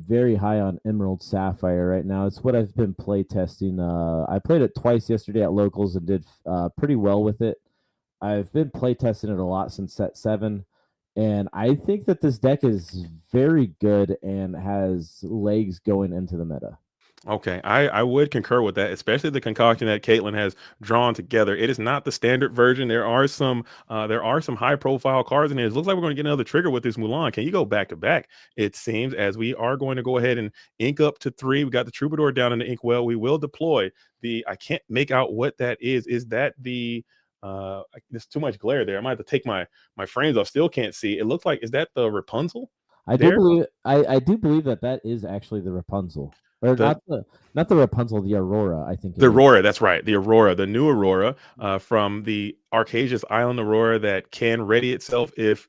very high on Emerald Sapphire right now. It's what I've been play testing. I played it twice yesterday at locals and did pretty well with it. I've been play testing it a lot since set 7, and I think that this deck is very good and has legs going into the meta. Okay, I would concur with that, especially the concoction that Caitlin has drawn together. It is not the standard version. There are some high profile cards in here. It looks like we're going to get another trigger with this Mulan. Can you go back to back? It seems, as we are going to go ahead and ink up to 3. We got the Troubadour down in the ink well. We will deploy the. I can't make out what that is. Is that the? There's too much glare there. I might have to take my frames off. Still can't see. It looks like, is that the Rapunzel? There. I do believe that that is actually the Rapunzel, or The not the Rapunzel, the Aurora. I think it The is. Aurora, that's right. The Aurora, the new Aurora from the Arcasius Island Aurora that can ready itself if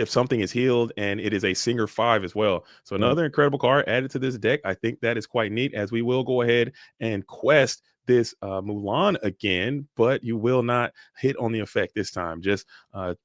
something is healed, and it is a Singer 5 as well. So Right. another incredible card added to this deck. I think that is quite neat, as we will go ahead and quest this Mulan again, but you will not hit on the effect this time. Just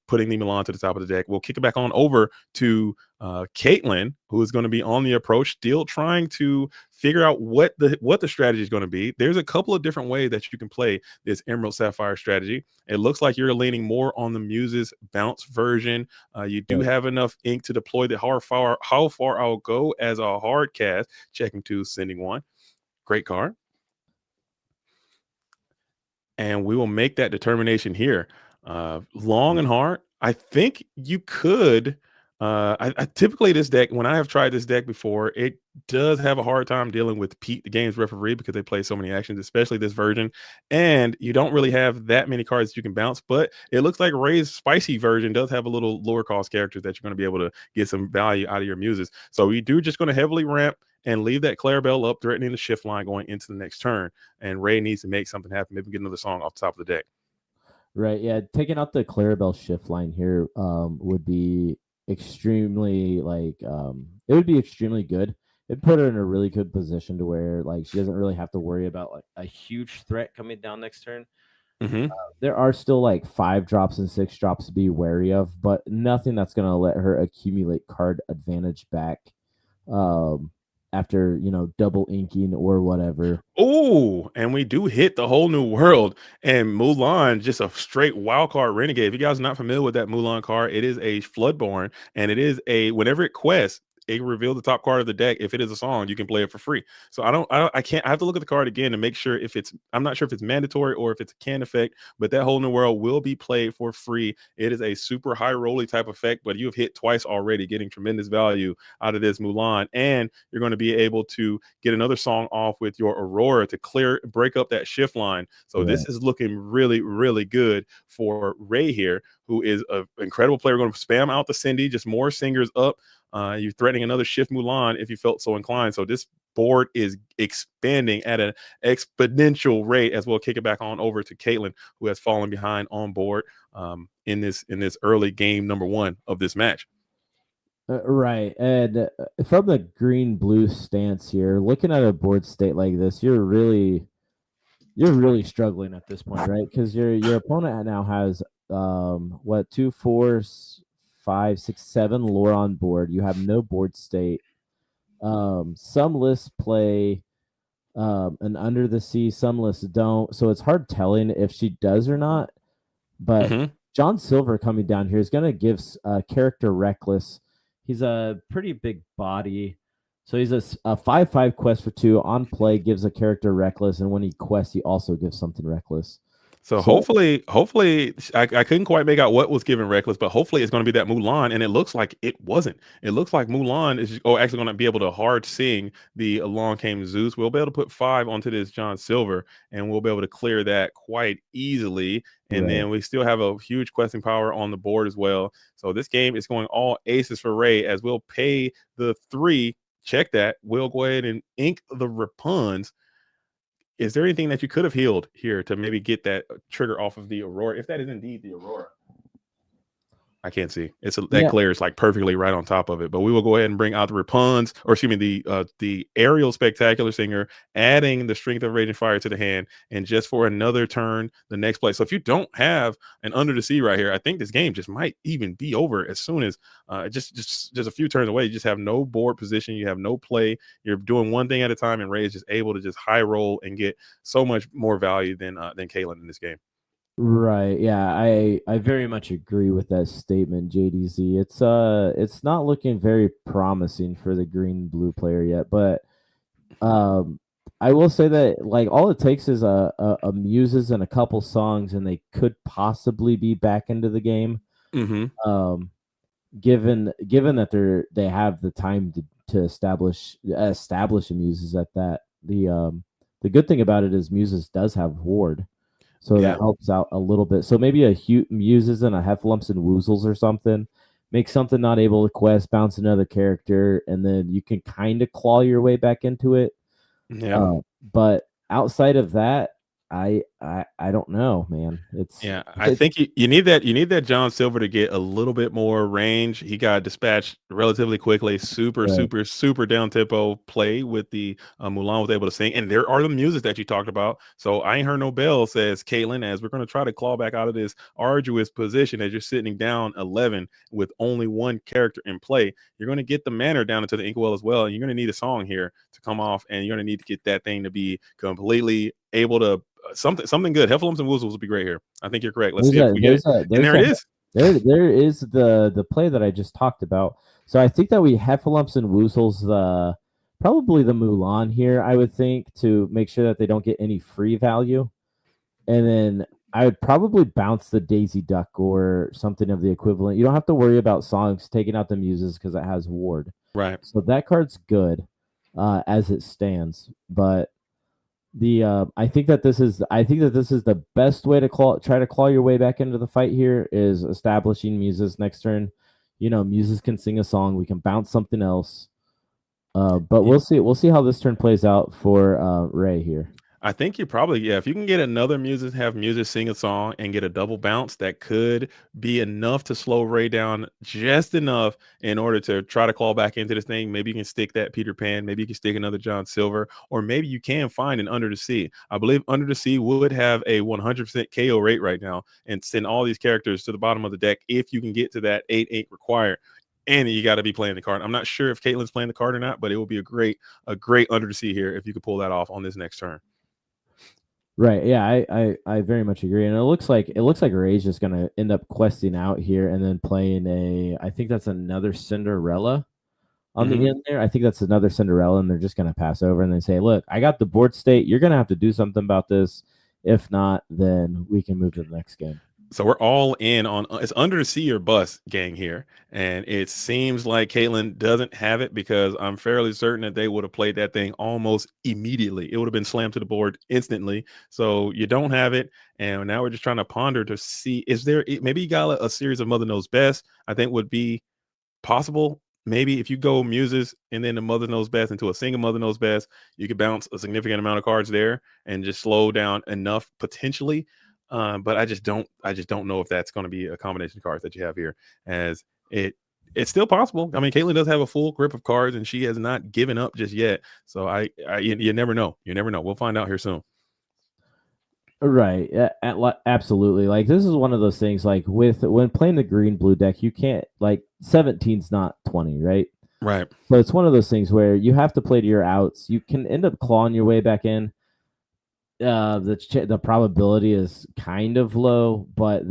putting the Mulan to the top of the deck. We'll kick it back on over to Caitlin, who is going to be on the approach, still trying to figure out what the strategy is going to be. There's a couple of different ways that you can play this Emerald Sapphire strategy. It looks like you're leaning more on the Muses bounce version. You do Right. have enough ink to deploy the how far I'll go as a hard cast. Checking 2, sending 1. Great card. And we will make that determination here. Long and hard. I think you could. I typically, this deck, when I have tried this deck before, it does have a hard time dealing with Pete, the game's referee, because they play so many actions, especially this version. And you don't really have that many cards that you can bounce. But it looks like Ray's spicy version does have a little lower cost characters that you're going to be able to get some value out of your Muses. So we do just going to heavily ramp and leave that Clarabelle up, threatening the shift line going into the next turn. And Ray needs to make something happen. Maybe get another song off the top of the deck. Right. Yeah. Taking out the Clarabelle shift line here would be extremely it would be extremely good. It put her in a really good position to where like she doesn't really have to worry about like a huge threat coming down next turn. Mm-hmm. There are still like 5 drops and 6 drops to be wary of, but nothing that's going to let her accumulate card advantage back um, after double inking or whatever. Oh, and we do hit the whole new world. And Mulan, just a straight wild card renegade. If you guys are not familiar with that Mulan card, it is a Floodborn, and it is whenever it quests, it reveals the top card of the deck. If it is a song, you can play it for free. So I can't, I have to look at the card again to make sure if I'm not sure if it's mandatory or if it's a can effect, but that whole new world will be played for free. It is a super high rolly type effect, but you have hit twice already, getting tremendous value out of this Mulan. And you're going to be able to get another song off with your Aurora to break up that shift line. So Right. this is looking really, really good for Ray here, who is an incredible player. We're going to spam out the Cindy, just more singers up. You're threatening another shift Mulan if you felt so inclined. So this board is expanding at an exponential rate, as we'll kick it back on over to Caitlin, who has fallen behind on board in this early game number 1 of this match. Right. And from the green blue stance here, looking at a board state like this, you're really struggling at this point, right? Because your opponent now has what 2, 4, 5, 6, 7 lore on board. You have no board state. Some lists play an Under the Sea, some lists don't. So it's hard telling if she does or not. But John Silver coming down here is going to give character Reckless. He's a pretty big body. So he's a 5/5 quest for 2 on play, gives a character Reckless, and when he quests, he also gives something Reckless. So hopefully, I couldn't quite make out what was given Reckless, but hopefully it's going to be that Mulan, and it looks like it wasn't. It looks like Mulan is actually going to be able to hard sing the Along Came Zeus. We'll be able to put 5 onto this John Silver, and we'll be able to clear that quite easily. And then we still have a huge questing power on the board as well. So this game is going all aces for Ray, as we'll pay the 3. Check that. We'll go ahead and ink the Rapuns. Is there anything that you could have healed here to maybe get that trigger off of the Aurora, if that is indeed the Aurora? I can't see. That Yeah, glare is like perfectly right on top of it. But we will go ahead and bring out the Rapunzel, or excuse me, the aerial spectacular singer, adding the strength of raging fire to the hand, and just for another turn, the next play. So if you don't have an under the sea right here, I think this game just might even be over as soon as just a few turns away. You just have no board position, you have no play. You're doing one thing at a time, and Ray is just able to just high roll and get so much more value than Kalen in this game. right. Yeah, I very much agree with that statement, JDZ. It's not looking very promising for the green blue player yet, but um I will say that like all it takes is a muses and a couple songs and they could possibly be back into the game. Mm-hmm. Um given that they have the time to establish a muses at that. The good thing about it is muses does have ward. So Yeah. that helps out a little bit. So maybe muses and a heffalumps and woozles or something. Make something not able to quest, bounce another character, and then you can kind of claw your way back into it. Yeah. But outside of that, I don't know, man. Yeah, I think you need that John Silver to get a little bit more range. He got dispatched relatively quickly. Super, right. super, super down tempo play with the Mulan was able to sing. And there are the music that you talked about. So I ain't heard no bell, says Caitlin, as we're going to try to claw back out of this arduous position as you're sitting down 11 with only one character in play. You're going to get the manner down into the inkwell as well. And you're going to need a song here to come off. And you're going to need to get that thing to be completely able to something good. Heffalumps and Woozles will be great here. I think you're correct. Let's see if we get it. And there it is. There is the play that I just talked about. So I think that we heffalumps and woozles probably the Mulan here, I would think, to make sure that they don't get any free value. And then I would probably bounce the Daisy Duck or something of the equivalent. You don't have to worry about songs taking out the muses because it has ward. Right. So that card's good as it stands. But I think that this is the best way to try to claw your way back into the fight here is establishing muses next turn. Muses can sing a song. We can bounce something else. But we'll see. We'll see how this turn plays out for Ray here. I think you probably, yeah, if you can get another music, have music sing a song and get a double bounce, that could be enough to slow Ray down just enough in order to try to claw back into this thing. Maybe you can stick that Peter Pan, maybe you can stick another John Silver, or maybe you can find an Under the Sea. I believe Under the Sea would have a 100% KO rate right now and send all these characters to the bottom of the deck if you can get to that 8/8 required. And you got to be playing the card. I'm not sure if Caitlin's playing the card or not, but it will be a great Under the Sea here if you could pull that off on this next turn. Right. Yeah, I very much agree. And it looks like Ray's just gonna end up questing out here and then playing I think that's another Cinderella on the end there. I think that's another Cinderella, and they're just gonna pass over and they say, look, I got the board state. You're gonna have to do something about this. If not, then we can move to the next game. So we're all in on it's Under the Sea or bust gang here. And it seems like Caitlin doesn't have it because I'm fairly certain that they would have played that thing almost immediately. It would have been slammed to the board instantly. So you don't have it. And now we're just trying to ponder to see, is there, maybe you got a series of Mother Knows Best, I think would be possible. Maybe if you go muses and then the Mother Knows Best into a single Mother Knows Best, you could bounce a significant amount of cards there and just slow down enough potentially. But I just don't know if that's going to be a combination of cards that you have here, as it's still possible. I mean, Caitlin does have a full grip of cards, and she has not given up just yet. So you never know. You never know. We'll find out here soon. Right. Absolutely. Like this is one of those things. Like when playing the green blue deck, you can't 17's not 20, right? Right. So it's one of those things where you have to play to your outs. You can end up clawing your way back in. The probability is kind of low, but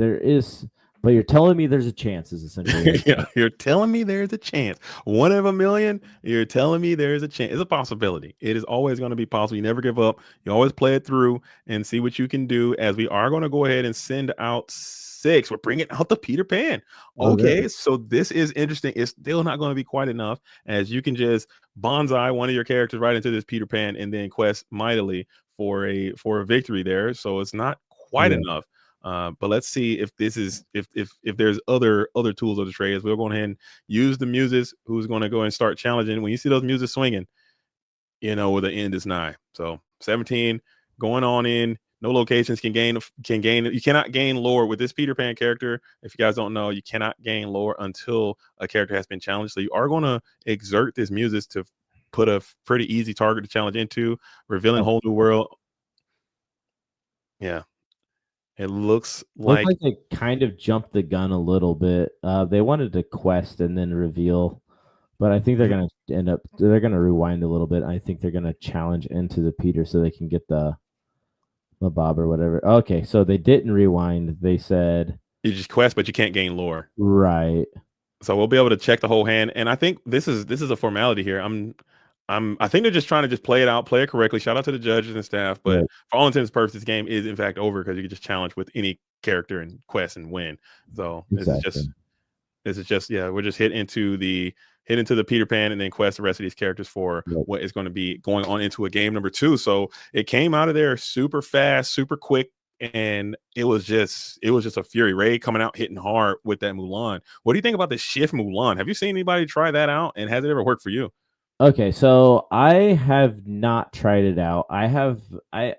you're telling me there's a chance is essentially yeah, you're telling me there's a chance. 1 in a million, you're telling me there's a chance. It's a possibility. It is always going to be possible. You never give up. You always play it through and see what you can do, as we are going to go ahead and send out 6. We're bringing out the Peter Pan. Okay, so this is interesting. It's still not going to be quite enough, as you can just bonsai one of your characters right into this Peter Pan and then quest mightily for a victory there. So it's not quite enough. But let's see if this is if there's other tools of the trade. As we're going ahead and use the muses, who's going to go and start challenging. When you see those muses swinging, you know where the end is nigh. So 17 going on in. No locations can gain. You cannot gain lore with this Peter Pan character. If you guys don't know, you cannot gain lore until a character has been challenged. So you are going to exert this muses to put a pretty easy target to challenge into, revealing a whole new world. Yeah. It looks Looked like like they kind of jumped the gun a little bit. They wanted to quest and then reveal, but I think they're going to they're going to rewind a little bit. I think they're going to challenge into the Peter so they can get the Bob or whatever. Okay, so they didn't rewind. They said you just quest, but you can't gain lore. Right. So we'll be able to check the whole hand. And I think this is a formality here. I think they're just trying to just play it out, play it correctly. Shout out to the judges and staff. But right. for all intents and purposes, this game is in fact over because you can just challenge with any character and quest and win. So Exactly. this is just we're just hit into the Peter Pan and then quest the rest of these characters for what is going to be going on into a game number 2. So it came out of there super fast, super quick, and it was just a fury. Ray coming out hitting hard with that Mulan. What do you think about the shift Mulan? Have you seen anybody try that out, and has it ever worked for you? Okay, so I have not tried it out. I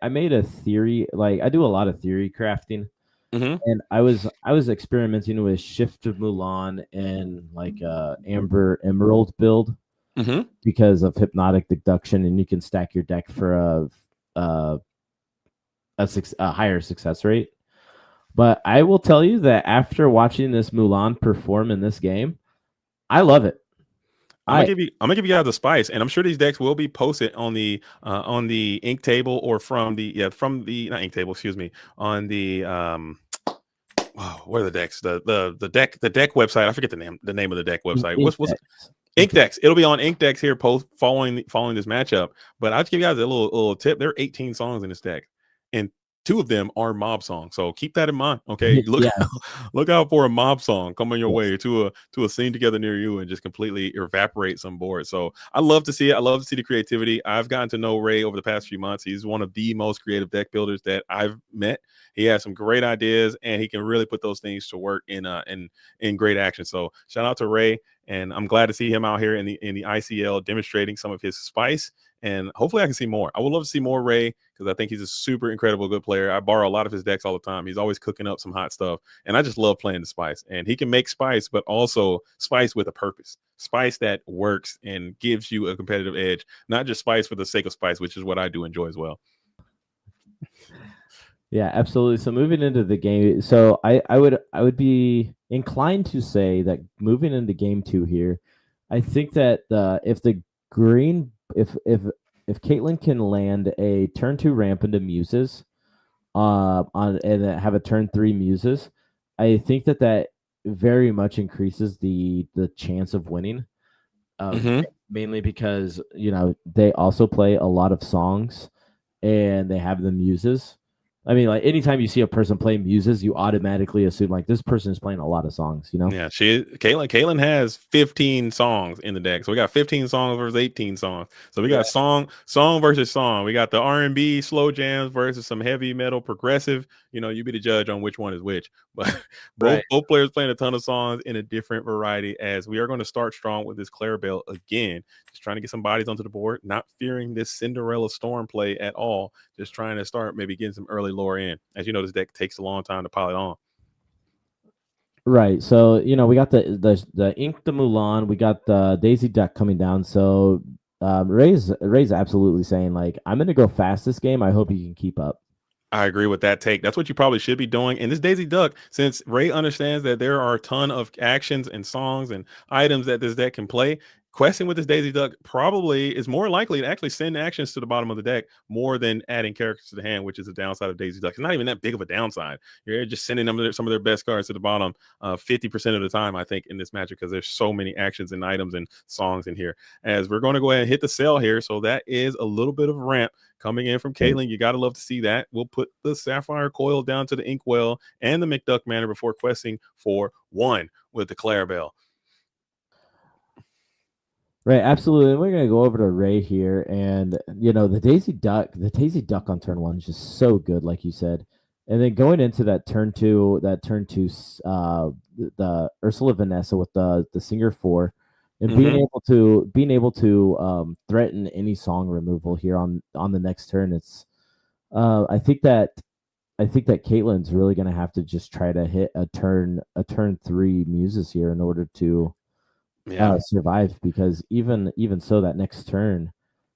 made a theory, like I do a lot of theory crafting. And I was experimenting with Shift of Mulan and like Amber Emerald build because of hypnotic deduction, and you can stack your deck for a higher success rate. But I will tell you that after watching this Mulan perform in this game, I love it. I'm gonna give you guys a spice, and I'm sure these decks will be posted on the ink table or from the not ink table, excuse me, on the where are the decks? The deck website. I forget the name of the deck website. What's it? Inkdex. It'll be on Inkdex here following this matchup. But I'll just give you guys a little tip. There are 18 songs in this deck, and 2 of them are mob songs. So keep that in mind. Okay, look out for a mob song coming your way to a scene together near you and just completely evaporate some boards. So I love to see it. I love to see the creativity. I've gotten to know Ray over the past few months. He's one of the most creative deck builders that I've met. He has some great ideas, and he can really put those things to work in great action. So shout out to Ray, and I'm glad to see him out here in the ICL demonstrating some of his spice. And hopefully I can see more. I would love to see more Ray because I think he's a super incredible good player. I borrow a lot of his decks all the time. He's always cooking up some hot stuff, and I just love playing the spice. And he can make spice, but also spice with a purpose. Spice that works and gives you a competitive edge, not just spice for the sake of spice, which is what I do enjoy as well. Yeah, absolutely. So moving into the game, so I would be inclined to say that moving into game 2 here, I think that if the green if Caitlin can land a turn 2 ramp into muses, on and have a turn 3 muses, I think that very much increases the chance of winning. Mainly because they also play a lot of songs, and they have the muses. I mean, like anytime you see a person play muses, you automatically assume like this person is playing a lot of songs, you know? Yeah, Caitlin has 15 songs in the deck. So we got 15 songs versus 18 songs. So we got song versus song. We got the R&B slow jams versus some heavy metal progressive. You be the judge on which one is which. But both players playing a ton of songs in a different variety, as we are going to start strong with this Clarabelle again. Just trying to get some bodies onto the board, not fearing this Cinderella Storm play at all. Just trying to start maybe getting some early lore in. As you know, this deck takes a long time to pile it on. Right. So, we got the Ink the Mulan, we got the Daisy Duck coming down. So Ray's absolutely saying, like, I'm gonna go fast this game. I hope you can keep up. I agree with that take. That's what you probably should be doing. And this Daisy Duck, since Ray understands that there are a ton of actions and songs and items that this deck can play, questing with this Daisy Duck probably is more likely to actually send actions to the bottom of the deck more than adding characters to the hand, which is the downside of Daisy Duck. It's not even that big of a downside. You're just sending them some of their best cards to the bottom 50% of the time, I think, in this matchup, because there's so many actions and items and songs in here. As we're going to go ahead and hit the sell here. So that is a little bit of a ramp coming in from Caitlin. You got to love to see that. We'll put the Sapphire Coil down to the Inkwell and the McDuck Manor before questing for 1 with the Clarabelle. Right, absolutely. And we're gonna go over to Ray here, and the Daisy Duck on turn 1 is just so good, like you said. And then going into that turn 2, the Ursula Vanessa with the Singer 4, and being able to threaten any song removal here on the next turn. It's I think that I think that Caitlin's really going to have to just try to hit a turn 3 muses here in order to survive, because even so, that next turn,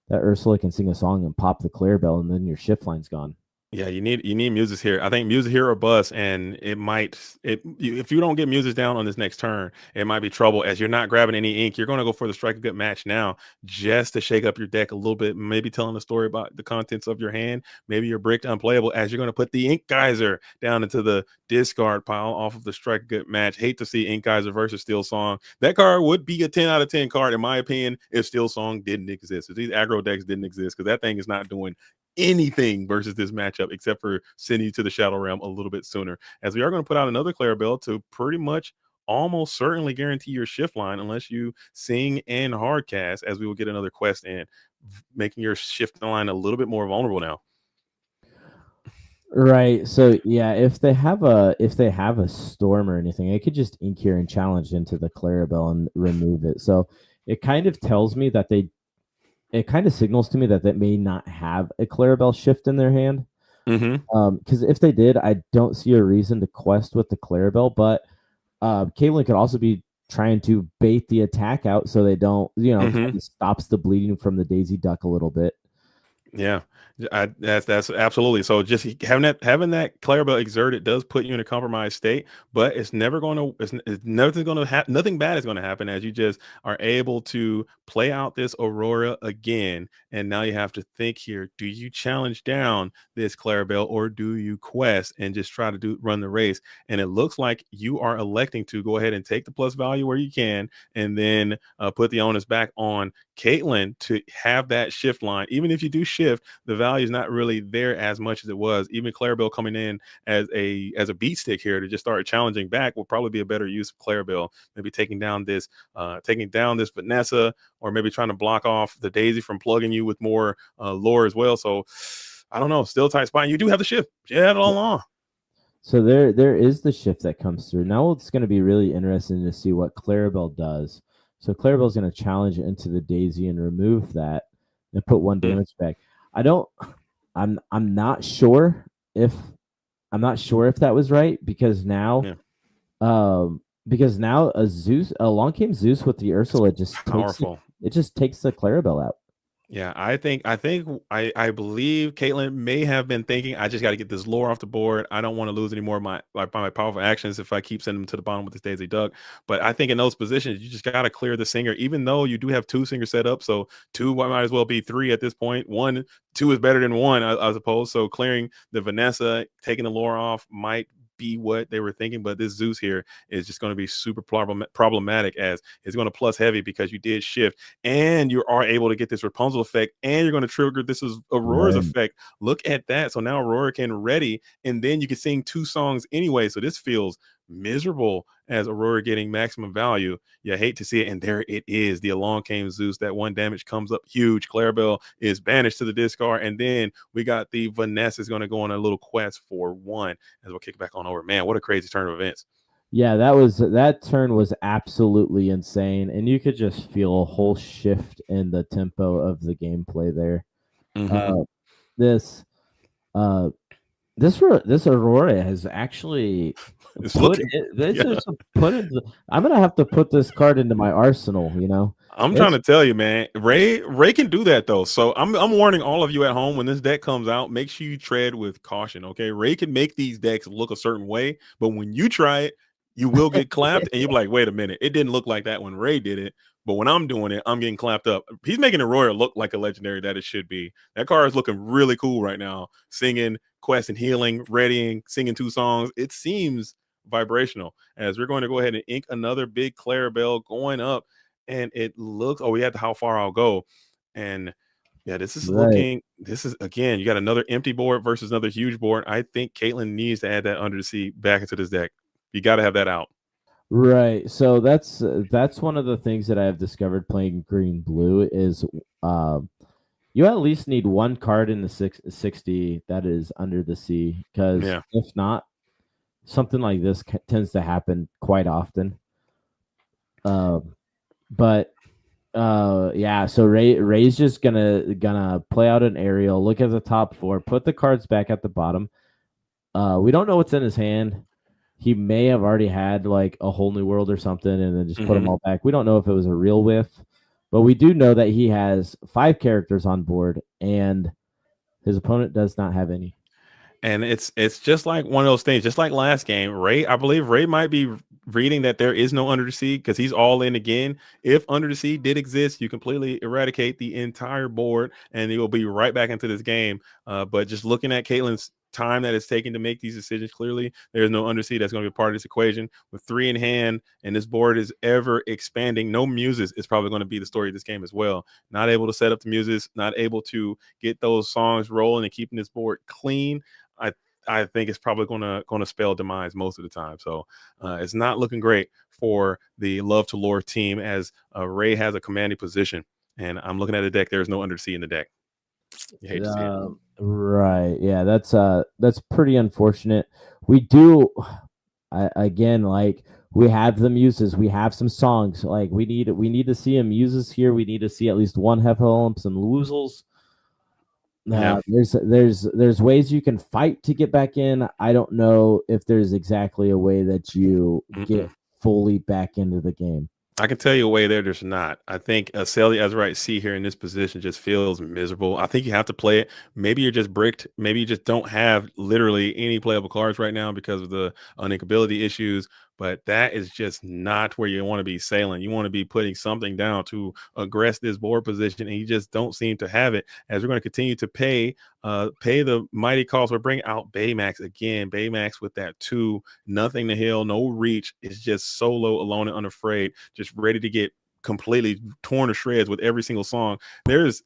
that Ursula can sing a song and pop the Clarabelle, and then your shift line's gone. Yeah, you need muses here. I think muses here or bust, and if you don't get muses down on this next turn, it might be trouble as you're not grabbing any ink. You're going to go for the strike a good match now, just to shake up your deck a little bit. Maybe telling a story about the contents of your hand. Maybe you're bricked unplayable as you're going to put the ink geyser down into the discard pile off of the strike a good match. Hate to see ink geyser versus Steel Song. That card would be a 10 out of 10 card in my opinion if Steel Song didn't exist. If these aggro decks didn't exist, because that thing is not doing anything versus this matchup except for sending you to the Shadow Realm a little bit sooner. As we are going to put out another Clarabelle to pretty much almost certainly guarantee your shift line unless you sing and hardcast, as we will get another quest in, making your shift line a little bit more vulnerable now. Right. So yeah, if they have a storm or anything, it could just ink here and challenge into the Clarabelle and remove it. So it kind of tells me that it kind of signals to me that they may not have a Clarabelle shift in their hand. Because if they did, I don't see a reason to quest with the Clarabelle. But Caitlin could also be trying to bait the attack out so they don't, kind of stops the bleeding from the Daisy Duck a little bit. Yeah, that's absolutely. So just having that Clarabelle exerted does put you in a compromised state, but it's never going to, it's nothing's going to happen. Nothing bad is going to happen as you just are able to play out this Aurora again. And now you have to think here: do you challenge down this Clarabelle or do you quest and just try to run the race? And it looks like you are electing to go ahead and take the plus value where you can, and then put the onus back on Caitlin to have that shift line. Even if you do shift, the value is not really there as much as it was. Even Clarabelle coming in as a beat stick here to just start challenging back will probably be a better use of Clarabelle. Maybe taking down this Vanessa, or maybe trying to block off the Daisy from plugging you with more lore as well. So I don't know. Still tight spot. You do have the shift. Yeah, it all along. So there is the shift that comes through. Now it's going to be really interesting to see what Clarabelle does. So Clarabelle's going to challenge into the Daisy and remove that and put 1 damage back. I'm not sure if that was right, because now along came Zeus with the Ursula, just powerful. It just takes the Clarabelle out. Yeah, I believe Caitlin may have been thinking, I just got to get this lore off the board. I don't want to lose any more of my powerful actions if I keep sending them to the bottom with this Daisy Duck. But I think in those positions, you just got to clear the singer, even though you do have 2 singers set up. So 2 might as well be 3 at this point. 2 is better than 1, I suppose. So clearing the Vanessa, taking the lore off might be what they were thinking, but this Zeus here is just going to be super problematic, as it's going to plus heavy because you did shift and you are able to get this Rapunzel effect, and you're going to trigger this is Aurora's effect. Look at that. So now Aurora can ready, and then you can sing 2 songs anyway. So this feels miserable as Aurora getting maximum value. You hate to see it, and there it is. The along came Zeus. That 1 damage comes up huge. Clarabelle is banished to the discard, and then we got the Vanessa is going to go on a little quest for 1 as we'll kick back on over. Man, what a crazy turn of events. Yeah, that turn was absolutely insane, and you could just feel a whole shift in the tempo of the gameplay there. This Aurora has actually I'm gonna have to put this card into my arsenal. I'm trying to tell you, man. Ray can do that though. So I'm warning all of you at home, when this deck comes out, make sure you tread with caution. Okay, Ray can make these decks look a certain way, but when you try it, you will get clapped, and you'll be like, "Wait a minute, it didn't look like that when Ray did it." But when I'm doing it, I'm getting clapped up. He's making Aurora look like a legendary that it should be. That card is looking really cool right now. Singing, quest and healing, readying, singing 2 songs. It seems vibrational. As we're going to go ahead and ink another big Clarabelle going up, and it looks. Oh, we had the how far I'll go, and yeah, this is looking. This is again. You got another empty board versus another huge board. I think Caitlin needs to add that Under the Sea back into this deck. You got to have that out. Right. So that's one of the things that I have discovered playing green blue is you at least need 1 card in the 60 that is Under the Sea, because if not, something like this tends to happen quite often. But yeah, so Ray's just gonna play out an aerial, look at the top 4, put the cards back at the bottom. We don't know what's in his hand. He may have already had like a whole new world or something and then just put them all back. We don't know if it was a real whiff, but we do know that he has 5 characters on board and his opponent does not have any. And it's just like one of those things, just like last game. I believe Ray might be reading that there is no Under the Sea because he's all in again. If Under the Sea did exist, you completely eradicate the entire board and you will be right back into this game. But just looking at Caitlyn's time that it's taking to make these decisions, clearly there's no Under the Sea that's going to be part of this equation. With 3 in hand and this board is ever expanding, no muses is probably going to be the story of this game as well. Not able to set up the muses, not able to get those songs rolling and keeping this board clean. I think it's probably gonna spell demise most of the time. So it's not looking great for the Love to Lore team as Ray has a commanding position. And I'm looking at the deck. There's no Under the Sea in the deck. You hate to see it. Right. Yeah, that's pretty unfortunate. We do again, like we have the muses, we have some songs. Like we need to see him muses here. We need to see at least one Heffalumps and Woozles. Yeah. There's ways you can fight to get back in. I don't know if there's exactly a way that you get fully back into the game. I can tell you a way there's not. I think Sally Azurite C here in this position just feels miserable. I think you have to play it. Maybe you're just bricked. Maybe you just don't have literally any playable cards right now because of the uninkability issues. But that is just not where you want to be sailing. You want to be putting something down to aggress this board position, and you just don't seem to have it. As we're going to continue to pay the mighty cost. We're bringing out Baymax again. Baymax with that 2, nothing to heal, no reach. It's just solo, alone, and unafraid, just ready to get completely torn to shreds with every single song. There's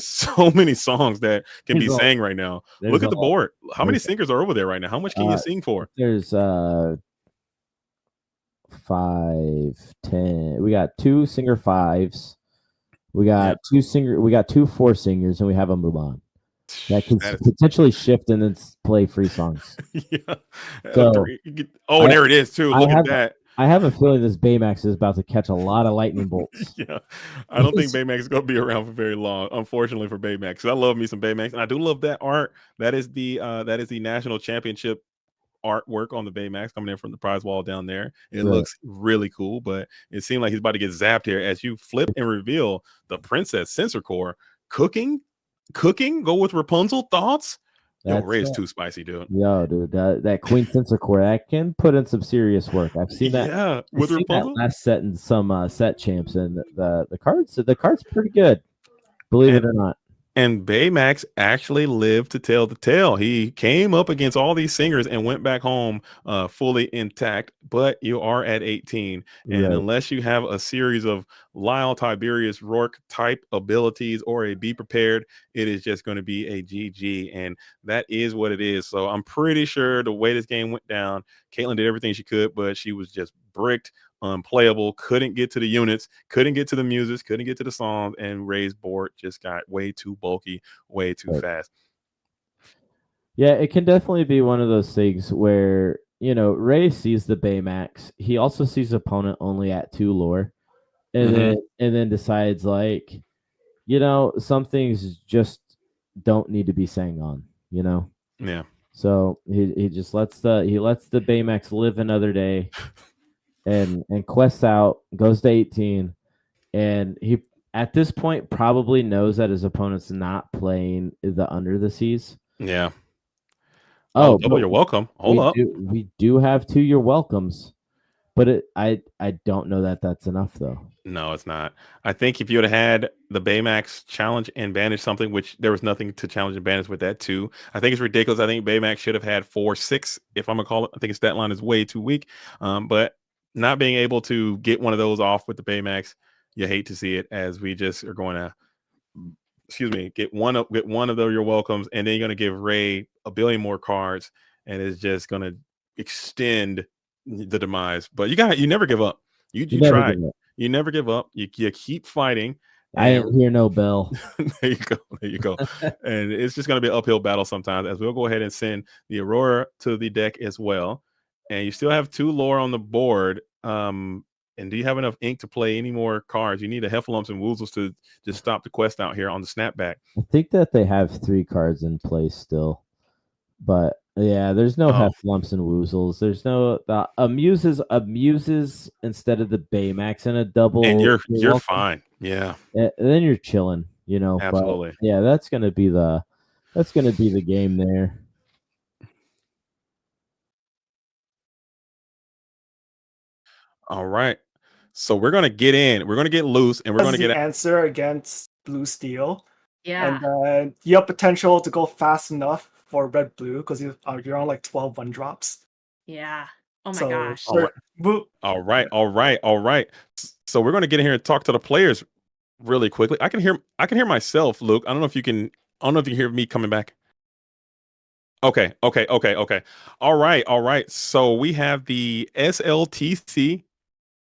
so many songs that can be sang right now. Look at the board. How many singers are over there right now? How much can you sing for? There's 5, 10. We got 2 singer 5s. We got 2 singer. We got 2 4 singers, and we have a Mulan that can potentially shift and then play free songs. Yeah. So, there it is too. Look at that. I have a feeling this Baymax is about to catch a lot of lightning bolts. Yeah, I don't think Baymax is going to be around for very long, unfortunately for Baymax. I love me some Baymax, and I do love that art. That is the national championship artwork on the Baymax coming in from the prize wall down there. It looks really cool, but it seemed like he's about to get zapped here as you flip and reveal the Princess Sensor Core. Cooking, go with Rapunzel. Thoughts? Yo, Ray's too spicy, dude. Yo, dude, that Queen Sensor Core, that can put in some serious work. I've seen that. Yeah, with Rapunzel. That last set in some set champs, and the card's pretty good. Believe it or not. And Baymax actually lived to tell the tale. He came up against all these singers and went back home fully intact, but you are at 18. And unless you have a series of Lyle Tiberius Rourke type abilities or a Be Prepared, it is just going to be a GG. And that is what it is. So I'm pretty sure the way this game went down, Caitlyn did everything she could, but she was just bricked, unplayable, couldn't get to the units, couldn't get to the muses, couldn't get to the songs, and Ray's board just got way too bulky, way too fast. Yeah, it can definitely be one of those things where, Ray sees the Baymax. He also sees opponent only at 2 lore, and then decides like, some things just don't need to be sang on, Yeah. So he just lets the Baymax live another day. And quests out, goes to 18, and he at this point probably knows that his opponent's not playing the Under the Seas. Yeah. Oh, double you're welcome. Hold up. We do have 2 you're welcomes, but I don't know that that's enough though. No, it's not. I think if you would have had the Baymax challenge and banish something, which there was nothing to challenge and banish with that too. I think it's ridiculous. I think Baymax should have had 4-6, if I'm gonna call it. I think his stat line is way too weak. But not being able to get one of those off with the Baymax, you hate to see it, as we just are going to, get one of your welcomes, and then you're going to give Ray a billion more cards, and it's just going to extend the demise. But you never give up. You try. You never give up. You keep fighting. I didn't hear no bell. There you go. And it's just going to be an uphill battle sometimes, as we'll go ahead and send the Aurora to the deck as well. And you still have 2 lore on the board. And do you have enough ink to play any more cards? You need a Heffalumps and Woozles to just stop the quest out here on the snapback. I think that they have 3 cards in place still, but Yeah, there's no Oh, Hefflumps and Woozles. There's no amuses instead of the Baymax and a and double. You're you're welcome. fine. Yeah, Then you're chilling, you know. But absolutely. yeah, that's gonna be the game there. All right. So we're gonna get in. We're gonna get loose, and we're As gonna the get. answer against blue steel, and Yeah. then you have potential to go fast enough for red blue because you're on like 12 one drops. Yeah. Oh my So gosh. All right. mo- All right. All right. All right. So we're gonna get in here and talk to the players really quickly. I can hear. I can hear myself, Luke. I don't know if you can. I don't know if you can hear me coming back. Okay. Okay. Okay. Okay. All right. All right. So we have the SLTC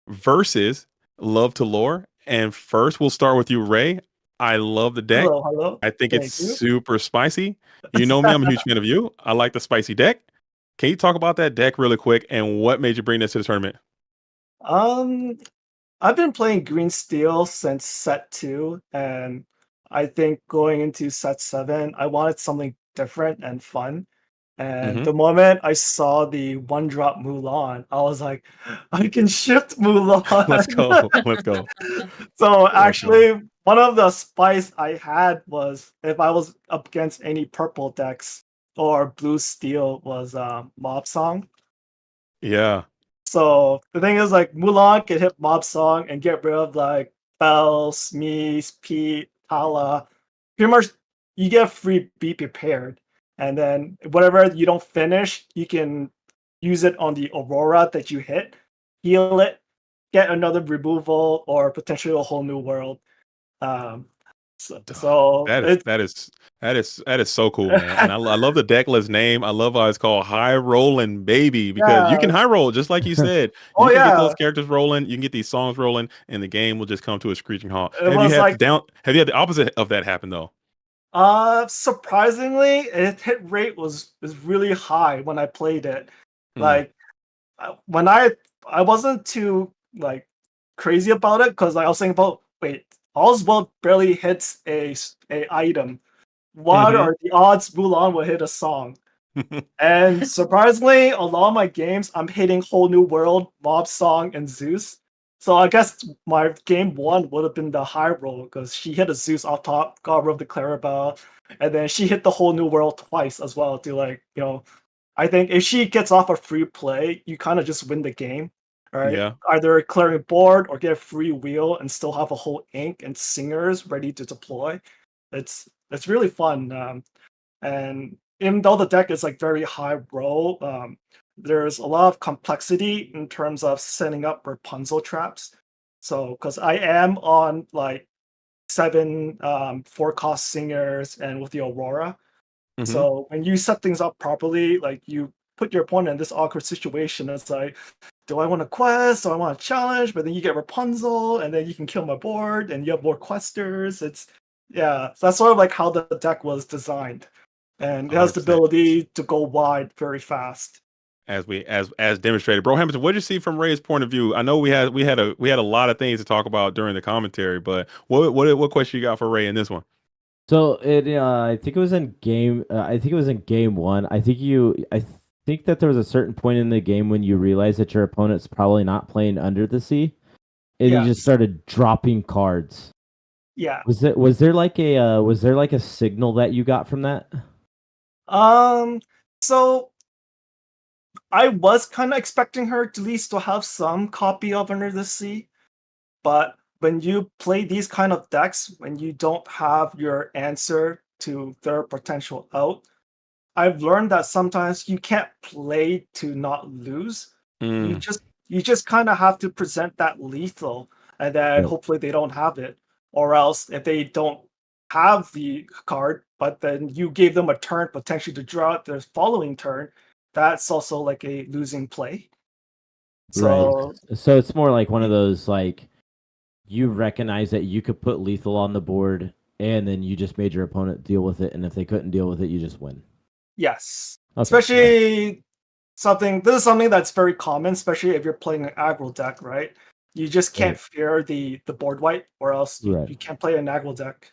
versus Love to Lore. And first, we'll start with you, Ray. I love the deck. hello, hello. I think it's Thank you. super spicy. You know me, I'm a huge fan of you. I like the spicy deck. Can you talk about that deck really quick and what made you bring this to the tournament? Um, I've been playing Green Steel since set 2, and I think going into set 7, I wanted something different and fun. And Hmm. the moment I saw the one drop Mulan, I was like, I can shift Let's Mulan. go. Let's go. So Let's go. actually, one of the spice I had was if I was up against any purple decks or blue steel was Mob Song. Yeah. So the thing is, like Mulan can hit Mob Song and get rid of like Bell, Smeeze, Pete, Tala. Pretty much, you get free Be Prepared, and then whatever you don't finish, you can use it on the Aurora that you hit, heal it, get another removal, or potentially a whole new world. Um, so, Duh, so That is it's that is that is so cool, man. And I love the deckless name. I love how it's called High Rolling Baby because you can yeah. high roll just like you said. Oh You can get those yeah. characters rolling. You can get these songs rolling, and the game will just come to a screeching halt. It was like Have you had the opposite of that happen though? surprisingly, its hit rate was really high when I played it. Hmm. Like when I wasn't too like crazy about it because I was thinking about wait, Oswald barely hits a item. What Hmm. are the odds Mulan will hit a song? And surprisingly, a lot of my games, I'm hitting Whole New World, Mob Song, and Zeus. So I guess my game one would have been the high roll because she hit a Zeus off top, got rid of the Clarabelle, and then she hit the Whole New World twice as well to like, I think if she gets off a free play, you kind of just win the game. All right. Yeah. Either clearing board or get a free wheel and still have a whole ink and singers ready to deploy. It's really fun. And even though the deck is like very high roll, there's a lot of complexity in terms of setting up Rapunzel traps. So, because I am on like 7 4 cost singers and with the Aurora. Hmm. So when you set things up properly, like you put your opponent in this awkward situation, it's like, do I want a quest? Do I want a challenge? But then you get Rapunzel, and then you can kill my board, and you have more questers. Yeah, so that's sort of like how the deck was designed, and it has the 100%. ability to go wide very fast. As demonstrated. Bro Hamilton, what did you see from Ray's point of view? I know we had a lot of things to talk about during the commentary, but what question you got for Ray in this one? So I think it was in game. I think it was in game one. I think that there was a certain point in the game when you realized that your opponent's probably not playing Under the Sea, and you just Yes, started dropping cards. yeah. Was there like a signal that you got from that? So I was kind of expecting her to at least to have some copy of Under the Sea. But when you play these kind of decks, when you don't have your answer to their potential out, I've learned that sometimes you can't play to not lose. You Mm, just you just kind of have to present that lethal, and then Right. hopefully they don't have it. Or else if they don't have the card, but then you gave them a turn potentially to draw it their following turn, that's also like a losing play. Right. So So it's more like one of those like you recognize that you could put lethal on the board, and then you just made your opponent deal with it, and if they couldn't deal with it, you just win. yes, Okay. Right. especially this is something that's very common, especially if you're playing an aggro deck, right? You just can't Right. fear the board wipe, or else you, Right. you can't play an aggro deck.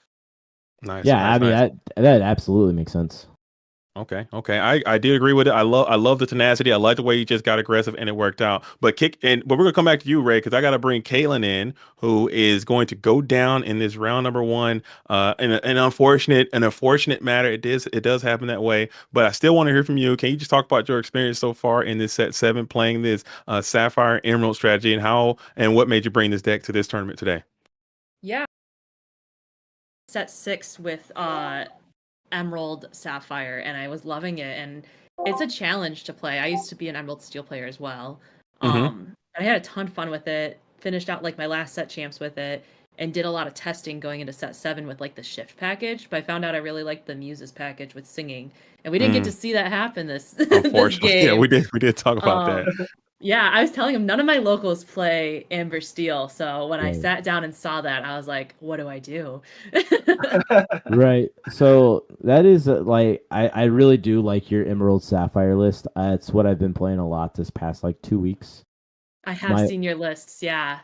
nice, Yeah, nice, I mean nice. that absolutely makes sense. Okay. I do agree with it. I love the tenacity. I like the way you just got aggressive and it worked out. But we're gonna come back to you, Ray, because I gotta bring Caitlin in, who is going to go down in this round number one. In an unfortunate matter. It does happen that way. But I still want to hear from you. Can you just talk about your experience so far in this set 7 playing this Sapphire Emerald strategy, and how and what made you bring this deck to this tournament today? Yeah. Set 6 with Emerald Sapphire, and I was loving it, and it's a challenge to play. I used to be an Emerald Steel player as well. Mm-hmm. I had a ton of fun with it, finished out like my last set champs with it, and did a lot of testing going into set 7 with like the shift package, but I found out I really liked the Muses package with singing, and we didn't get to see that happen this this Unfortunately, yeah, game. we did talk about that. Yeah, I was telling him none of my locals play Amber Steel, so when I Right. sat down and saw that, I was like, what do I do? Right. So that is like I really do like your Emerald Sapphire list. It's what I've been playing a lot this past like 2 weeks. I have My seen your lists, yeah.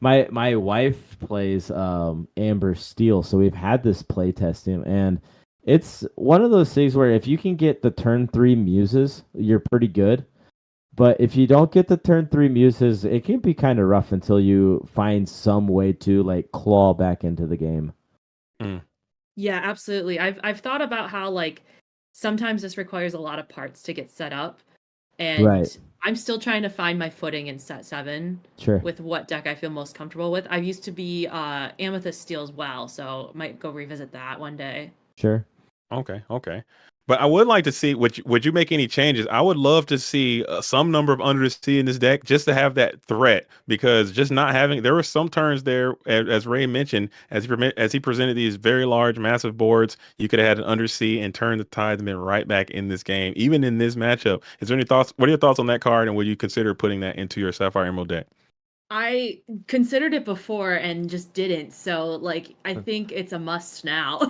my wife plays Amber Steel, so we've had this play testing, and it's one of those things where if you can get the turn 3 muses, you're pretty good. But if you don't get the turn 3 muses, it can be kind of rough until you find some way to like claw back into the game. Yeah, absolutely. I've thought about how like sometimes this requires a lot of parts to get set up, and Right. I'm still trying to find my footing in set 7 Sure. with what deck I feel most comfortable with. I used to be Amethyst Steel as well, so might go revisit that one day. Sure. Okay. But I would like to see, would you make any changes? I would love to see some number of under the sea in this deck just to have that threat, because just not having, there were some turns there, as Ray mentioned, as he presented these very large, massive boards, you could have had an undersea and turned the tides and been right back in this game, even in this matchup. Is there any thoughts? What are your thoughts on that card, and would you consider putting that into your Sapphire Emerald deck? I considered it before and just didn't, so like I think it's a must now.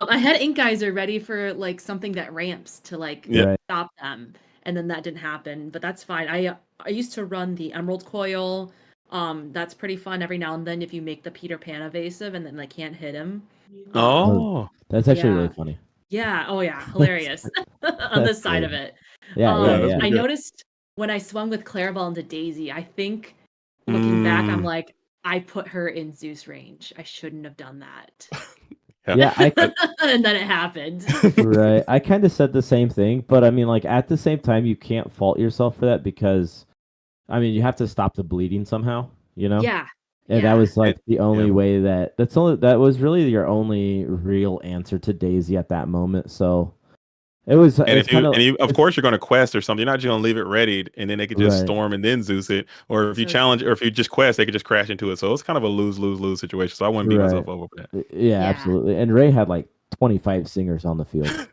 I had Ink Geyser ready for like something that ramps to like Yeah. Right. stop them, and then that didn't happen, but that's fine. I used to run the Emerald Coil. That's pretty fun every now and then if you make the Peter Pan evasive and then they can't hit him. Oh, That's actually really Yeah. funny. Yeah, oh yeah, hilarious on this That's side of great. it. Yeah, that's yeah. I pretty good. noticed when I swung with Clarabelle into Daisy, I think looking back, I'm like, I put her in Zeus range. I shouldn't have done that. Yeah, And then it happened. right. I kind of said the same thing, but I mean, like at the same time, you can't fault yourself for that because, I mean, you have to stop the bleeding somehow, you know. Yeah. And that Yeah. was like the only Yeah. way that was really your only real answer to Daisy at that moment. So it was And it's if you kind and you, of it's course you're going to quest or something. You're not just going to leave it ready and then they could just right. storm and then Zeus it. Or if you So challenge, or if you just quest, they could just crash into it. So it's kind of a lose situation. So I wouldn't beat Right. myself over for that. Yeah, yeah, absolutely. And Ray had like 25 singers on the field.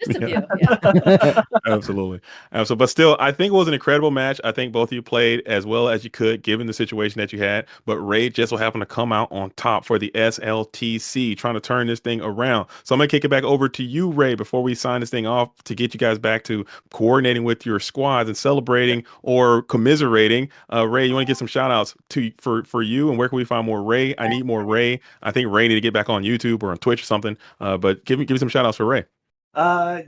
just a Yeah. few. Yeah. Absolutely. But still, I think it was an incredible match. I think both of you played as well as you could, given the situation that you had. But Ray just so happened to come out on top for the SLTC, trying to turn this thing around. So I'm going to kick it back over to you, Ray, before we sign this thing off to get you guys back to coordinating with your squads and celebrating or commiserating. Ray, you want to get some shout outs for you, and where can we find more Ray? I need more Ray. I think Ray need to get back on YouTube or on Twitch or something. But give me some shout outs for Ray.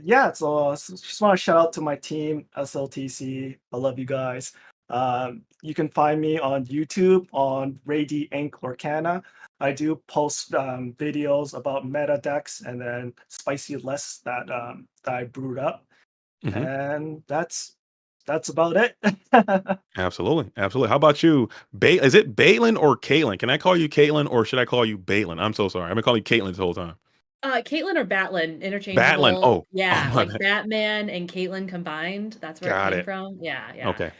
Yeah, so just want to shout out to my team, SLTC. I love you guys. You can find me on YouTube on Rady Inc. Lorcana. I do post videos about meta decks and then spicy lists that I brewed up, Mhm. and that's about it. Absolutely. How about you? Is it Balin or Caitlin? Can I call you Caitlin or should I call you Balin? I'm so sorry. I've been calling you Caitlin this whole time. Caitlin or Batlin, Batlin. interchangeable. Oh, Yeah, my like bad. Batman and Caitlin combined. That's where it Got came it. from. Yeah, yeah. Okay.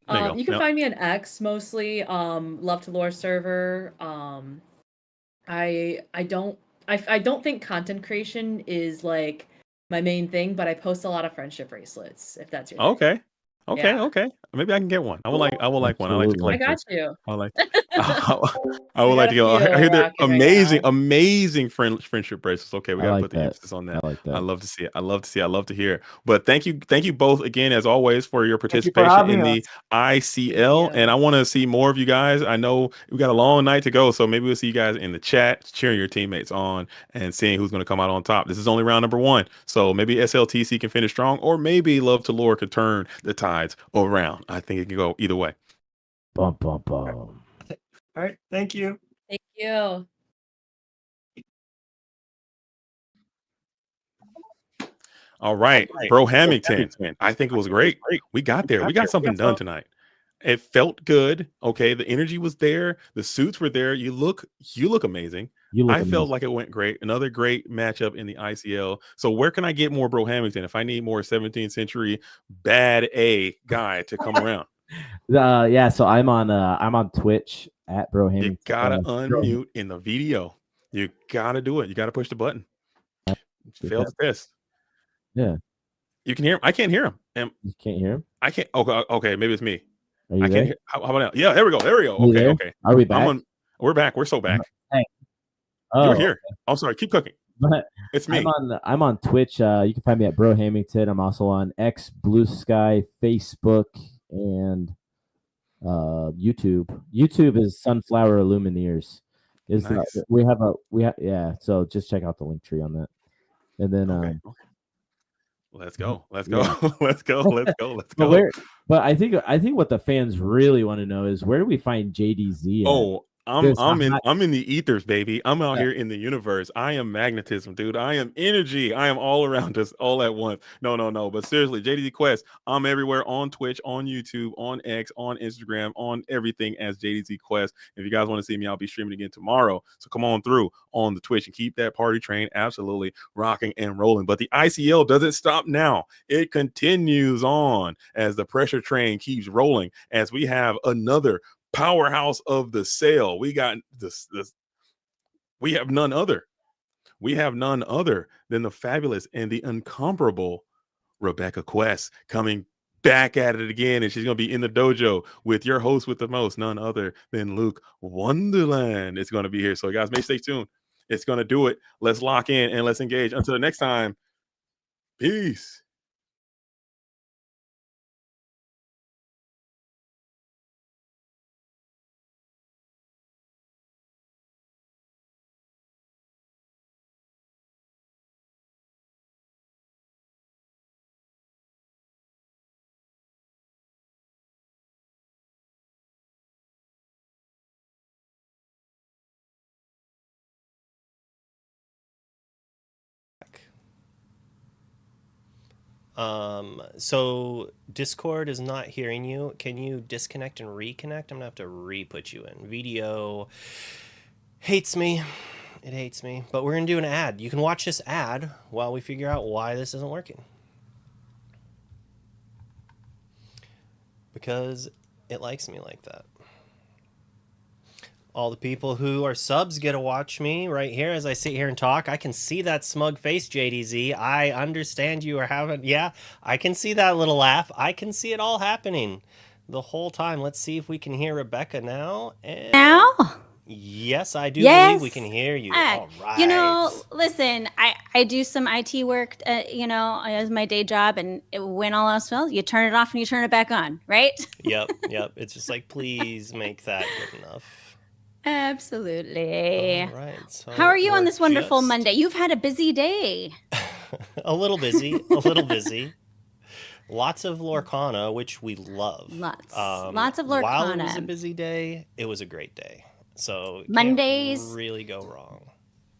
There you go. You can Now, find me on X mostly. Love to Lore server. I don't think content creation is like my main thing, but I post a lot of friendship bracelets if that's your thing. okay. Okay, Yeah. okay. Maybe I can get one. I would like one. I like to Absolutely. I collect got those. you. I like I would We like got to a go. few I hear they're rocking right now. amazing friendship bracelets. Okay, we I got to like put the that. emphasis on that. I like I that. love to see it. I love to see it. I love to hear it. But thank you both again as always for your Thank you for participation in having the us. ICL. Thank you. And I want to see more of you guys. I know we got a long night to go, so maybe we'll see you guys in the chat, cheering your teammates on and seeing who's going to come out on top. This is only round number 1, so maybe SLTC can finish strong, or maybe Love to Lore could turn the tides around. I think it can go either way. Bum, bum, bum. All right. Thank you. Thank you. All right, bro Hamilton. I think it was great. We got there. We got something done tonight. It felt good. Okay, the energy was there. The suits were there. You look amazing. You look I felt amazing. like it went great. Another great matchup in the ICL. So where can I get more bro Hamilton if I need more 17th century bad A guy to come around? Yeah, so I'm on Twitch at Bro You Hamilton. gotta unmute in the video. You gotta do it. You gotta push the button. Failed the test. Yeah. You can hear him. I can't hear him. You can't hear him? I can't. Okay, maybe it's me. Are you I there? can't hear. How about now? Yeah, there we go. Are you there? Okay. Are we back? We're back. We're so back. Hey. You're Oh, here. I'm sorry. Keep cooking. but It's me. I'm on Twitch. You can find me at Bro Hamilton. I'm also on X, Blue Sky, Facebook, and YouTube. YouTube is Sunflower Illumineers. Nice. Yeah. So just check out the link tree on that. And then Okay. Let's go. Let's go. Yeah. Let's go. Let's go. Let's go. But I think what the fans really want to know is, where do we find JDZ at? Oh, I'm in the ethers, baby. I'm out here in the universe. I am magnetism, dude. I am energy. I am all around us, all at once. No. But seriously, JDZ Quest. I'm everywhere on Twitch, on YouTube, on X, on Instagram, on everything as JDZ Quest. If you guys want to see me, I'll be streaming again tomorrow. So come on through on the Twitch and keep that party train absolutely rocking and rolling. But the ICL doesn't stop now. It continues on as the pressure train keeps rolling, as we have another powerhouse of the sale. We got this. We have none other. We have none other than the fabulous and the incomparable Rebecca Quest coming back at it again, and she's gonna be in the dojo with your host with the most, none other than Luke Wonderland. It's gonna be here. So guys, stay tuned. It's gonna do it. Let's lock in and let's engage. Until the next time, peace. So Discord is not hearing you. Can you disconnect and reconnect? I'm gonna have to re-put you in. Video hates me. It hates me. But we're gonna do an ad. You can watch this ad while we figure out why this isn't working. Because it likes me like that. All the people who are subs get to watch me right here as I sit here and talk. I can see that smug face, JDZ. I understand you are having... Yeah, I can see that little laugh. I can see it all happening the whole time. Let's see if we can hear Rebecca now. And now? Yes, I do believe we can hear you. All right. You know, listen, I do some IT work, as my day job, and when all else fails, you turn it off and you turn it back on, right? Yep. It's just like, please make that good enough. Absolutely. All right. So how are you on this wonderful Monday? You've had a busy day. A little busy. Lots of Lorcana, which we love. Lots of Lorcana. While it was a busy day, it was a great day. So Mondays can't really go wrong.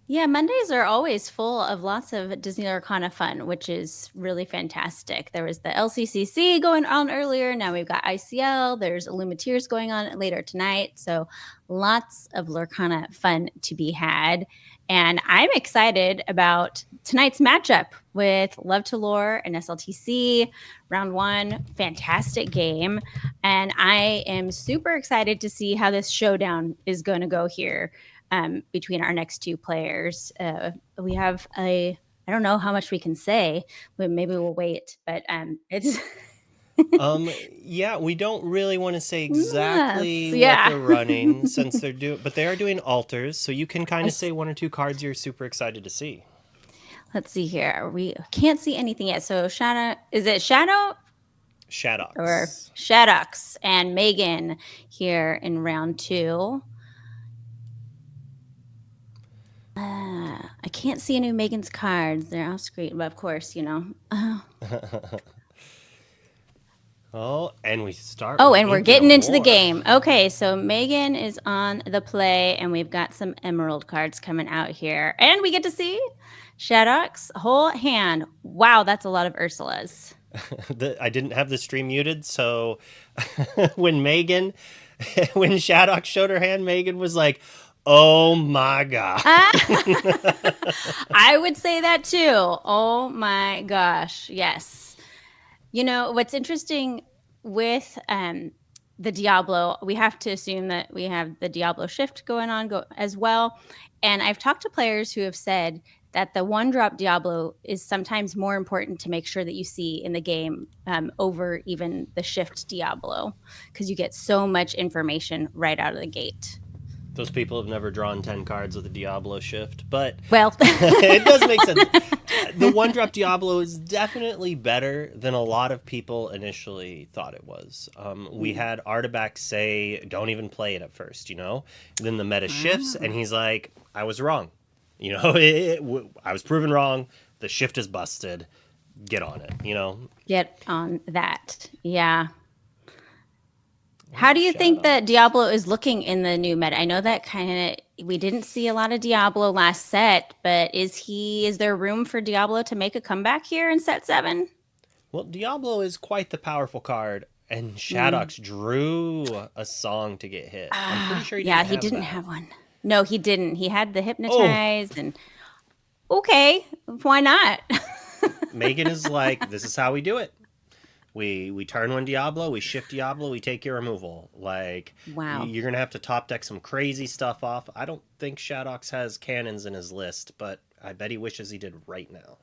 Yeah, Mondays are always full of lots of Disney Lorcana fun, which is really fantastic. There was the LCCC going on earlier. Now we've got ICL. There's Illumineers going on later tonight. So lots of Lorcana fun to be had. And I'm excited about tonight's matchup with Love to Lore and SLTC. Round one, fantastic game. And I am super excited to see how this showdown is going to go here. Between our next two players. We have I don't know how much we can say, but maybe we'll wait. But it's Yeah, we don't really want to say Yes, exactly what yeah. they're running since they're but they are doing alters, so you can kind I of say 1 or 2 cards you're super excited to see. Let's see here. We can't see anything yet. So Shadow, is it Shadow or Shadows. Shadox and Megan here in round 2? I can't see any of Megan's cards. They're off screen, but of course, you know. Oh, and we start. Oh, with and we're Ink getting a into the More. game. Okay, so Megan is on the play, and we've got some emerald cards coming out here. And we get to see Shadox whole hand. Wow, that's a lot of Ursulas. I didn't have the stream muted, so when when Shadox showed her hand, Megan was like, "Oh my god!" I would say that too. Oh my gosh, yes. You know what's interesting with the Diablo, we have to assume that we have the Diablo shift going on as well. And I've talked to players who have said that the 1-drop Diablo is sometimes more important to make sure that you see in the game over even the shift Diablo, because you get so much information right out of the gate. Those people have never drawn 10 cards with a Diablo shift, but Well, it does make sense. The 1-drop Diablo is definitely better than a lot of people initially thought it was. We had Artibac say, don't even play it at first, you know? And then the meta shifts, and he's like, I was wrong. You know, I was proven wrong. The shift is busted. Get on it, you know? Get on that. Yeah. How do you think that Diablo is looking in the new meta? I know that we didn't see a lot of Diablo last set, but is there room for Diablo to make a comeback here in set 7? Well, Diablo is quite the powerful card, and Shadox drew a song to get hit. I'm pretty sure he didn't have one. No, he didn't. He had the hypnotize and okay, why not? Megan is like, this is how we do it. We turn one Diablo, we shift Diablo, we take your removal. Like, wow. You're going to have to top deck some crazy stuff off. I don't think Shadox has cannons in his list, but I bet he wishes he did right now.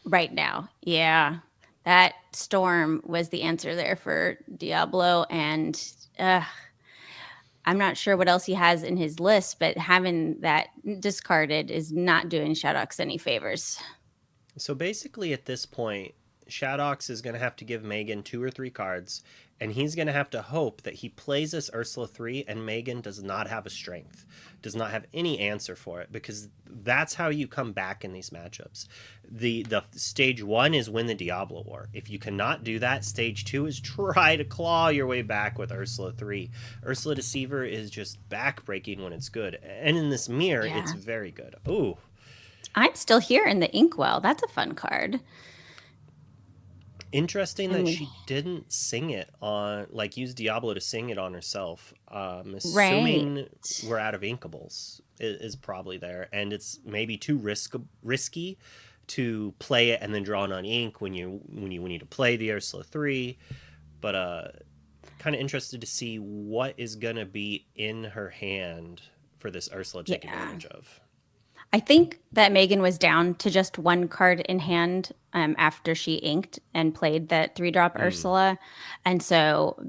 Right now, yeah. That Storm was the answer there for Diablo, and I'm not sure what else he has in his list, but having that discarded is not doing Shadox any favors. So basically at this point, Shadox is going to have to give Megan 2 or 3 cards, and he's going to have to hope that he plays this Ursula 3 and Megan does not have a strength, does not have any answer for it, because that's how you come back in these matchups. The stage 1 is win the Diablo War. If you cannot do that, stage 2 is try to claw your way back with Ursula 3. Ursula Deceiver is just backbreaking when it's good, and in this mirror, it's very good. Ooh. I'm still here in the Inkwell. That's a fun card. Interesting that she didn't sing it on, like, use Diablo to sing it on herself. Assuming we're out of inkables is probably there, and it's maybe too risky to play it and then draw on ink when you need to play the Ursula 3. But kind of interested to see what is gonna be in her hand for this Ursula to take advantage of. I think that Megan was down to just 1 card in hand after she inked and played that 3-drop Ursula. And so,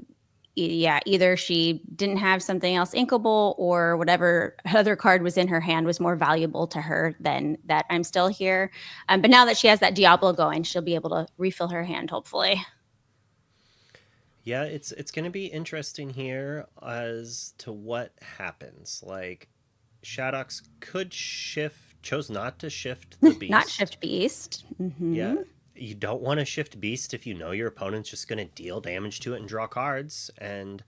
yeah, either she didn't have something else inkable or whatever other card was in her hand was more valuable to her than that I'm still here. But now that she has that Diablo going, she'll be able to refill her hand, hopefully. Yeah, it's going to be interesting here as to what happens. Like, Shadox could chose not to shift the beast. Not shift beast. Mm-hmm. Yeah. You don't want to shift beast if you know your opponent's just going to deal damage to it and draw cards. And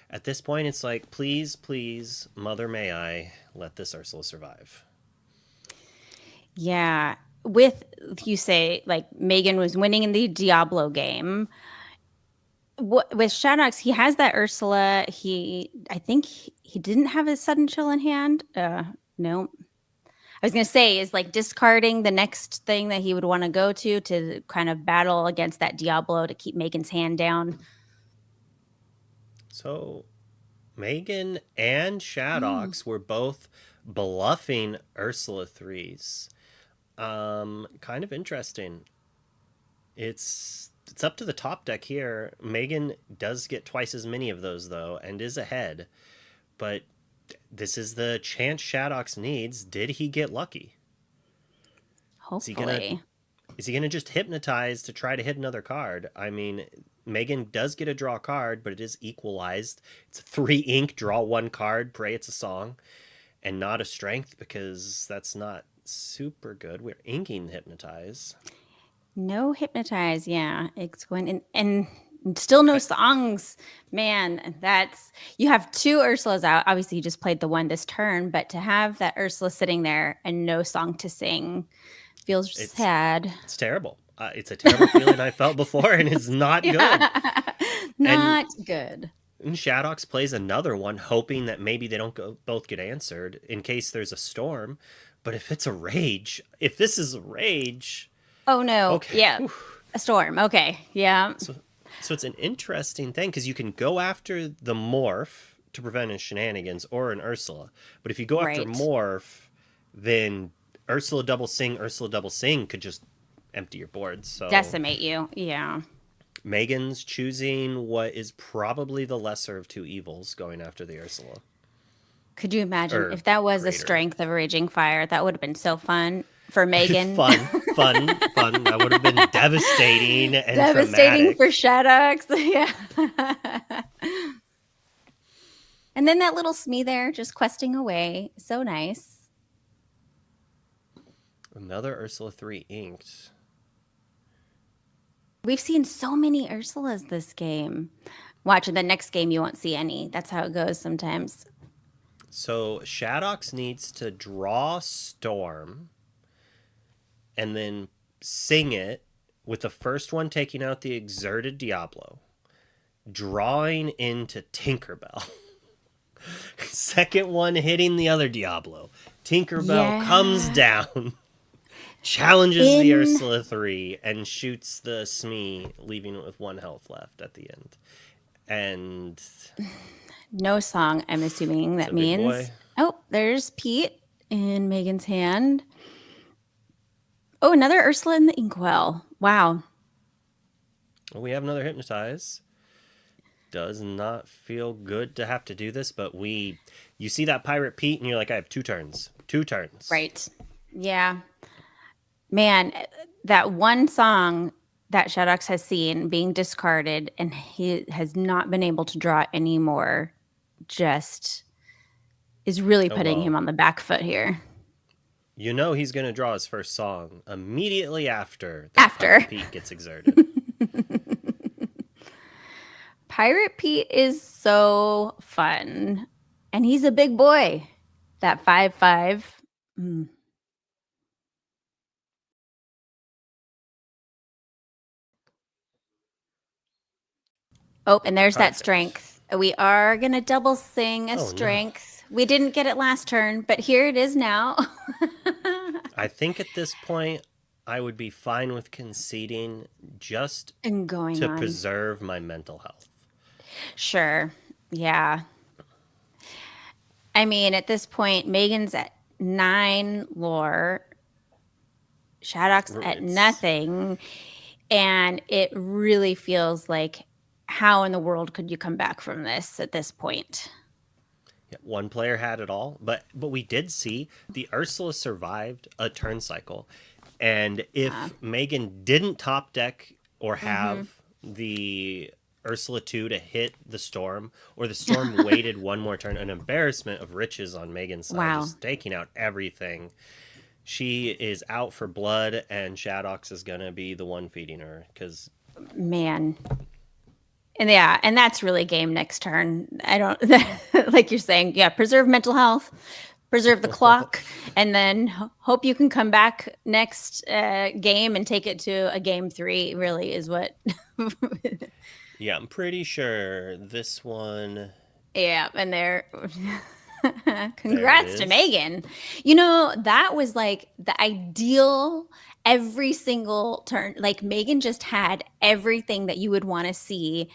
at this point, it's like, please, please, Mother may I, let this Ursula survive. Yeah. You say, like, Megan was winning in the Diablo game. With Shadox, he has that Ursula. I think he didn't have a sudden chill in hand. No. I was going to say is like discarding the next thing that he would want to go to kind of battle against that Diablo to keep Megan's hand down. So Megan and Shadox were both bluffing Ursula 3s. Kind of interesting. It's it's up to the top deck here. Megan does get twice as many of those, though, and is ahead. But this is the chance Shadox needs. Did he get lucky? Hopefully. Is he gonna just hypnotize to try to hit another card? I mean, Megan does get a draw card, but it is equalized. It's a 3 ink, draw 1 card, pray it's a song, and not a strength, because that's not super good. We're inking hypnotize. No hypnotize, yeah. It's going in, and still no songs. Man, that's you have 2 Ursulas out. Obviously, you just played the one this turn, but to have that Ursula sitting there and no song to sing feels sad. It's terrible. It's a terrible feeling I felt before, and it's not good. Not good. And Shadox plays another one, hoping that maybe they don't both get answered in case there's a storm. But if it's a rage, if this is a rage... Oh, no. Okay. Yeah. Whew. A storm. Okay. Yeah. So it's an interesting thing, because you can go after the morph to prevent a shenanigans or an Ursula. But if you go after morph, then Ursula double sing could just empty your board. So decimate you. Yeah. Megan's choosing what is probably the lesser of 2 evils, going after the Ursula. Could you imagine if that was a strength of a Raging Fire? That would have been so fun for Megan. fun. That would have been devastating and devastating traumatic. for Shadox. Yeah. And then that little Smee there just questing away. So nice. Another Ursula 3 inked. We've seen so many Ursulas this game. Watch, in the next game you won't see any. That's how it goes sometimes. So Shadox needs to draw Storm and then sing it, with the first one taking out the Exerted Diablo, drawing into Tinkerbell. Second one hitting the other Diablo. Tinkerbell comes down, challenges the Ursula 3, and shoots the Smee, leaving it with 1 health left at the end. And no song, I'm assuming that means. Oh, there's Pete in Megan's hand. Oh, another Ursula in the Inkwell. Wow. Well, we have another Hypnotize. Does not feel good to have to do this, but you see that Pirate Pete, and you're like, I have 2 turns. 2 turns. Right. Yeah. Man, that one song that Shadox has seen being discarded, and he has not been able to draw anymore, just is really putting him on the back foot here. You know he's going to draw his first song immediately after Pirate Pete gets exerted. Pirate Pete is so fun. And he's a big boy. That 5/5. Oh, and there's that strength. We are going to double sing a strength. No. We didn't get it last turn, but here it is now. I think at this point, I would be fine with conceding just to preserve my mental health. Sure. Yeah. I mean, at this point, Megan's at 9 lore. Shadox at nothing. And it really feels like, how in the world could you come back from this at this point? Yeah, one player had it all, but we did see the Ursula survived a turn cycle. And if Megan didn't top deck or have the Ursula 2 to hit the Storm, or the Storm waited one more turn, an embarrassment of riches on Megan's side, just taking out everything. She is out for blood, and Shadox is going to be the one feeding her. Because man. And yeah, and that's really game next turn. I don't, like you're saying, preserve mental health, preserve the clock, and then hope you can come back next game and take it to a game 3, really is what. Yeah, I'm pretty sure this one. Yeah, and there. Congrats to Megan. You know, that was like the ideal every single turn. Like Megan just had everything that you would want to see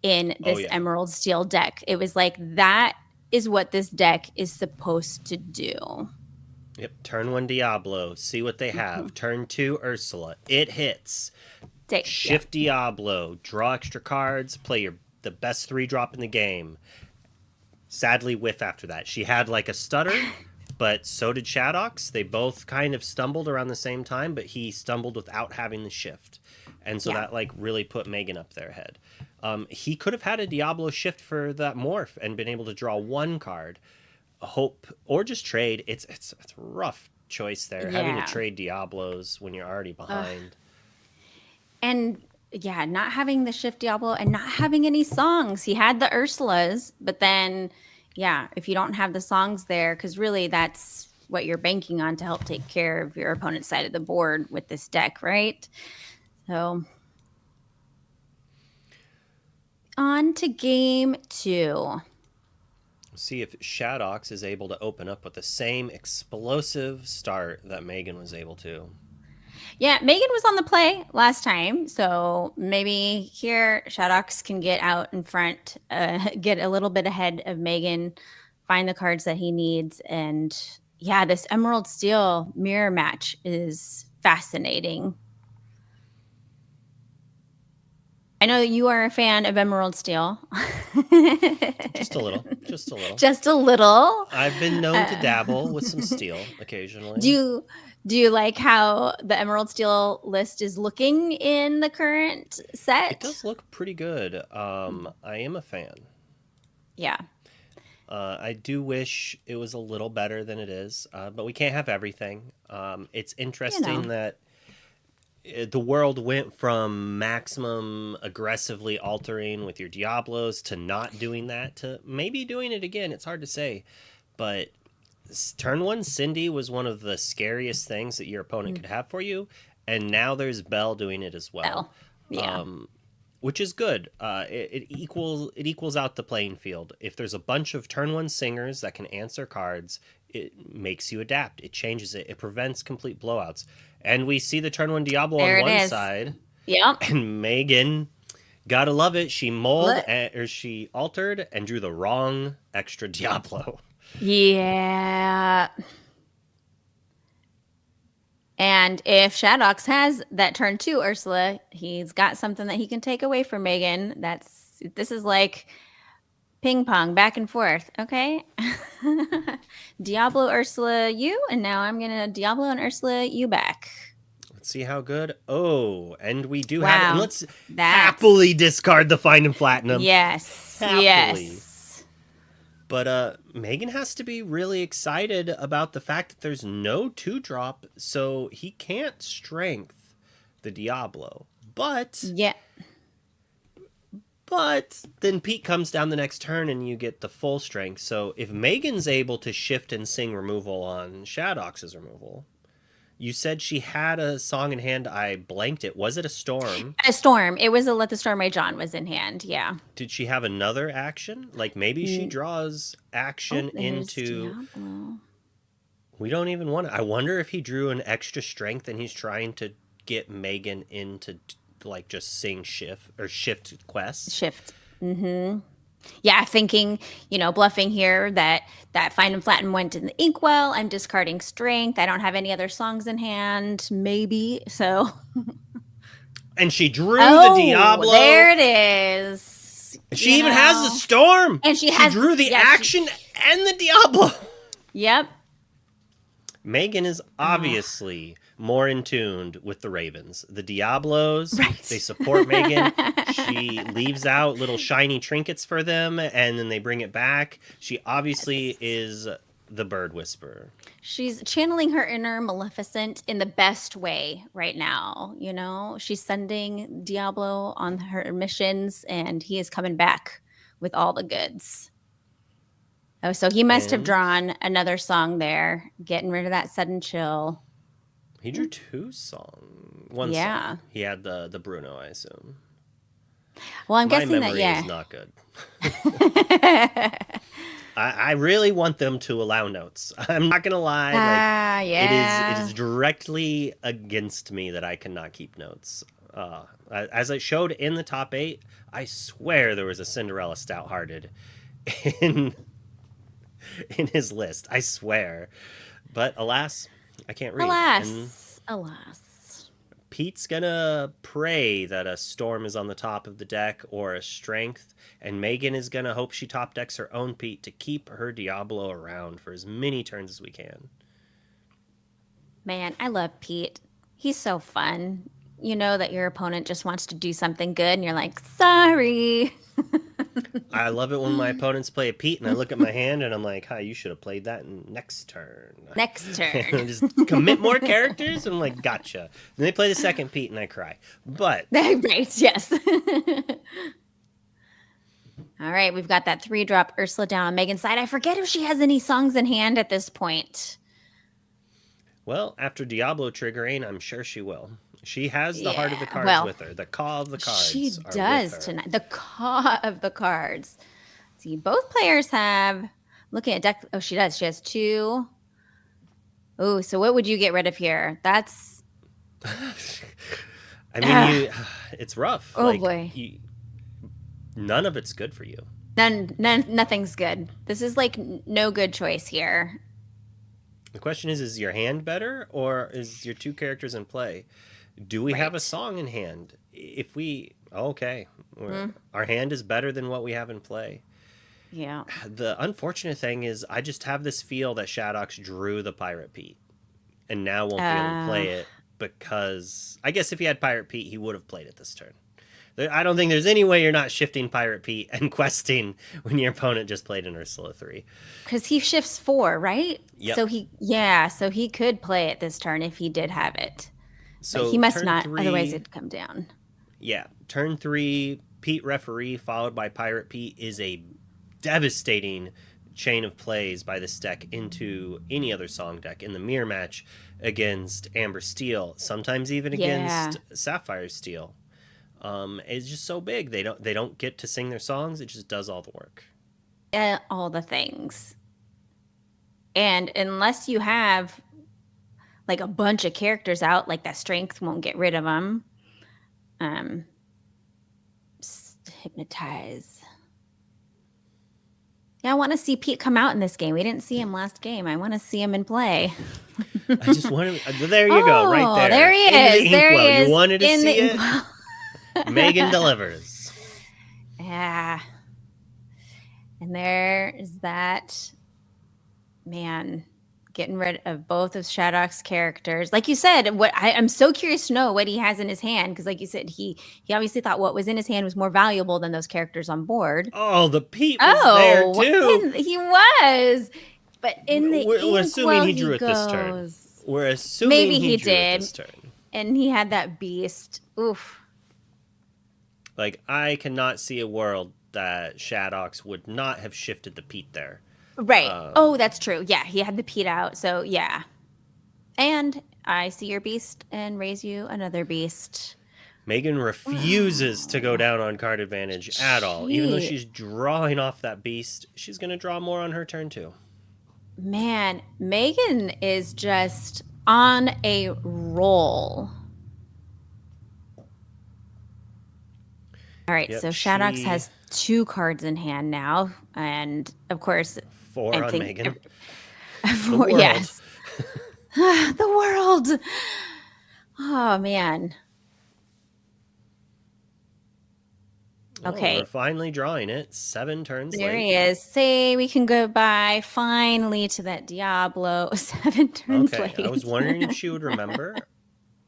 in this Emerald Steel deck. It was like, that is what this deck is supposed to do. Yep. Turn 1 Diablo. See what they have. Turn 2 Ursula. It hits. Shift Diablo, draw extra cards, play the best 3-drop in the game. Sadly, whiff after that. She had like a stutter, but so did Shadox. They both kind of stumbled around the same time, but he stumbled without having the shift. And so that like really put Megan up their head. He could have had a Diablo shift for that morph and been able to draw 1 card. Hope or just trade. It's a rough choice there, having to trade Diablos when you're already behind. And not having the shift Diablo and not having any songs. He had the Ursulas, but then if you don't have the songs there, because really that's what you're banking on to help take care of your opponent's side of the board with this deck, right? So on to game 2. See if Shadox is able to open up with the same explosive start that Megan was able to. Yeah, Megan was on the play last time, so maybe here Shadox can get out in front, get a little bit ahead of Megan, find the cards that he needs, and this Emerald Steel mirror match is fascinating. I know you are a fan of Emerald Steel. Just a little. Just a little. Just a little. I've been known to dabble with some steel occasionally. Do you like how the Emerald Steel list is looking in the current set? It does look pretty good. I am a fan. Yeah. I do wish it was a little better than it is, but we can't have everything. It's interesting that the world went from maximum aggressively altering with your Diablos to not doing that to maybe doing it again. It's hard to say, but turn 1 Cindy was one of the scariest things that your opponent could have for you, and now there's Belle doing it as well. Which is good. It equals out the playing field. If there's a bunch of turn 1 singers that can answer cards, it makes you adapt. It changes it. It prevents complete blowouts. And we see the turn 1 Diablo on one side. Yep. And Megan, gotta love it. She she altered and drew the wrong extra Diablo. Yeah. And if Shadox has that turn 2 Ursula, he's got something that he can take away from Megan. This is like ping pong back and forth. Okay. Diablo Ursula you, and now I'm gonna Diablo and Ursula you back. Let's see how good. Oh, and we do have it. And let's That's... happily discard the Find and Platinum. Yes. Happily. Yes. But Megan has to be really excited about the fact that there's no 2-drop, so he can't strength the Diablo. But then Pete comes down the next turn and you get the full strength. So if Megan's able to shift and sing removal on Shadox's removal, you said she had a song in hand. I blanked it. Was it a Storm? A Storm. It was a Let the Storm Rage On was in hand. Yeah. Did she have another action? Like maybe she draws action into... Diablo. We don't even want it. I wonder if he drew an extra strength and he's trying to get Megan into like just sing shift quests. Shift. Mm-hmm. Yeah, thinking, bluffing here that Find and Flatten went in the Inkwell. I'm discarding Strength. I don't have any other songs in hand, maybe. So. And she drew the Diablo. There it is. She even has the Storm. And she drew the action and the Diablo. Yep. Megan is obviously more in tune with the Ravens. The Diablos, they support Megan. She leaves out little shiny trinkets for them, and then they bring it back. She obviously is the Bird Whisperer. She's channeling her inner Maleficent in the best way right now. She's sending Diablo on her missions, and he is coming back with all the goods. Oh, so he must have drawn another song there, getting rid of that sudden chill. He drew 2 songs. One song. He had the Bruno, I assume. Well, I'm guessing My memory is not good. I really want them to allow notes. I'm not gonna lie. It is directly against me that I cannot keep notes. As I showed in the top 8, I swear there was a Cinderella Stout-Hearted in his list. I swear, but alas, I can't read. Alas. Pete's gonna pray that a storm is on the top of the deck or a strength, and Megan is gonna hope she top decks her own Pete to keep her Diablo around for as many turns as we can. Man, I love Pete. He's so fun. You know that your opponent just wants to do something good, and you're like, sorry. I love it when my opponents play a Pete, and I look at my hand, and I'm like, "Hi, you should have played that next turn." Next turn. Just commit more characters. I'm like, gotcha. Then they play the second Pete, and I cry. But Right, yes. All right, we've got that 3-drop Ursula down on Megan's side. I forget if she has any songs in hand at this point. well, after Diablo triggering, I'm sure she will. She has the heart of the Yeah, cards well, with her. The caw of the cards. She are does with her. tonight. The caw of the cards. See, both players have. Looking at deck. Oh, she does. She has 2. Oh, so what would you get rid of here? That's. I mean, it's rough. Oh, boy. None of it's good for you. Nothing's good. This is like no good choice here. The question is your hand better, or is your 2 characters in play? Do we have a Right. song in hand? If we, okay, our hand is better than what we have in play. Yeah. The unfortunate thing is I just have this feel that Shadox drew the Pirate Pete and now won't be able to play it, because I guess if he had Pirate Pete, he would have played it this turn. I don't think there's any way you're not shifting Pirate Pete and questing when your opponent just played an Ursula 3. Because he shifts 4, right? Yep. So he could play it this turn if he did have it. So but he must turn not, 3, otherwise it'd come down. Yeah, turn 3, Pete Referee followed by Pirate Pete is a devastating chain of plays by this deck into any other song deck in the mirror match against Amber Steel, sometimes even against Sapphire Steel. It's just so big. They don't get to sing their songs. It just does all the work. All the things. And unless you have like a bunch of characters out, like that strength won't get rid of them. Hypnotize. Yeah, I want to see Pete come out in this game. We didn't see him last game. I want to see him in play. I just want to. There you go, right there. There he Into is. the There he inkwell. is. You wanted to in see the it. inkwell. Megan delivers. Yeah. And there is that man getting rid of both of Shaddock's characters. Like you said, I'm so curious to know what he has in his hand, because like you said, he obviously thought what was in his hand was more valuable than those characters on board. Oh, the Pete was there too. He was. But in the We're assuming he drew he it this turn. goes. We're assuming Maybe he drew it did. this turn. And he had that beast. Oof. Like, I cannot see a world that Shaddox would not have shifted the Pete there. Right. Oh, that's true. Yeah, he had the Pete out. So, yeah. And I see your beast and raise you another beast. Megan refuses to go down on card advantage at all. Even though Gee. she's drawing off that beast, she's going to draw more on her turn too. Man, Megan is just on a roll. All right, Yep, so Shaddox she- has 2 cards in hand now. And, of course, 4 I on think Megan. The world. Yes. The world. Oh, man. Oh, Okay. we're finally drawing it. 7 turns There late. he is. Say we can go by finally to that Diablo 7 turns Okay, late. I was wondering if she would remember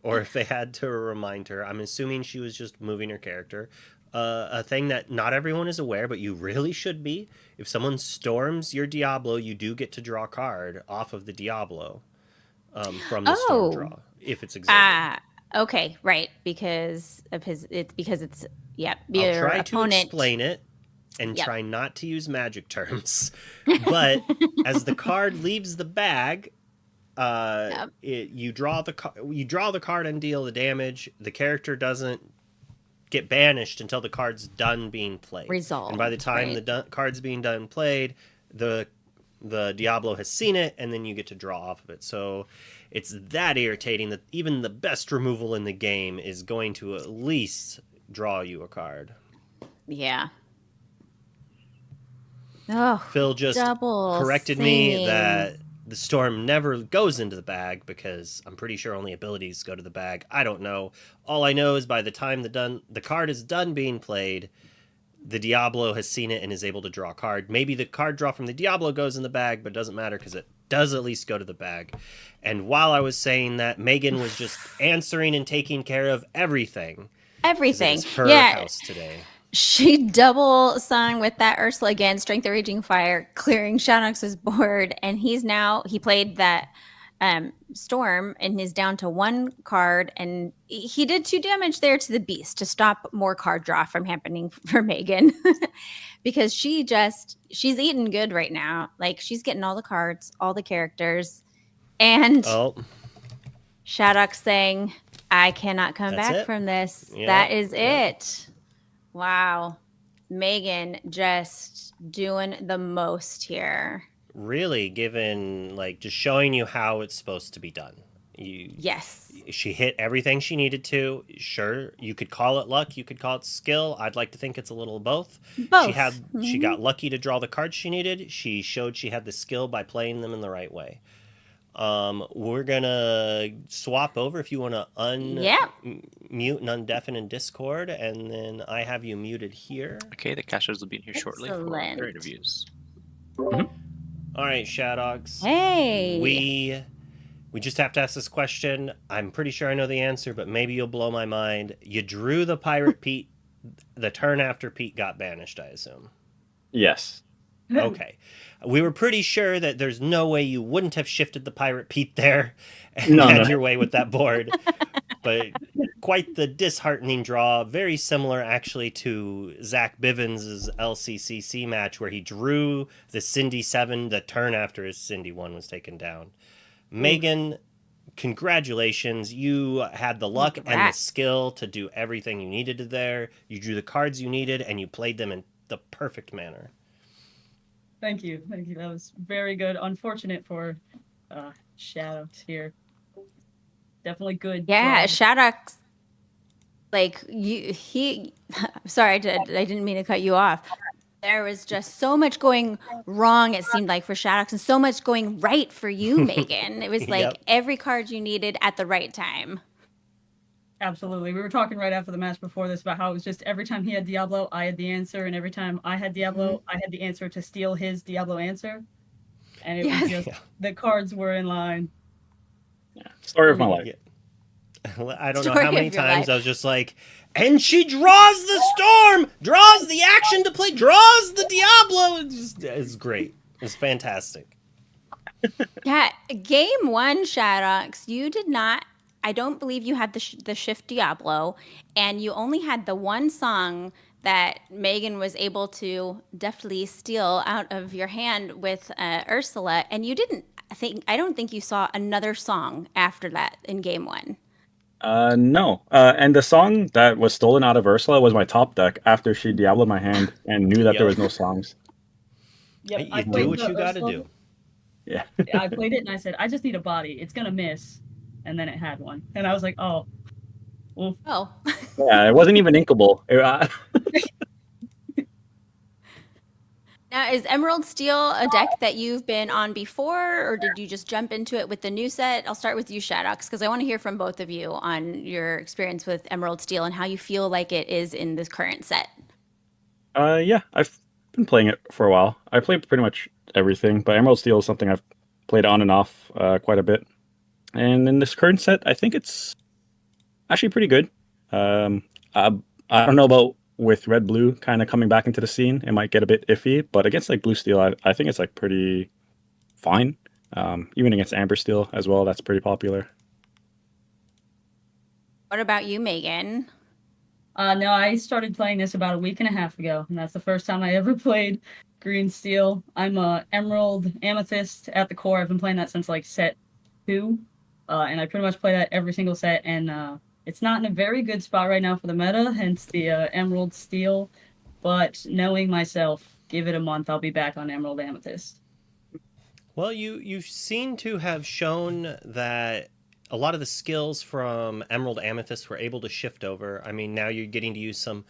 or if they had to remind her. I'm assuming she was just moving her character. A thing that not everyone is aware, but you really should be. If someone storms your Diablo, you do get to draw a card off of the Diablo from the storm draw, if it's exiled. Okay, right, because of it's I'll your try opponent. to explain it and Yep. try not to use magic terms. But as the card leaves the bag, you draw the card and deal the damage. The character doesn't get banished until the card's done being played. Resolved, And by the time right. the card's being done played, the Diablo has seen it, and then you get to draw off of it. So it's that irritating that even the best removal in the game is going to at least draw you a card. Yeah. Oh, Phil just double corrected me singing. that the storm never goes into the bag because I'm pretty sure only abilities go to the bag. I don't know. All I know is by the time the card is done being played, the Diablo has seen it and is able to draw a card. Maybe the card draw from the Diablo goes in the bag, but it doesn't matter because it does at least go to the bag. And while I was saying that, Megan was just answering and taking care of everything. Everything. It is her Yeah. house today. She double sung with that Ursula again, Strength of Raging Fire, clearing Shadowx's board, and he played that Storm and is down to 1 card, and he did 2 damage there to the beast to stop more card draw from happening for Megan. Because she's eating good right now. Like, she's getting all the cards, all the characters, and Shadowx saying, I cannot come back from this. Yeah, that is it. Wow. Megan just doing the most here. Really just showing you how it's supposed to be done. Yes. She hit everything she needed to. Sure, you could call it luck, you could call it skill. I'd like to think it's a little both. She got lucky to draw the cards she needed. She showed she had the skill by playing them in the right way. We're gonna swap over if you want to mute and undeafen in Discord, and then I have you muted here. Okay, the casters will be in here shortly for their interviews. All right, Shadowx. Hey. We just have to ask this question. I'm pretty sure I know the answer, but maybe you'll blow my mind. You drew the Pirate Pete the turn after Pete got banished, I assume. Yes. Okay. We were pretty sure that there's no way you wouldn't have shifted the Pirate Pete there and had your way with that board. But quite the disheartening draw. Very similar, actually, to Zach Bivens' LCCC match where he drew the Cindy 7 the turn after his Cindy 1 was taken down. Megan, congratulations. You had the luck and the skill to do everything you needed there. You drew the cards you needed, and you played them in the perfect manner. Thank you. That was very good. Unfortunate for Shadowx here. Definitely good. Yeah, Shadowx. Sorry, I didn't mean to cut you off. There was just so much going wrong, it seemed like, for Shadowx, and so much going right for you, Megan. It was like every card you needed at the right time. Absolutely. We were talking right after the match before this about how it was just every time he had Diablo, I had the answer, and every time I had Diablo, I had the answer to steal his Diablo answer. And it was just the cards were in line. Yeah. Story of my life. I don't know how many times I was just like, and she draws the storm, draws the action to play, draws the Diablo. It's great. It's fantastic. Yeah, game 1, Shadowx, you did not. I don't believe you had the shift Diablo, and you only had the one song that Megan was able to deftly steal out of your hand with Ursula, and you didn't. I don't think you saw another song after that in game 1. No. And the song that was stolen out of Ursula was my top deck after she Diabloed my hand and knew that there was no songs. Yep, you do what you got to do. Yeah. I played it and I said, I just need a body. It's gonna miss. And then it had one, and I was like, oh. Oof. Oh. Yeah, it wasn't even inkable. Now, is Emerald Steel a deck that you've been on before, or did you just jump into it with the new set? I'll start with you, Shadowx, because I want to hear from both of you on your experience with Emerald Steel and how you feel like it is in this current set. Yeah, I've been playing it for a while. I played pretty much everything, but Emerald Steel is something I've played on and off quite a bit. And in this current set, I think it's actually pretty good. I don't know about with red-blue kind of coming back into the scene. It might get a bit iffy, but against like blue steel, I think it's like pretty fine. Even against amber steel as well, that's pretty popular. What about you, Megan? No, I started playing this about a week and a half ago, and that's the first time I ever played green steel. I'm a Emerald Amethyst at the core. I've been playing that since like set 2. And I pretty much play that every single set, and it's not in a very good spot right now for the meta, hence the Emerald Steel. But knowing myself, give it a month, I'll be back on Emerald Amethyst. Well, you seem to have shown that a lot of the skills from Emerald Amethyst were able to shift over. I mean, now you're getting to use some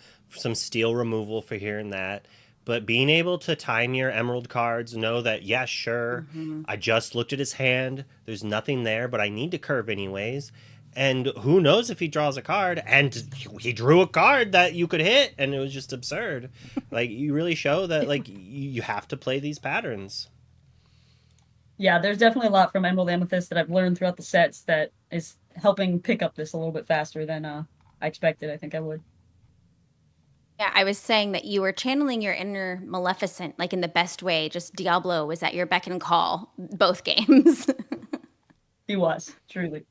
steel removal for here and that. But being able to time your emerald cards, know that, yeah, sure, I just looked at his hand. There's nothing there, but I need to curve anyways. And who knows if he draws a card, and he drew a card that you could hit, and it was just absurd. Like, you really show that, like, you have to play these patterns. Yeah, there's definitely a lot from Emerald Amethyst that I've learned throughout the sets that is helping pick up this a little bit faster than I expected. I think I would. Yeah, I was saying that you were channeling your inner Maleficent, like in the best way. Just Diablo was at your beck and call both games. He was, truly.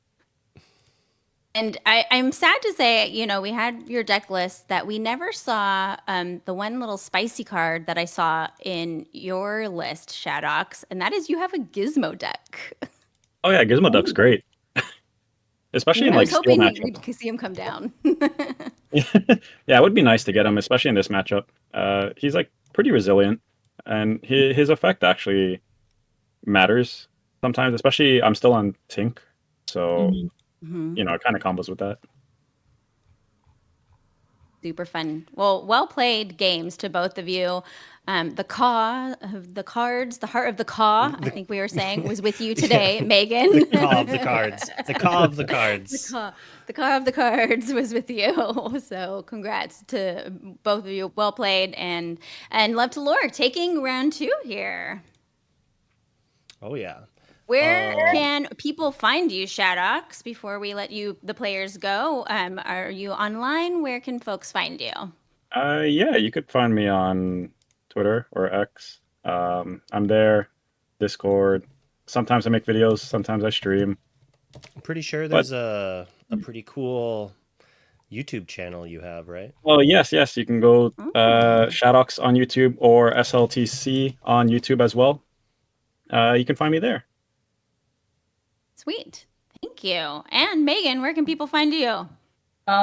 And I'm sad to say, you know, we had your deck list that we never saw the one little spicy card that I saw in your list, Shadox, and that is you have a Gizmo deck. Oh yeah, Gizmo Duck's great. Especially in I like was skill hoping matchup. we'd see him come down. Yeah, it would be nice to get him, especially in this matchup. He's like pretty resilient, and his effect actually matters sometimes. Especially, I'm still on Tink, so you know, it kind of combos with that. Super fun. Well played games to both of you. The caw of the cards, the heart of the caw, I think we were saying, was with you today, Megan. The caw of the cards. The caw of the cards. The caw of the cards was with you. So congrats to both of you. Well played, and love to Lore taking round 2 here. Oh yeah. Where can people find you, Shadox, before we let the players go? Are you online? Where can folks find you? Yeah, you could find me on Twitter or X. I'm there, Discord. Sometimes I make videos, sometimes I stream. I'm pretty sure there's a pretty cool YouTube channel you have, right? Well, yes, you can go Shadox on YouTube or SLTC on YouTube as well. You can find me there. Sweet. Thank you. And Megan, where can people find you?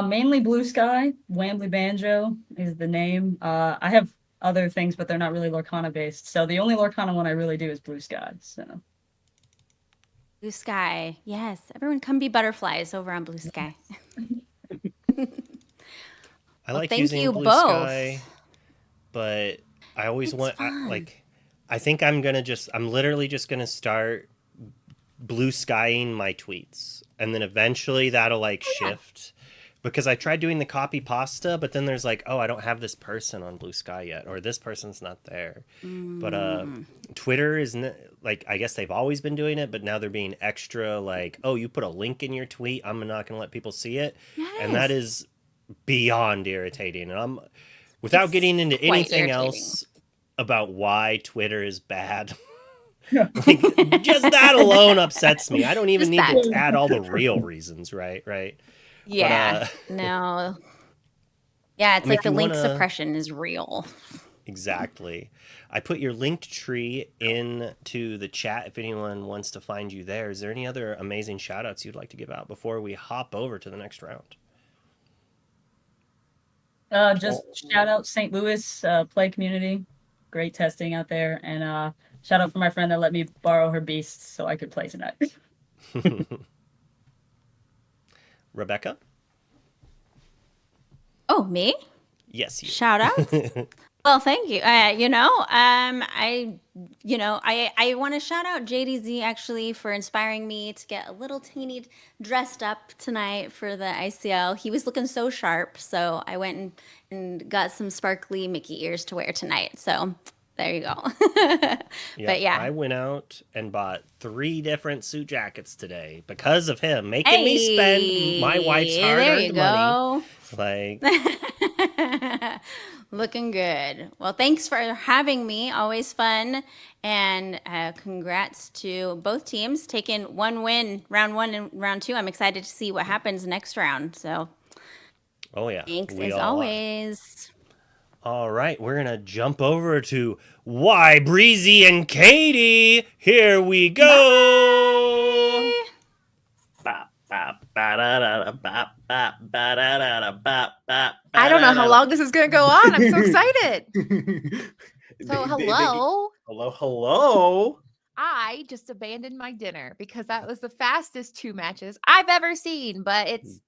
Mainly Blue Sky. Wambly Banjo is the name. I have other things, but they're not really Lorcana based. So the only Lorcana one I really do is Blue Sky. So Blue Sky. Yes. Everyone come be butterflies over on Blue Sky. I like using Blue Sky, but I always I think I'm literally just gonna start blue skying my tweets, and then eventually that'll shift, because I tried doing the copy pasta, but then there's I don't have this person on Blue Sky yet, or this person's not there. But Twitter is I guess they've always been doing it, but now they're being extra you put a link in your tweet, I'm not gonna let people see it. Yes. And that is beyond irritating. And without getting into anything else about why Twitter is bad. Just that alone upsets me. I don't even need to add all the real reasons, right? Yeah. But, no. Yeah, it's the link suppression is real. Exactly. I put your linked tree into the chat if anyone wants to find you there. Is there any other amazing shout outs you'd like to give out before we hop over to the next round? Just shout out St. Louis play community. Great testing out there. And shout out for my friend that let me borrow her beasts so I could play tonight. Rebecca? Oh, me? Yes, you. Shout out. Well, thank you. I want to shout out JDZ actually for inspiring me to get a little teeny dressed up tonight for the ICL. He was looking so sharp, so I went and got some sparkly Mickey ears to wear tonight. So there you go. But yeah, I went out and bought 3 different suit jackets today because of him, making me spend my wife's hard-earned money. Looking good. Well, thanks for having me. Always fun. And congrats to both teams taking 1 win, round 1 and round 2. I'm excited to see what happens next round. So, thanks as always. All right, we're going to jump over to Why Breezy and Katie. Here we go. I don't know how long this is going to go on. I'm so excited. So, hello. Hello. I just abandoned my dinner because that was the fastest 2 matches I've ever seen, but it's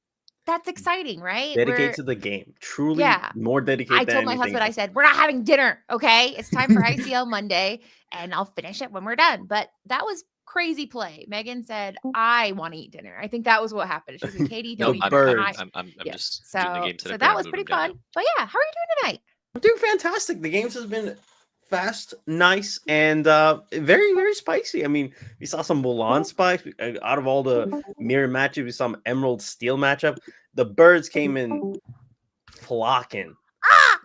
that's exciting, right? Dedicate to the game. Truly Yeah. more dedicated I than told my anything husband, I else. said, we're not having dinner, okay? It's time for ICL Monday, and I'll finish it when we're done. But that was crazy play. Megan said, I want to eat dinner. I think that was what happened. She said, Katie, don't Nope, eat I'm, dinner. I'm Yes. just getting the game set So up. that was pretty fun. But yeah, how are you doing tonight? I'm doing fantastic. The games has been fast, nice, and very, very spicy. I mean, we saw some Mulan spice. Out of all the mirror matches, we saw some Emerald Steel matchup. The birds came in flocking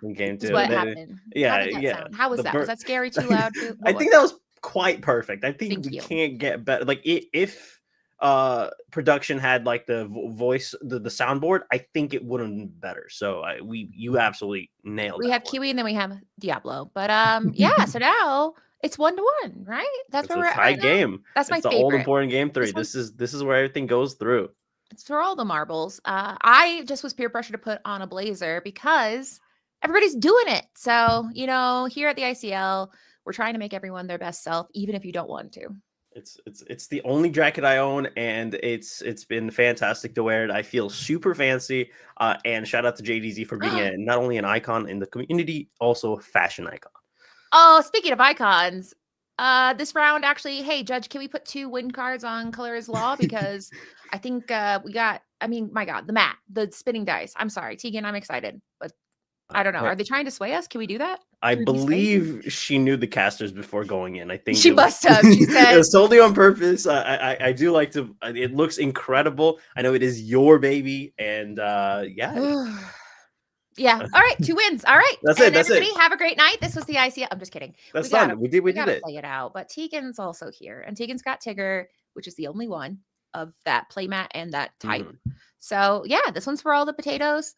in game Is 2. what happened. Yeah, How did that yeah. sound? How was The that? Was that scary? Too loud? Too? I think that was quite perfect. I think Thank we you. can't get better. Like if production had like the voice, the soundboard, I think it would have been better. So you absolutely nailed it. We have Kiwi and then we have Diablo. But yeah, so now it's 1-1, right? That's where we're It's a at tight right now. game. That's my It's the favorite. old important game 3. This is where everything goes through. It's for all the marbles. I just was peer pressure to put on a blazer because everybody's doing it. So, here at the ICL, we're trying to make everyone their best self, even if you don't want to. It's the only jacket I own, and it's been fantastic to wear it. I feel super fancy. And shout out to JDZ for being not only an icon in the community, also a fashion icon. Oh, speaking of icons, this round actually, hey Judge, can we put 2 win cards on Color is Law? Because I think we got, my God, the spinning dice. I'm sorry, Tegan, I'm excited, but I don't know. Are they trying to sway us? Can we do that? I believe she knew the casters before going in. I think she must have. She said it was totally on purpose. I do like to. It looks incredible. I know it is your baby, and yeah. Yeah. All right. 2 wins. All right. That's and it. That's everybody it. have a great night. This was the ICL. I'm just kidding. That's done. We did it. Play it out. But Tegan's also here, and Tegan's got Tigger, which is the only one of that playmat and that type. So yeah, this one's for all the potatoes.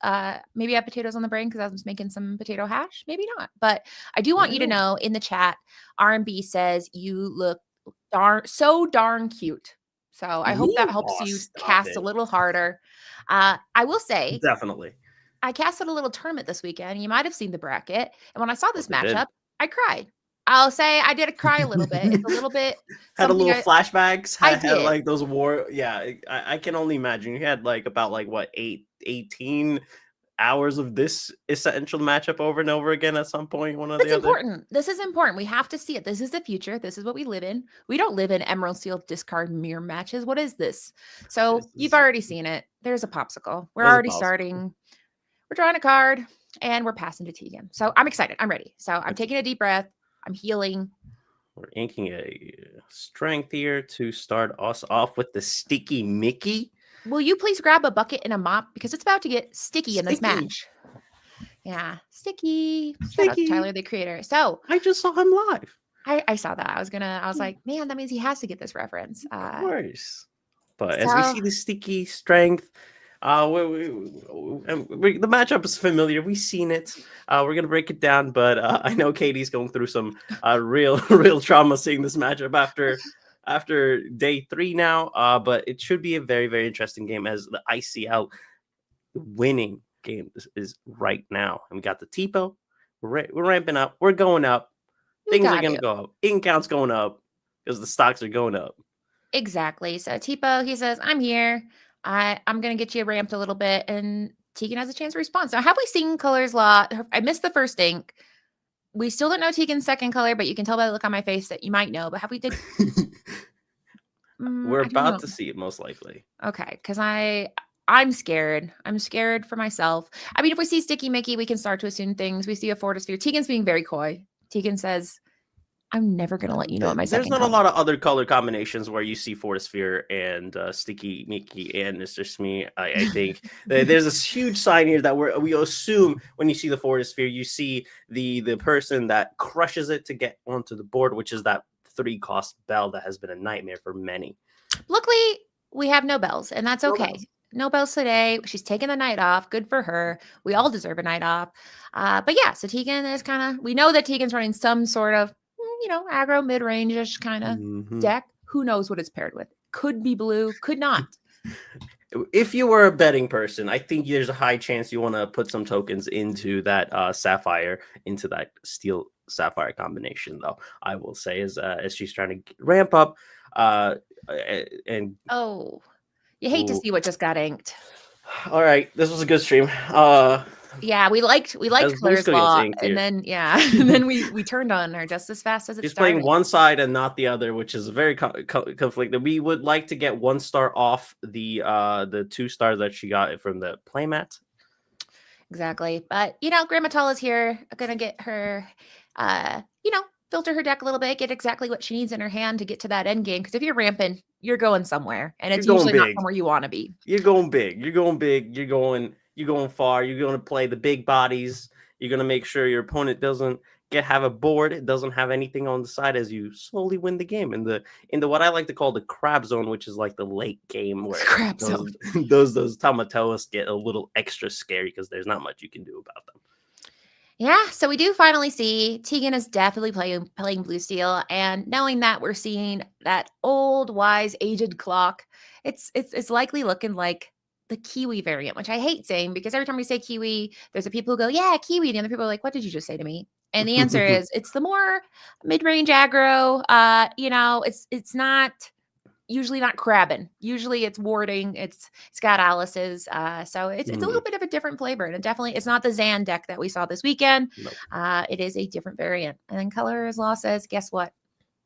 Maybe I have potatoes on the brain because I was making some potato hash. Maybe not. But I do want you to know in the chat, R&B says you look so darn cute. So I hope that helps you cast a little harder. I will say definitely. I casted a little tournament this weekend. You might have seen the bracket. And when I saw this matchup, I cried. I'll say I did cry a little bit. It's a little bit. Had a little flashbacks. I had did. like those war. Yeah, I can only imagine. You had like about like what 18 hours of this essential matchup over and over again at some point. One or the other. Important. This is important. We have to see it. This is the future. This is what we live in. We don't live in Emerald Steel discard mirror matches. What is this? So you've already seen it. There's a popsicle. We're already starting. We're drawing a card and we're passing to Tegan. So I'm excited. I'm ready. So I'm taking a deep breath. I'm healing. We're inking a strength here to start us off with the Sticky Mickey. Will you please grab a bucket and a mop because it's about to get sticky in this match. Yeah, sticky. Shout out to Tyler, the creator. So I just saw him live. I saw that. I was like, man, that means he has to get this reference. Of course. But as we see the sticky strength, the matchup is familiar. We've seen it. We're gonna break it down, but I know Katie's going through some real trauma seeing this matchup after day 3 now. But it should be a very, very interesting game as the ICL winning game is right now. And we got the TPO. We're ramping up. We're going up. Things are gonna go up. In count's going up because the stocks are going up. Exactly. So Tipo, he says, I'm here. I'm going to get you ramped a little bit. And Tegan has a chance to respond. So have we seen Color's Law? I missed the first ink. We still don't know Tegan's second color, but you can tell by the look on my face that you might know. But have we did? We're about to see it most likely. Okay. Because I'm scared. I'm scared for myself. I mean, if we see Sticky Mickey, we can start to assume things. We see a Fortisphere. Tegan's being very coy. Tegan says, I'm never going to let you know what my second There's not color. a lot of other color combinations where you see Fortisphere and Sticky Mickey and Mr. Smee. I think there's this huge sign here that we assume when you see the Fortisphere, you see the person that crushes it to get onto the board, which is that 3-cost bell that has been a nightmare for many. Luckily, we have no bells, and that's okay. No bells today. She's taking the night off. Good for her. We all deserve a night off. But yeah, so Tegan is kind of, we know that Tegan's running some sort of, aggro mid-range-ish kind of deck. Who knows what it's paired with? Could be blue, could not. If you were a betting person, I think there's a high chance you want to put some tokens into that Sapphire, into that Steel Sapphire combination, though. I will say as she's trying to ramp up, and you hate to see what just got inked. All right, this was a good stream. Yeah, we liked as Claire's Bluesco gets Law, inked and here. then and then we turned on her just as fast as it She's started. playing one side and not the other, which is very conflicted. We would like to get 1 star off the 2 stars that she got from the playmat. Exactly. But, Grandma Tall is here, gonna get her, filter her deck a little bit, get exactly what she needs in her hand to get to that end game. Because if you're ramping, you're going somewhere, and it's You're going usually not big. somewhere you want to be. You're going big. You're going big. You're going far. You're going to play the big bodies. You're going to make sure your opponent doesn't have a board. It doesn't have anything on the side as you slowly win the game in the what I like to call the crab zone, which is like the late game where Crab zone. those Tamatoas get a little extra scary because there's not much you can do about them. Yeah, so we do finally see Tegan is definitely playing Blue Steel, and knowing that we're seeing that old, wise, aged clock, it's likely looking like the Kiwi variant, which I hate saying because every time we say Kiwi, there's the people who go, yeah, Kiwi. The other people are like, what did you just say to me? And the answer is it's the more mid-range aggro. It's not usually not crabbing. Usually it's warding. It's got Alice's. So it's a little bit of a different flavor. And it's not the Zan deck that we saw this weekend. Nope. It is a different variant. And then Color's Law says, guess what?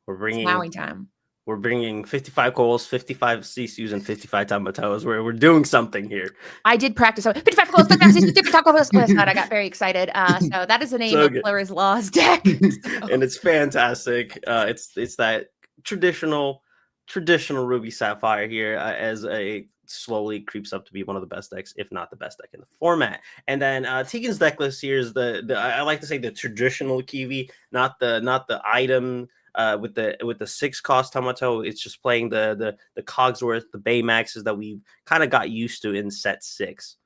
It's Maui time. We're bringing 55 coals, 55 Sisus, and 55 Tamatoas. We're doing something here. I did practice. 55 coals, 55 Sisus, 55 coals. Last night I got very excited. So that is the name of Color's Law's deck. And it's fantastic. It's that traditional Ruby Sapphire here as a slowly creeps up to be one of the best decks, if not the best deck in the format. And then Tegan's deck list here is the I like to say the traditional Kiwi, not the item with the 6 cost Tamato. It's just playing the Cogsworth, the Baymaxes that we kind of got used to in set 6.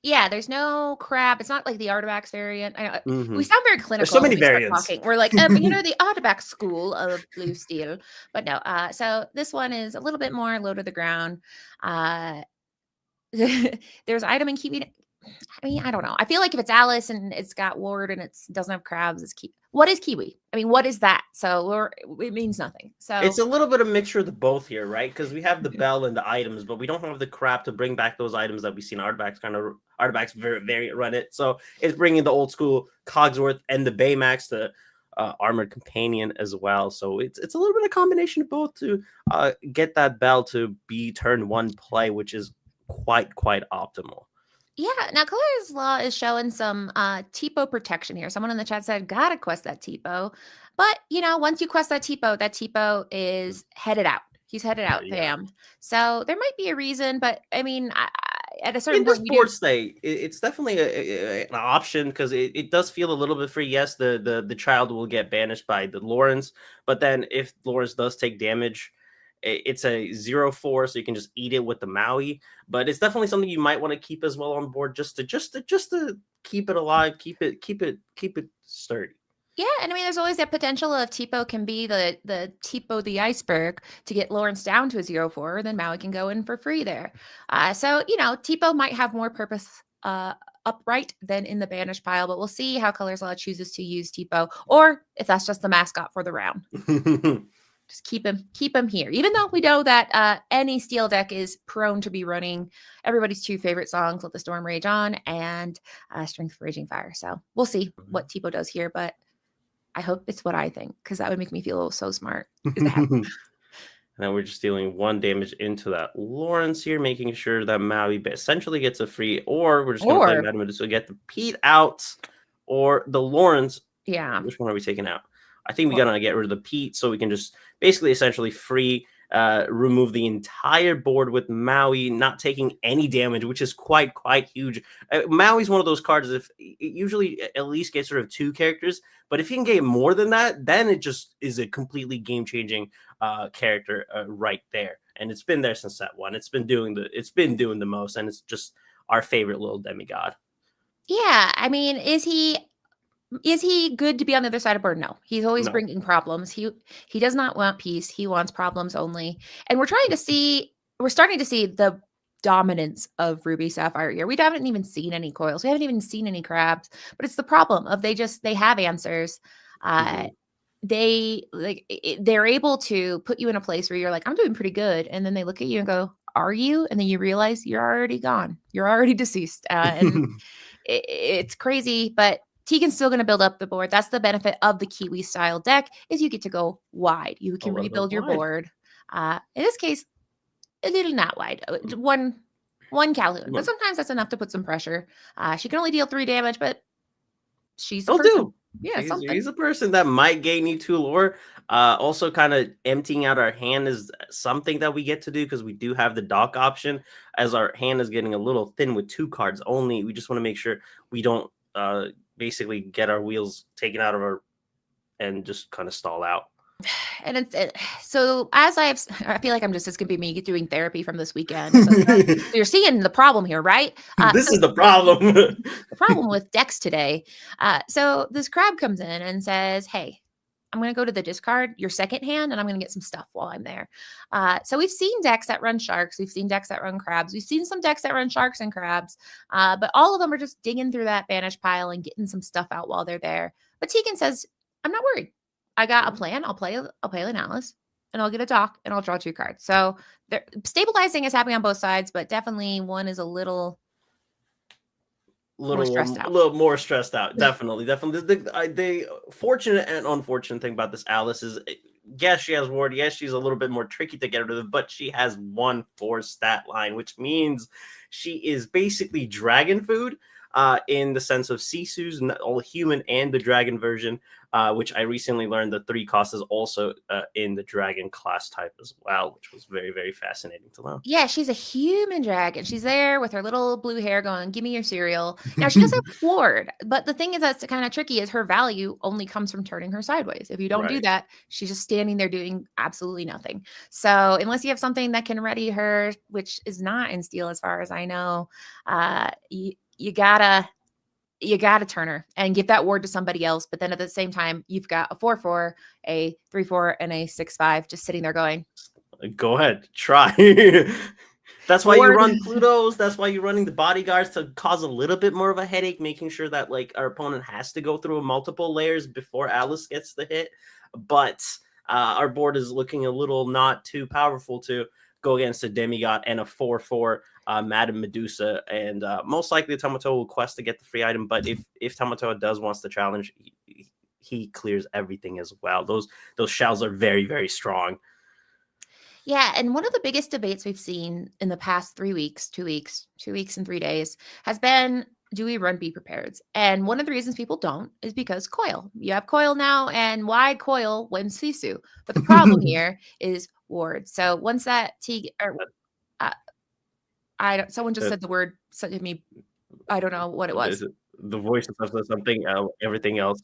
Yeah, there's no crab. It's not like the Artifact variant. We sound very clinical. There's so many variants. We're like, the Artifact school of Blue Steel. But no, so this one is a little bit more low to the ground. There's item in Kiwi. I mean, I don't know. I feel like if it's Alice and it's got ward and it doesn't have crabs, it's Kiwi. What is Kiwi? I mean, what is that? So it means nothing. So it's a little bit of mixture of the both here, right? Because we have the bell and the items, but we don't have the crap to bring back those items that we've seen Artifacts very run it. So it's bringing the old school Cogsworth and the Baymax, the Armored Companion as well. So it's a little bit of combination of both to get that bell to be turn 1 play, which is quite optimal. Yeah, now Color's Law is showing some TPO protection here. Someone in the chat said, gotta quest that TPO. But, once you quest that TPO is headed out. He's headed out, fam. So there might be a reason, but I mean, at a certain point, board state, it's definitely an option because it does feel a little bit free. Yes, the child will get banished by the Lawrence, but then if Lawrence does take damage, it's a 0/4, so you can just eat it with the Maui. But it's definitely something you might want to keep as well on board, just to keep it alive, keep it sturdy. Yeah, and I mean, there's always that potential of TPO can be the TPO the iceberg to get Lawrence down to a 0/4, then Maui can go in for free there. So TPO might have more purpose upright than in the banish pile, but we'll see how Color's Law chooses to use TPO, or if that's just the mascot for the round. Just keep him here, even though we know that any steel deck is prone to be running everybody's 2 favorite songs, Let the Storm Rage On and Strength for Raging Fire. So we'll see what TPO does here, but I hope it's what I think, because that would make me feel so smart. And then we're just dealing 1 damage into that Lawrence here, making sure that Maui essentially gets a free, or we're just going to play Madam to get the Pete out, or the Lawrence. Yeah. Which one are we taking out? I think we're going to get rid of the Pete, so we can just basically essentially free remove the entire board with Maui not taking any damage, which is quite huge. Maui's one of those cards, if it usually at least gets rid of 2 characters, but if you can get more than that, then it just is a completely game-changing character right there. And it's been there since set 1. It's been doing the most, and it's just our favorite little demigod. Yeah, I mean, is he good to be on the other side of board? No, he's always bringing problems. He does not want peace. He wants problems only. And we're starting to see the dominance of Ruby Sapphire here. We haven't even seen any coils. We haven't even seen any crabs, but it's the problem of they have answers. They're able to put you in a place where you're like, I'm doing pretty good. And then they look at you and go, are you? And then you realize you're already gone. You're already deceased. And it's crazy, but Tegan's still going to build up the board. That's the benefit of the Kiwi style deck, is you get to go wide. You can rebuild your board. In this case, a little not wide. One Calhoun, but sometimes that's enough to put some pressure. She can only deal 3 damage, but she's a person. Yeah, he's a person that might gain you 2 lore. Also, kind of emptying out our hand is something that we get to do because we do have the dock option. As our hand is getting a little thin with 2 cards only, we just want to make sure we don't basically get our wheels taken out of our and just kind of stall out. And so as I feel like it's gonna be me doing therapy from this weekend. So you're seeing the problem here, right? This is the problem. The problem with decks today. So this crab comes in and says, "Hey, I'm gonna go to the discard your second hand, and I'm gonna get some stuff while I'm there." So we've seen decks that run sharks, we've seen decks that run crabs, we've seen some decks that run sharks and crabs, but all of them are just digging through that banish pile and getting some stuff out while they're there. But Tegan says, "I'm not worried. I got a plan. I'll play an Alice, and I'll get a dock, and I'll draw 2 cards." So stabilizing is happening on both sides, but definitely one is a little more stressed out. A little more stressed out. Definitely. The fortunate and unfortunate thing about this Alice is, yes, she has ward. Yes, she's a little bit more tricky to get rid of, but she has 1/4 stat line, which means she is basically dragon food. In the sense of Sisu's all human and the dragon version, which I recently learned the 3 cost is also in the dragon class type as well, which was very, very fascinating to learn. Yeah, she's a human dragon. She's there with her little blue hair going, "Give me your cereal." Now, she does have ward, but the thing is that's kind of tricky is her value only comes from turning her sideways. If you don't do that, she's just standing there doing absolutely nothing. So unless you have something that can ready her, which is not in steel as far as I know, you gotta turn her and give that ward to somebody else. But then at the same time, you've got a 4/4, a 3/4, and a 6/5 just sitting there going, "Go ahead, try." That's why you run Plutos. That's why you're running the bodyguards, to cause a little bit more of a headache, making sure that our opponent has to go through multiple layers before Alice gets the hit. But our board is looking a little not too powerful to go against a demigod and a 4/4 Madame Medusa, and most likely Tamatoa will quest to get the free item. But if Tamatoa wants to challenge, he clears everything as well. Those shells are very, very strong. Yeah, and one of the biggest debates we've seen in the past 2 weeks and 3 days has been, do we run Be Prepared? And one of the reasons people don't is because coil. You have coil now, and why coil when Sisu? But the problem here is ward. So once that someone just said the word to me. I don't know what it was. The voice of something, everything else.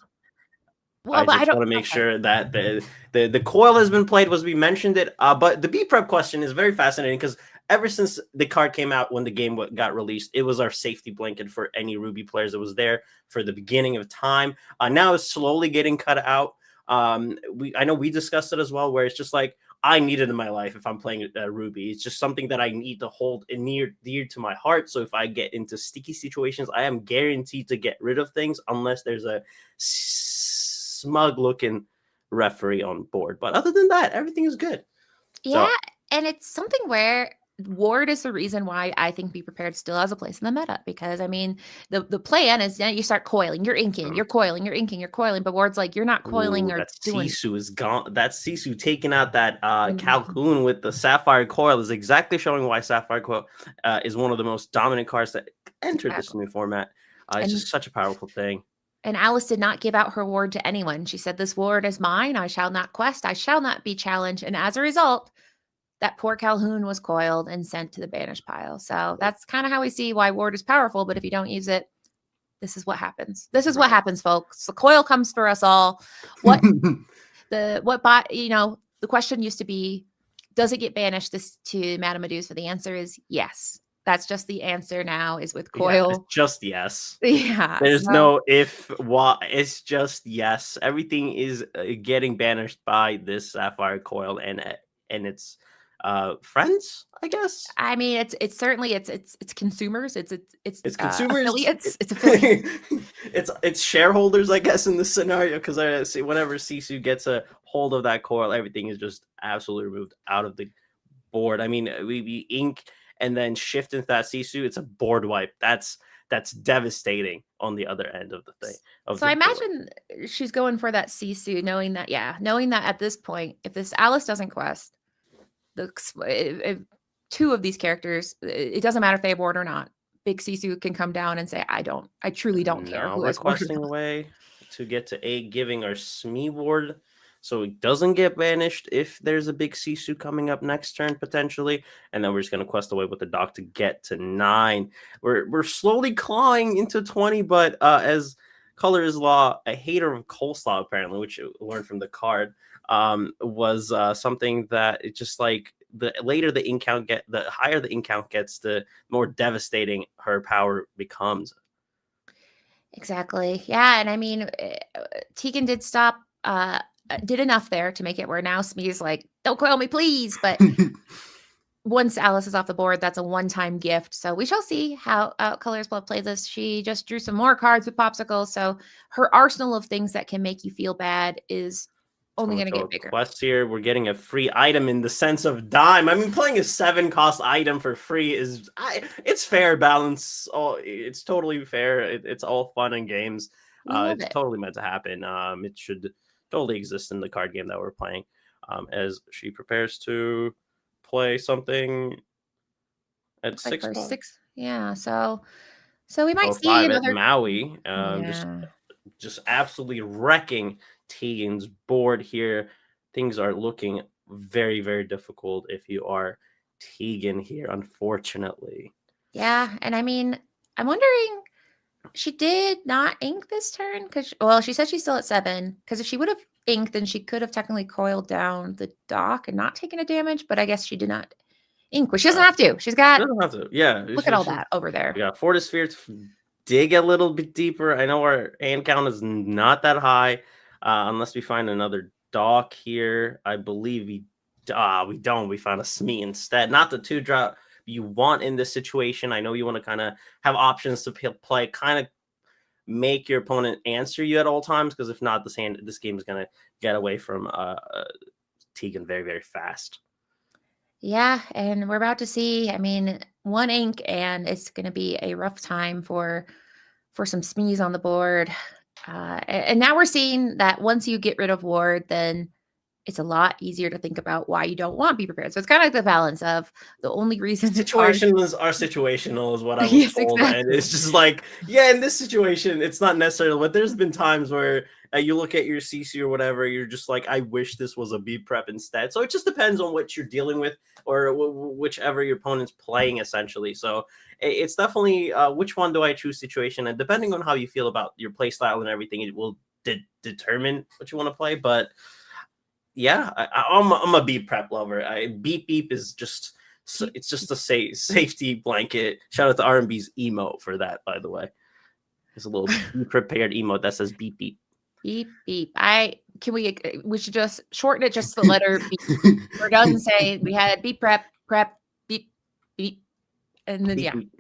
Well, I just want to make sure that the coil has been played, we mentioned it. But the B prep question is very fascinating because ever since the card came out when the game got released, it was our safety blanket for any Ruby players. It was there for the beginning of time. Now it's slowly getting cut out. I know we discussed it as well, where it's just like, I need it in my life if I'm playing Ruby. It's just something that I need to hold dear to my heart. So if I get into sticky situations, I am guaranteed to get rid of things unless there's a smug-looking referee on board. But other than that, everything is good. Yeah, and it's something where ward is the reason why I think Be Prepared still has a place in the meta, because I mean the plan is you start coiling, you're inking, you're coiling, you're inking, you're coiling, but ward's like you're not coiling. Or doing... Sisu is gone. That Sisu taking out that Calhoun with the Sapphire Coil is exactly showing why Sapphire Coil is one of the most dominant cards that entered this new format. It's just such a powerful thing. And Alice did not give out her ward to anyone. She said, "This ward is mine. I shall not quest. I shall not be challenged." And as a result, that poor Calhoun was coiled and sent to the banish pile. So that's kind of how we see why ward is powerful. But if you don't use it, this is what happens. This is what happens, folks. The coil comes for us all. The question used to be, does it get banished to Madame Medusa? The answer is yes. That's just the answer now, is with coil. It's just yes. Yeah. There's no if, why. It's just yes. Everything is getting banished by this Sapphire Coil and its friends, I guess. I mean, it's certainly it's consumers. It's consumers. Affiliates. It's affiliates. it's shareholders, I guess, in this scenario, because I see whenever Sisu gets a hold of that coil, everything is just absolutely removed out of the board. I mean, we ink and then shift into that Sisu. It's a board wipe. That's devastating on the other end of the thing. So I imagine she's going for that Sisu, knowing that at this point, if this Alice doesn't quest, if two of these characters, it doesn't matter if they have board or not. Big Sisu can come down and say, I truly don't care who has requesting away to get to A, giving our Smee ward so it doesn't get banished if there's a big Sisu coming up next turn potentially, and then we're just going to quest away with the dock to get to 9. We're slowly clawing into 20, but as Color is Law, a hater of coleslaw apparently, which you learned from the card, was something that it just like the later the ink count the higher the ink count gets, the more devastating her power becomes. Exactly. Yeah, and I mean, Tegan did stop. Did enough there to make it where now Smee's like, don't coil me, please. But once Alice is off the board, that's a one-time gift. So we shall see how Color's Blood plays this. She just drew some more cards with Popsicle. So her arsenal of things that can make you feel bad is only going to get bigger. Quest here, we're getting a free item in the sense of dime. I mean, playing a 7-cost item for free is it's fair balance. It's totally fair. It's all fun and games. It's totally meant to happen. It should totally exist in the card game that we're playing. As she prepares to play something at 6. Yeah, so we might see 5 another at Maui. Just absolutely wrecking Tegan's board here. Things are looking very, very difficult if you are Tegan here, unfortunately. Yeah, and I mean, I'm wondering, she did not ink this turn because, she said she's still at 7. Because if she would have inked, then she could have technically coiled down the dock and not taken a damage. But I guess she did not ink, which she doesn't have to. She's got. She doesn't have to. Yeah. Look at all that over there. We got Fortisphere to dig a little bit deeper. I know our hand count is not that high, unless we find another dock here. I believe we don't. We found a Smee instead. Not the 2-drop you want in this situation. I know you want to kind of have options to play, kind of make your opponent answer you at all times, because if not, this game is going to get away from Tegan very, very fast. Yeah, and we're about to see, I mean, 1 ink, and it's going to be a rough time for some Smees on the board. And now we're seeing that once you get rid of ward, then it's a lot easier to think about why you don't want to be prepared. So it's kind of like the balance of the only reason situations are situational is what I was told. Exactly. And it's just like, yeah, in this situation, it's not necessarily, but there's been times where you look at your CC or whatever, you're just like, I wish this was a B prep instead. So it just depends on what you're dealing with or whichever your opponent's playing essentially. So it's definitely which one do I choose situation, and depending on how you feel about your play style and everything, it will determine what you want to play. But yeah, I'm a beep prep lover. Beep is just it's just a safety blanket. Shout out to R&B's emote for that, by the way. There's a little prepared emote that says beep beep. Beep beep. We should just shorten it just the letter beep. We're done saying we had beep prep beep beep, and then beep, beep.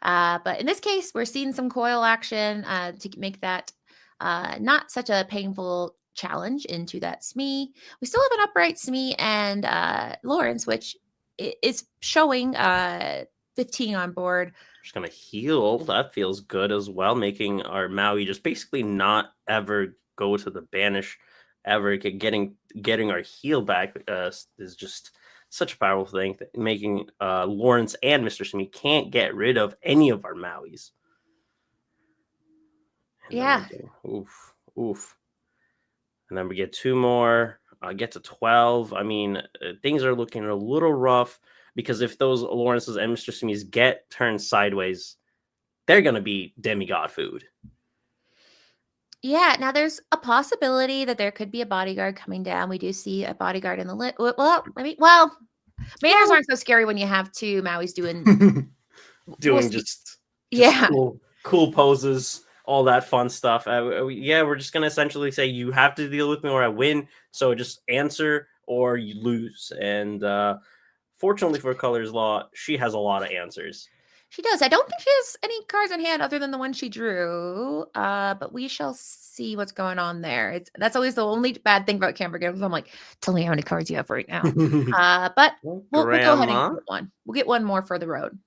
But in this case, we're seeing some coil action to make that not such a painful challenge into that Smee. We still have an upright Smee and Lawrence, which is showing 15 on board. Just gonna heal. That feels good as well, making our Maui just basically not ever go to the banish ever. Getting our heal back is just such a powerful thing, making Lawrence and Mr. Smee can't get rid of any of our Mauis. Yeah. Oof. And then we get 2 more, get to 12. I mean, things are looking a little rough, because if those Lawrences and Mr. Smees get turned sideways, they're going to be demigod food. Yeah, now there's a possibility that there could be a bodyguard coming down. We do see a bodyguard in the lit. Manners aren't so scary when you have 2 Mauis doing just cool poses. All that fun stuff. We're just going to essentially say you have to deal with me or I win. So just answer or you lose. And fortunately for Color's Law, she has a lot of answers. She does. I don't think she has any cards in hand other than the one she drew. But we shall see what's going on there. That's always the only bad thing about camera games. I'm like, tell me how many cards you have right now. But we'll go ahead and get one. We'll get one more for the road.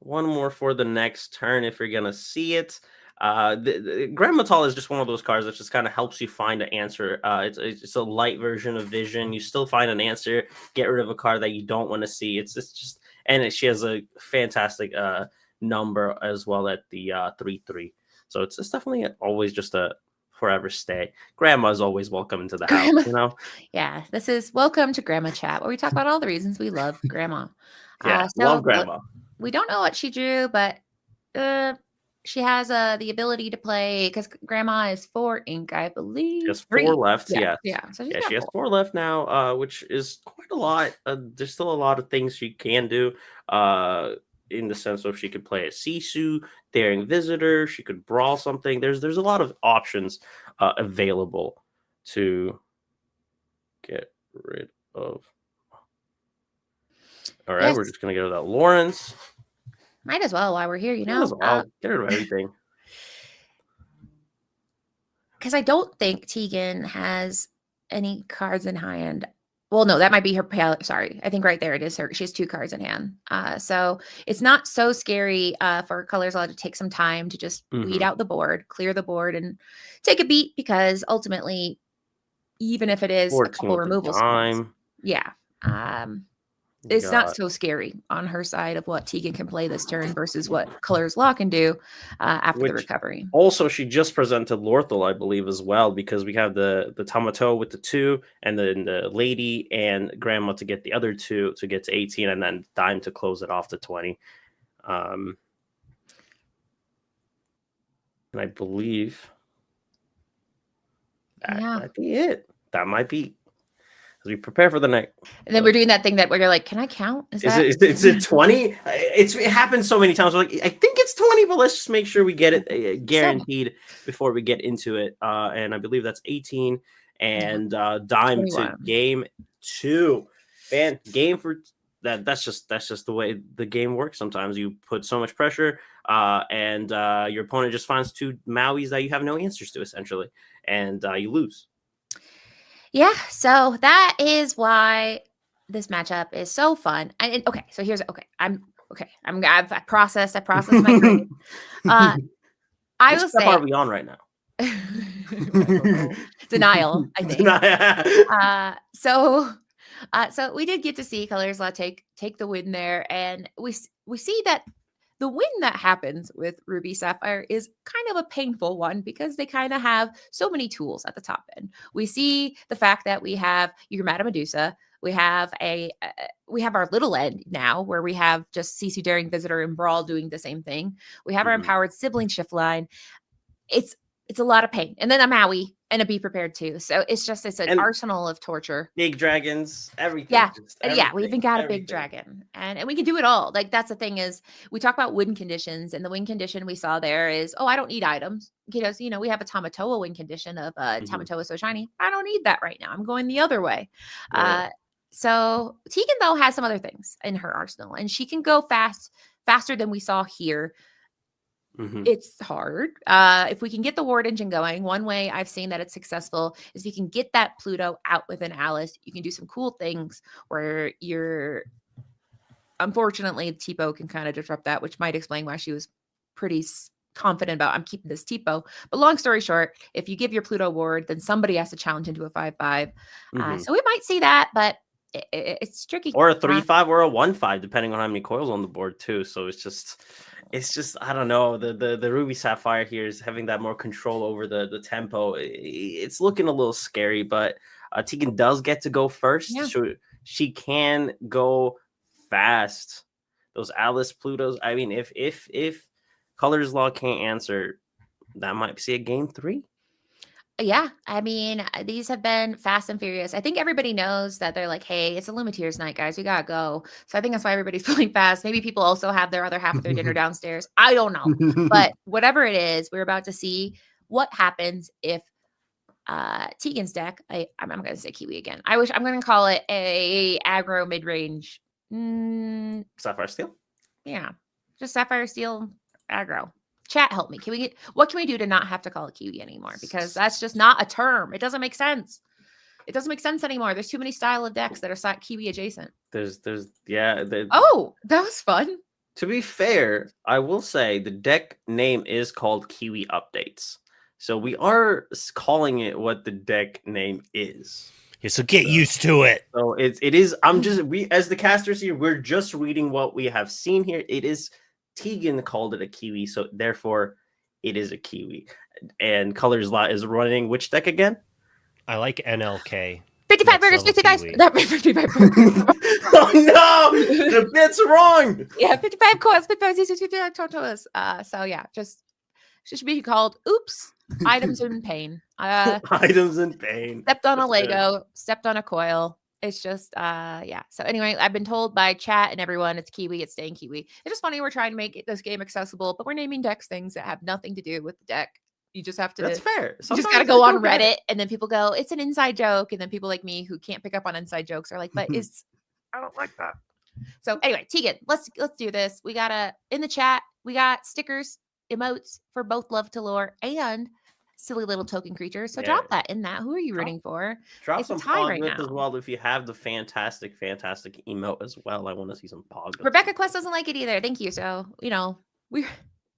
One more for the next turn if you're gonna see it. The Grand Matal is just one of those cards that just kind of helps you find an answer. It's a light version of Vision. You still find an answer. Get rid of a card that you don't want to see. It's just and she has a fantastic number as well at the 3/3. So it's definitely always just a forever stay. Grandma's always welcome into the house, you know? Yeah, this is Welcome to Grandma Chat, where we talk about all the reasons we love Grandma. Yeah, love Grandma. We don't know what she drew, but she has the ability to play, because Grandma is 4 ink, I believe. She has 4 left, yeah. So she has 4 left now, which is quite a lot. There's still a lot of things she can do. In the sense of she could play a Sisu, Daring Visitor, she could brawl something. There's a lot of options available to get rid of. All right, we're just gonna get rid of that Lawrence. Might as well while we're here, Might as well. Get rid of everything. Because I don't think Tegan has any cards in hand. Well, no, that might be her palette. Sorry. I think right there it is her. She has 2 cards in hand. So it's not so scary for Colors Law to take some time to just weed out the board, clear the board, and take a beat, because ultimately, even if it is a couple removal spells, it's not so scary on her side of what Tegan can play this turn versus what Colors Law can do after the recovery. Also, she just presented Lorthal, I believe, as well, because we have the Tamato with the 2, and then the Lady and Grandma to get the other 2 to get to 18, and then Dime to close it off to 20. And I believe that might be it. That might be. As we prepare for the night. And then we're doing that thing that where you're like, can I count? Is it 20? It happens so many times. We're like, I think it's 20, but let's just make sure we get it guaranteed before we get into it. And I believe that's 18. And Dime 21. To game 2. Man, game for that. That's just the way the game works. Sometimes you put so much pressure, and your opponent just finds 2 Mauis that you have no answers to, essentially, and you lose. Yeah, so that is why this matchup is so fun. I've processed my brain. I will say, are we on right now? Denial, I think. So we did get to see Colors Law take the win there, and we see that the win that happens with Ruby Sapphire is kind of a painful one, because they kind of have so many tools at the top end. We see the fact that we have your Madame Medusa. We have our little end now, where we have just Sisu, Daring Visitor, and Brawl doing the same thing. We have our empowered sibling shift line. It's a lot of pain. And then a Maui and a Be Prepared too. So it's an arsenal of torture. Big dragons, everything. Yeah. Yeah. We even got a big dragon. And we can do it all. Like, that's the thing is, we talk about win conditions, and the win condition we saw there is, I don't need items. We have a Tamatoa win condition of Tamatoa so shiny. I don't need that right now. I'm going the other way. Right. So Tegan, though, has some other things in her arsenal, and she can go faster than we saw here. It's hard. If we can get the Ward Engine going, one way I've seen that it's successful is if you can get that Pluto out with an Alice, you can do some cool things where unfortunately, Tipo can kind of disrupt that, which might explain why she was pretty confident about, I'm keeping this Tipo. But long story short, if you give your Pluto Ward, then somebody has to challenge into a 5/5. So we might see that, but it's tricky. Or a 3/5 or a 1/5, depending on how many coils on the board too. So it's just I don't know. The Ruby Sapphire here is having that more control over the tempo. It's looking a little scary, but Tegan does get to go first. Yeah. So she can go fast. Those Alice Plutos. I mean, if Colors Law can't answer, that might see a game 3. Yeah, I mean, these have been fast and furious. I think everybody knows that they're like, hey, it's Illumineer's night, guys. We gotta go. So I think that's why everybody's playing fast. Maybe people also have their other half of their dinner downstairs. I don't know. But whatever it is, we're about to see what happens if Tegan's deck, I'm going to say Kiwi again. I'm going to call it a aggro mid-range. Sapphire Steel? Yeah. Just Sapphire Steel aggro. Chat, help me. What can we do to not have to call it Kiwi anymore? Because that's just not a term. It doesn't make sense. It doesn't make sense anymore. There's too many style of decks that are Kiwi adjacent. Oh, that was fun. To be fair, I will say the deck name is called Kiwi Updates. So we are calling it what the deck name is. Yeah, so get used to it. So it is. We as the casters here, we're just reading what we have seen here. It is Tegan called it a Kiwi, so therefore it is a Kiwi. And Colors Lot is running which deck again? I like NLK. 55 burgers, 50 dice. 55 Oh no, the bit's wrong. Yeah, 55 coins, 55 Caesars, 55 Tortolas. So yeah, just should be called Oops. Items in pain. Items in pain. Stepped on a Lego, stepped on a coil. It's just yeah. So anyway, I've been told by chat and everyone it's Kiwi, it's staying Kiwi. It's just funny we're trying to make this game accessible, but we're naming decks things that have nothing to do with the deck. You just have to. That's fair. You just got to go on Reddit, and then people go, "It's an inside joke," and then people like me who can't pick up on inside jokes are like, "But is I don't like that." So anyway, Tegan, let's do this. We got in the chat. We got stickers, emotes for both Love to Lore and Silly Little Token Creatures. So drop that in that. Who are you rooting for? Drop it's some time pog right as well if you have the fantastic emote as well. I want to see some pog. Rebecca Quest doesn't like it either. Thank you. So we're.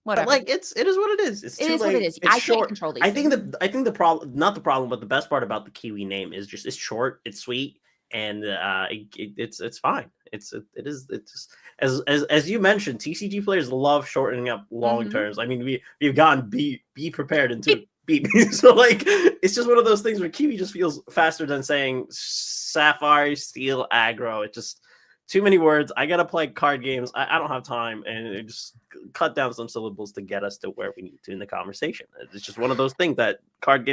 Whatever. But it is what it is. It is what it is. It's I short. Can't control these. I think the problem, not the problem, but the best part about the Kiwi name is just it's short, it's sweet, and it's fine. It's just as you mentioned, TCG players love shortening up long terms. I mean, we've gotten be prepared into beep. So it's just one of those things where Kiwi just feels faster than saying Sapphire Steel aggro. It just too many words. I gotta play card games. I don't have time, and it just cut down some syllables to get us to where we need to in the conversation. It's just one of those things that card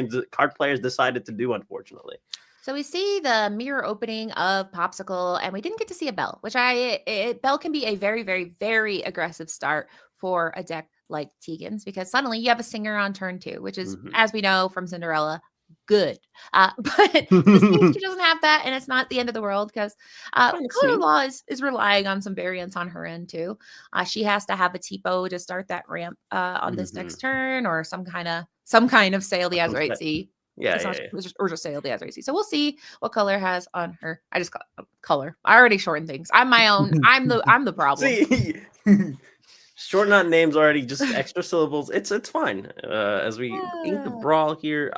players decided to do, unfortunately. So we see the mirror opening of Popsicle, and we didn't get to see a Bell, which Bell can be a very, very, very aggressive start for a deck like Tegan's, because suddenly you have a Singer on turn 2, which is, as we know from Cinderella, good. But she doesn't have that, and it's not the end of the world because Color Law is relying on some variants on her end too. She has to have a Tipo to start that ramp on this next turn, or some kind of Sail the Azurite Sea. Or just Sail the Azurite Sea. So we'll see what Color has on her. I just Color. I already shortened things. I'm my own. I'm the problem. See? Shorten out names already, just extra syllables. It's fine. As we ink the brawl here,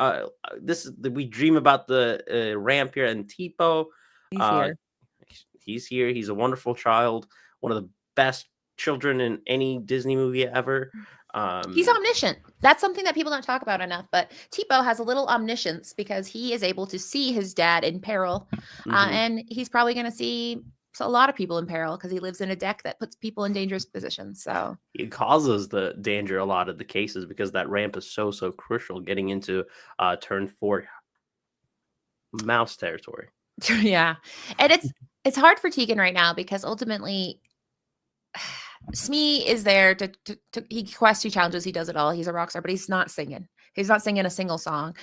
we dream about the ramp here and Tipo. He's here. He's here. He's a wonderful child, one of the best children in any Disney movie ever. He's omniscient. That's something that people don't talk about enough. But Tipo has a little omniscience because he is able to see his dad in peril, and he's probably going to see a lot of people in peril because he lives in a deck that puts people in dangerous positions. So it causes the danger a lot of the cases because that ramp is so crucial getting into turn 4 mouse territory. Yeah, and it's hard for Tegan right now because ultimately Smee is there to he quests, he challenges, he does it all. He's a rock star, but he's not singing. He's not singing a single song.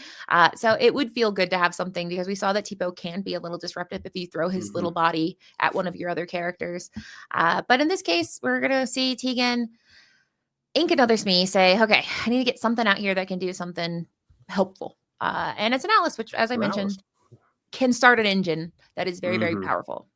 So it would feel good to have something because we saw that Tipo can be a little disruptive if you throw his little body at one of your other characters. But in this case, we're going to see Tegan ink another Smee, say, okay, I need to get something out here that can do something helpful. And it's an Alice, which, as I mentioned, can start an engine that is very, very powerful.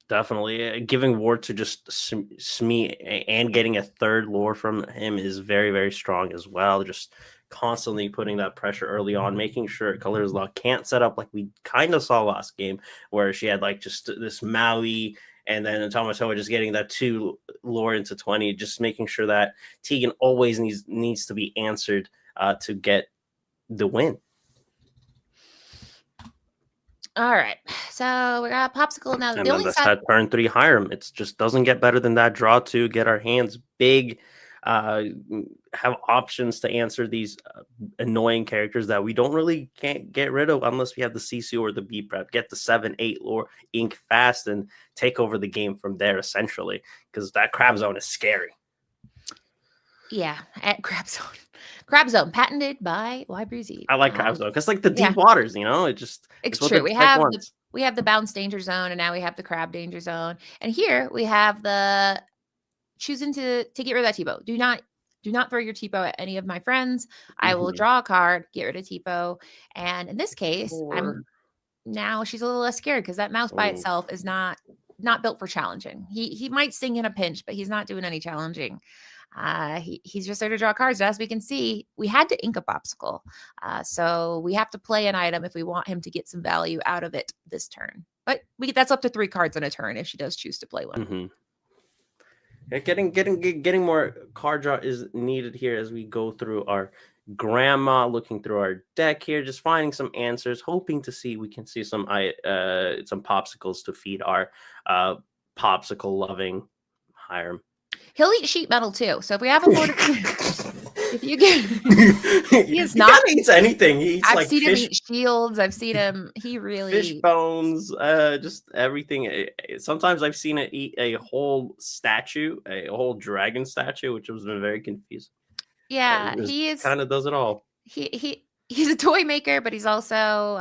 Definitely. Giving Ward to just Smee and getting a third lore from him is very, very strong as well. Just constantly putting that pressure early on, making sure Colors Law can't set up like we kind of saw last game where she had just this Maui and then Tamatoa just getting that 2 lore into 20, just making sure that Tegan always needs to be answered to get the win. All right, so we got Popsicle now. And then that turn 3 Hiram. It just doesn't get better than that. Draw 2, get our hands big, have options to answer these annoying characters that we can't get rid of unless we have the CC or the B prep. Get the 7-8 lore, ink fast, and take over the game from there essentially. Because that Crab Zone is scary. Yeah, at Crab Zone, patented by Breezy. I like Crab Zone because the deep waters, it's true. We have the Bounce Danger Zone, and now we have the Crab Danger Zone, and here we have the choosing to get rid of that Tipo. Do not throw your Tipo at any of my friends. I will draw a card, get rid of Tipo. And in this case, now she's a little less scared because that mouse by itself is not built for challenging. He might sing in a pinch, but he's not doing any challenging. He's just there to draw cards. As we can see, we had to ink a popsicle. So we have to play an item if we want him to get some value out of it this turn. But that's up to 3 cards in a turn if she does choose to play one. Yeah, getting more card draw is needed here as we go through our grandma, looking through our deck here, just finding some answers, hoping to see we can see some popsicles to feed our popsicle loving Hiram. He'll eat sheet metal too. So if we have a board, if you get, he is not eats anything. He eats I've like seen fish, him eat shields. I've seen him. He really fish bones, just everything. Sometimes I've seen it eat a whole statue, a whole dragon statue, which was very confusing. Yeah, he is kind of does it all. He's a toy maker, but he's also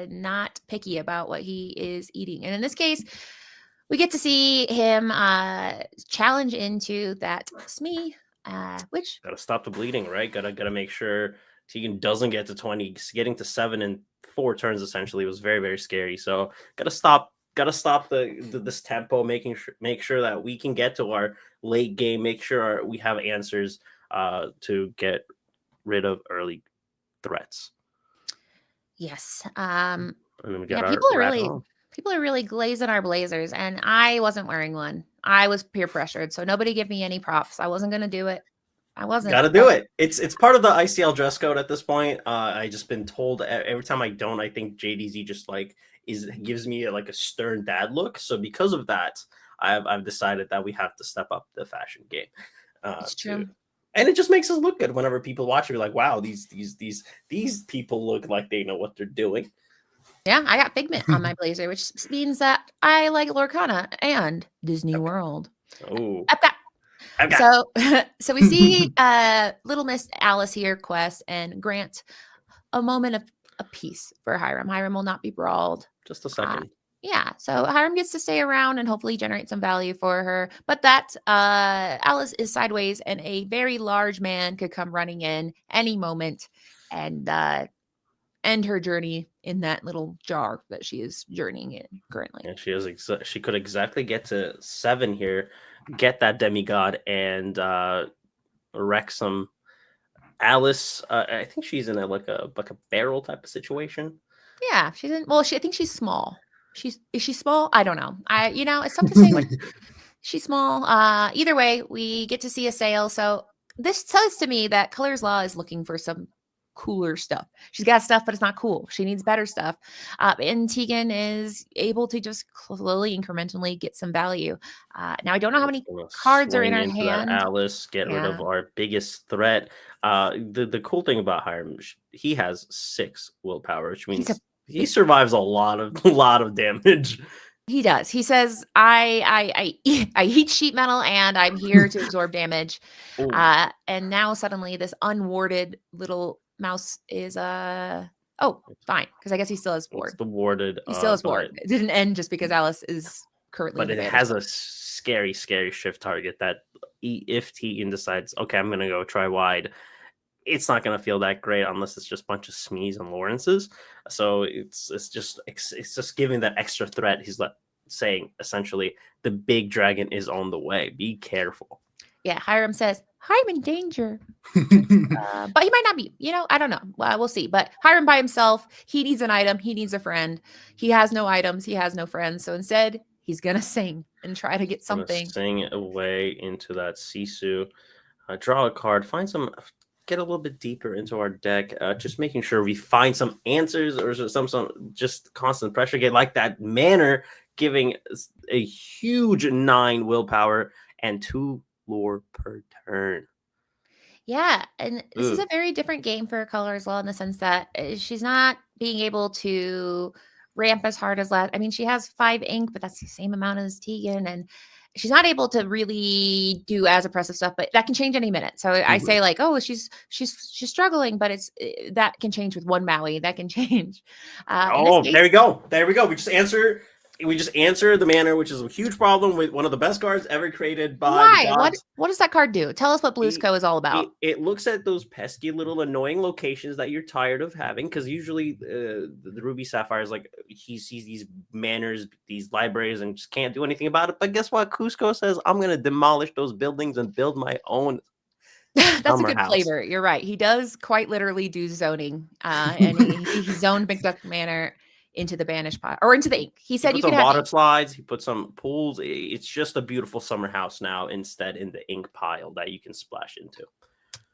not picky about what he is eating. And in this case, we get to see him challenge into that Smee, which gotta stop the bleeding, right? Gotta make sure Tegan doesn't get to 20. Getting to 7 in 4 turns essentially was very, very scary. So gotta stop this tempo, make sure that we can get to our late game, make sure we have answers to get rid of early threats. Yes. And then we got people are really glazing our blazers, and I wasn't wearing one. I was peer pressured, so nobody give me any props. I wasn't gonna do it. I wasn't. Gotta do it. It's part of the ICL dress code at this point. I just been told every time I don't, I think JDZ just gives me a stern dad look. So because of that, I've decided that we have to step up the fashion game. It's true. And it just makes us look good whenever people watch it. We're like, wow, these people look like they know what they're doing. Yeah, I got Figment on my blazer, which means that I like Lorcana and Disney World. Oh. So we see Little Miss Alice here quest and grant a moment of peace for Hiram. Hiram will not be brawled. Just a second. Yeah, so Hiram gets to stay around and hopefully generate some value for her. But that Alice is sideways, and a very large man could come running in any moment and end her journey in that little jar that she is journeying in currently. And she could exactly get to 7 here, get that demigod, and wreck some Alice. I think she's in a barrel type of situation. Yeah, she's in. Well, I think she's small. Is she small? I don't know. It's tough to say. She's small. Either way, we get to see a sale. So this says to me that Colors Law is looking for some cooler stuff. She's got stuff, but it's not cool. She needs better stuff. And Tegan is able to just slowly, incrementally get some value. Now I don't know how many cards are in her hand. Alice, get rid of our biggest threat. The cool thing about Hiram, he has 6 willpower, which means he survives a lot of damage. He does. He says, I eat sheet metal and I'm here to absorb damage. And now suddenly this unwarded little mouse is fine, because I guess he still has ward. It's the warded. He still has ward. It didn't end just because Alice is currently. But it has a scary shift target that if Tegan decides, okay, I'm gonna go try wide, it's not gonna feel that great unless it's just a bunch of Smees and Lawrences. So it's just giving that extra threat. He's saying essentially the big dragon is on the way. Be careful. Yeah, Hiram says, I'm in danger. But he might not be. I don't know. Well, we'll see. But Hiram by himself, he needs an item. He needs a friend. He has no items. He has no friends. So instead, he's going to sing and try to get something. Sing away into that Sisu. Draw a card. Get a little bit deeper into our deck. Just making sure we find some answers or some just constant pressure. Get like that Manor giving a huge 9 willpower and 2 lore per turn. Yeah, and this is a very different game for Colors Law in the sense that she's not being able to ramp as hard as last. I mean, she has 5 ink, but that's the same amount as Tegan, and she's not able to really do as oppressive stuff. But that can change any minute. So I say she's struggling, but that can change with 1 Maui. That can change. There we go. We just answer we just answer the manner, which is a huge problem with one of the best cards ever created by Why? the gods. What does that card do? Tell us what Bluesco is all about. It looks at those pesky little annoying locations that you're tired of having, because usually the Ruby Sapphire is like, he sees these manors, these libraries, and just can't do anything about it. But guess what? Cusco says, I'm going to demolish those buildings and build my own. That's a good flavor. You're right. He does quite literally do zoning, and he zoned McDuck Manor into the banished pile or into the ink. He said you can have water slides. He put some pools. It's just a beautiful summer house now, instead in the ink pile that you can splash into.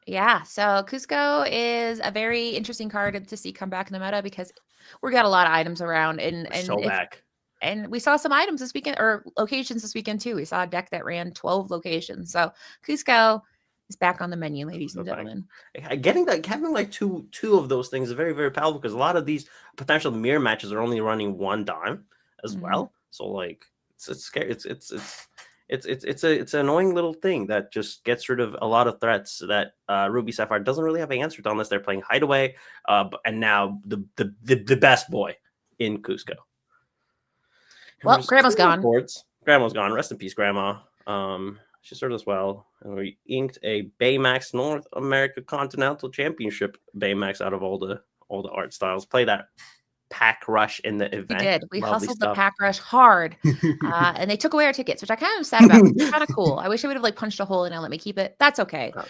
Yeah, so Cusco is a very interesting card to see come back in the meta, because we got a lot of items around, and back. And we saw some items this weekend, or locations this weekend too. We saw a deck that ran 12 locations. So Cusco is back on the menu, ladies and gentlemen. Having like two of those things is very, very powerful, because a lot of these potential mirror matches are only running one dime as well. So like it's scary. It's an annoying little thing that just gets rid of a lot of threats that Ruby Sapphire doesn't really have an answer to, unless they're playing Hideaway, and now the best boy in Cusco. Well, Grandma's gone. Grandma's gone. Rest in peace, Grandma. She served us well, and we inked a Baymax North America Continental Championship Baymax out of all the art styles. Play that pack rush in the event. We did. We Lovely hustled stuff. the pack rush hard, and they took away our tickets, which I kind of sad about. It's kind of cool. I wish I would have like punched a hole and now let me keep it. That's okay. But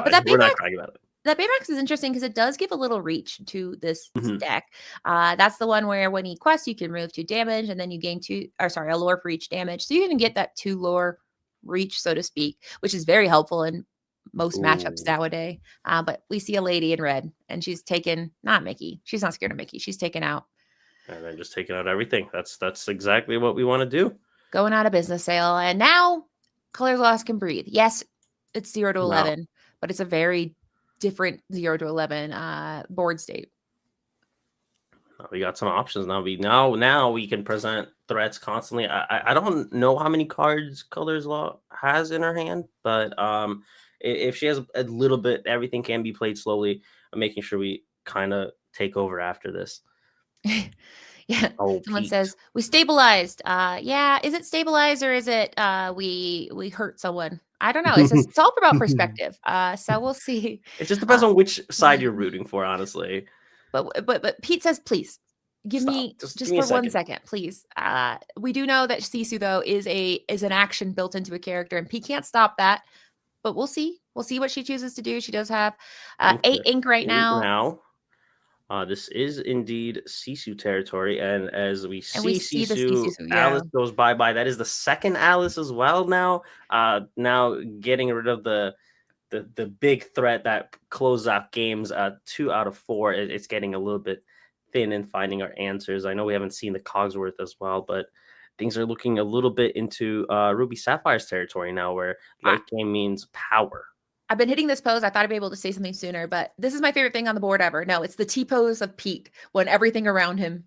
that we're not crying about it. That Baymax is interesting because it does give a little reach to this deck. That's the one where when he quests, you can remove 2 damage, and then you gain a lore for each damage. So you can get that 2 lore reach, so to speak, which is very helpful in most matchups nowadays. But we see a lady in red, and she's taken, not Mickey. She's not scared of Mickey. She's taken out. And then just taking out everything. That's exactly what we want to do. Going out of business sale. And now Colors Lost can breathe. Yes, it's 0 to 11, but it's a very different 0 to 11 board state. We got some options now. Now we can present threats constantly. I don't know how many cards Colors Law has in her hand, but if she has a little bit, everything can be played slowly. I'm making sure we kind of take over after this. Yeah. Oh, Someone Pete. says we stabilized. Yeah. Is it stabilized, or is it we hurt someone? I don't know. It's all about perspective. So we'll see. It just depends on which side you're rooting for, honestly. But Pete says, please give me just just give me for a 1 second, please. We do know that Sisu though is an action built into a character, and Pete can't stop that. But we'll see. We'll see what she chooses to do. She does have 8 ink right now. This is indeed Sisu territory, and as we see the Sisu, Sisu, Alice goes bye-bye. That is the second Alice as well now. Now getting rid of the big threat that closes out games 2 out of 4. It's getting a little bit thin in finding our answers. I know we haven't seen the Cogsworth as well, but things are looking a little bit into Ruby Sapphire's territory now, where late game means power. I've been hitting this pose. I thought I'd be able to say something sooner, but this is my favorite thing on the board ever. No, it's the T-pose of Pete when everything around him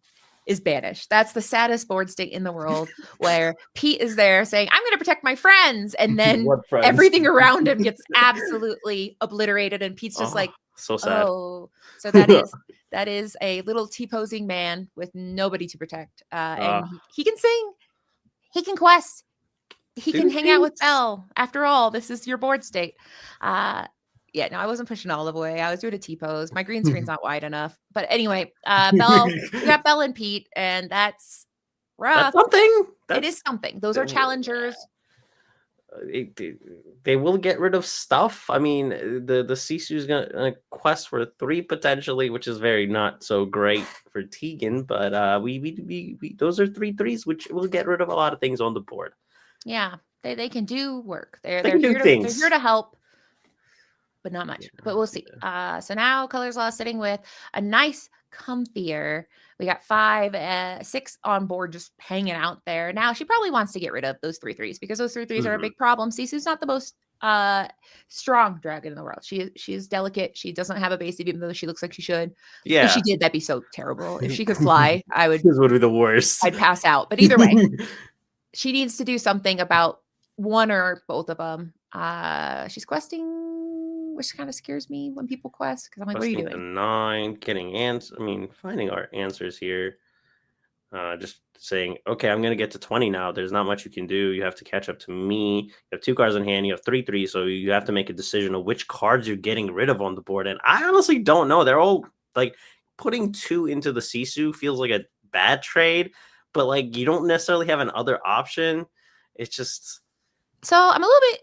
is banished. That's the saddest board state in the world, where Pete is there saying, I'm going to protect my friends. And then everything around him gets absolutely obliterated. And Pete's just like, so sad. Oh, so that is a little T-posing man with nobody to protect. And he can sing, he can quest, he can hang out with Belle. After all, this is your board state. Yeah, no, I wasn't pushing all the way. I was doing a T-pose. My green screen's not wide enough. But anyway, Belle, we got Belle and Pete, and that's rough. That's something. It is something. Those are challengers. They will get rid of stuff. I mean, the Sisu's gonna quest for 3 potentially, which is very not so great for Tegan. But we those are 3 threes, which will get rid of a lot of things on the board. Yeah, they can do work. They're can do here things. They're here to help, but not much. But we'll see. So now Colors Law sitting with a nice comfier. We got 6 on board just hanging out there. Now she probably wants to get rid of those 3 threes, because those 3 threes are a big problem. Sisu's not the most strong dragon in the world. She is delicate. She doesn't have a base, even though she looks like she should. Yeah. If she did, that'd be so terrible. If she could fly, This would be the worst. I'd pass out. But either way, she needs to do something about one or both of them. She's questing, which kind of scares me when people quest, because I'm like, what are you doing? 9, getting finding our answers here. just saying, okay, I'm gonna get to 20 now. There's not much you can do. You have to catch up to me. You have 2 cards in hand. You have 3/3, so you have to make a decision of which cards you're getting rid of on the board. And I honestly don't know. They're all like putting 2 into the Sisu feels like a bad trade, but like you don't necessarily have an other option. It's just So I'm a little bit.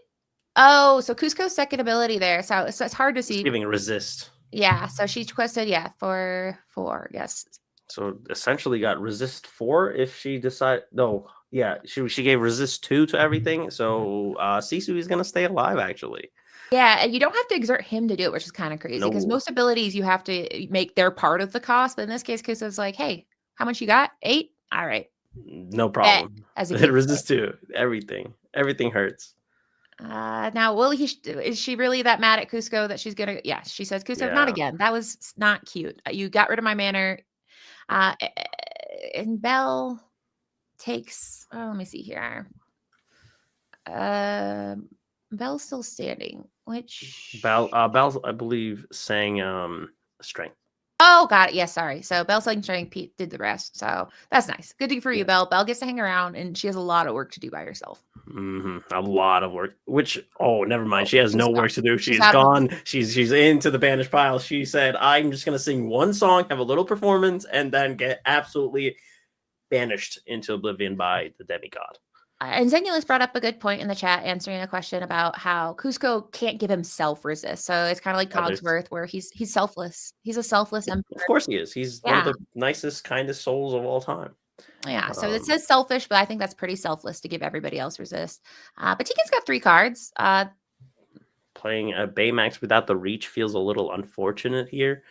Oh, so Cusco's second ability there. So it's hard to see. giving resist. Yeah. So she quested, for 4. Yes. So essentially got resist 4 if she decide. No, yeah, she gave resist 2 to everything. So Sisu is gonna stay alive actually. Yeah, and you don't have to exert him to do it, which is kind of crazy because No. most abilities you have to make their part of the cost. But in this case, Kuso's like, hey, how much you got? 8? All right. No problem. As a resist 2. Everything hurts. Now, is she really that mad at Cusco that she's gonna? Yeah, she says, Cusco, not Yeah. again. That was not cute. You got rid of my manor. And Belle takes. Oh, let me see here. Belle's still standing. Which Belle's, I believe, sang strength. Oh, got it. Yeah, sorry. So Belle's like strength. Pete did the rest. So that's nice. Good for you, Belle. Belle gets to hang around, and she has a lot of work to do by herself. A lot of work. Which never mind. She has no work to do. She's out. gone. She's into the banished pile. She said, "I'm just gonna sing one song, have a little performance, and then get absolutely banished into oblivion by the demigod." And Zenulus brought up a good point in the chat, answering a question about how Cusco can't give himself resist. So it's kind of like Cogsworth, where he's selfless. He's a selfless emperor. Of course he is. He's one of the nicest, kindest souls of all time. Yeah, so it says selfish, but I think that's pretty selfless to give everybody else resist. But Tegan's got 3 cards. Playing a Baymax without the reach feels a little unfortunate here.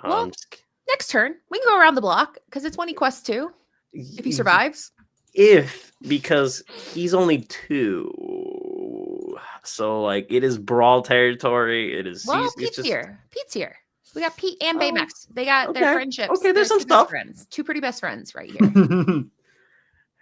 Well, next turn, we can go around the block because it's when he quests 2. If he survives. Because he's only 2. So, like, it is brawl territory. It is. Well, Pete's here. We got Pete and Baymax. They got their friendships. Okay, there's some stuff. Friends. 2 pretty best friends right here.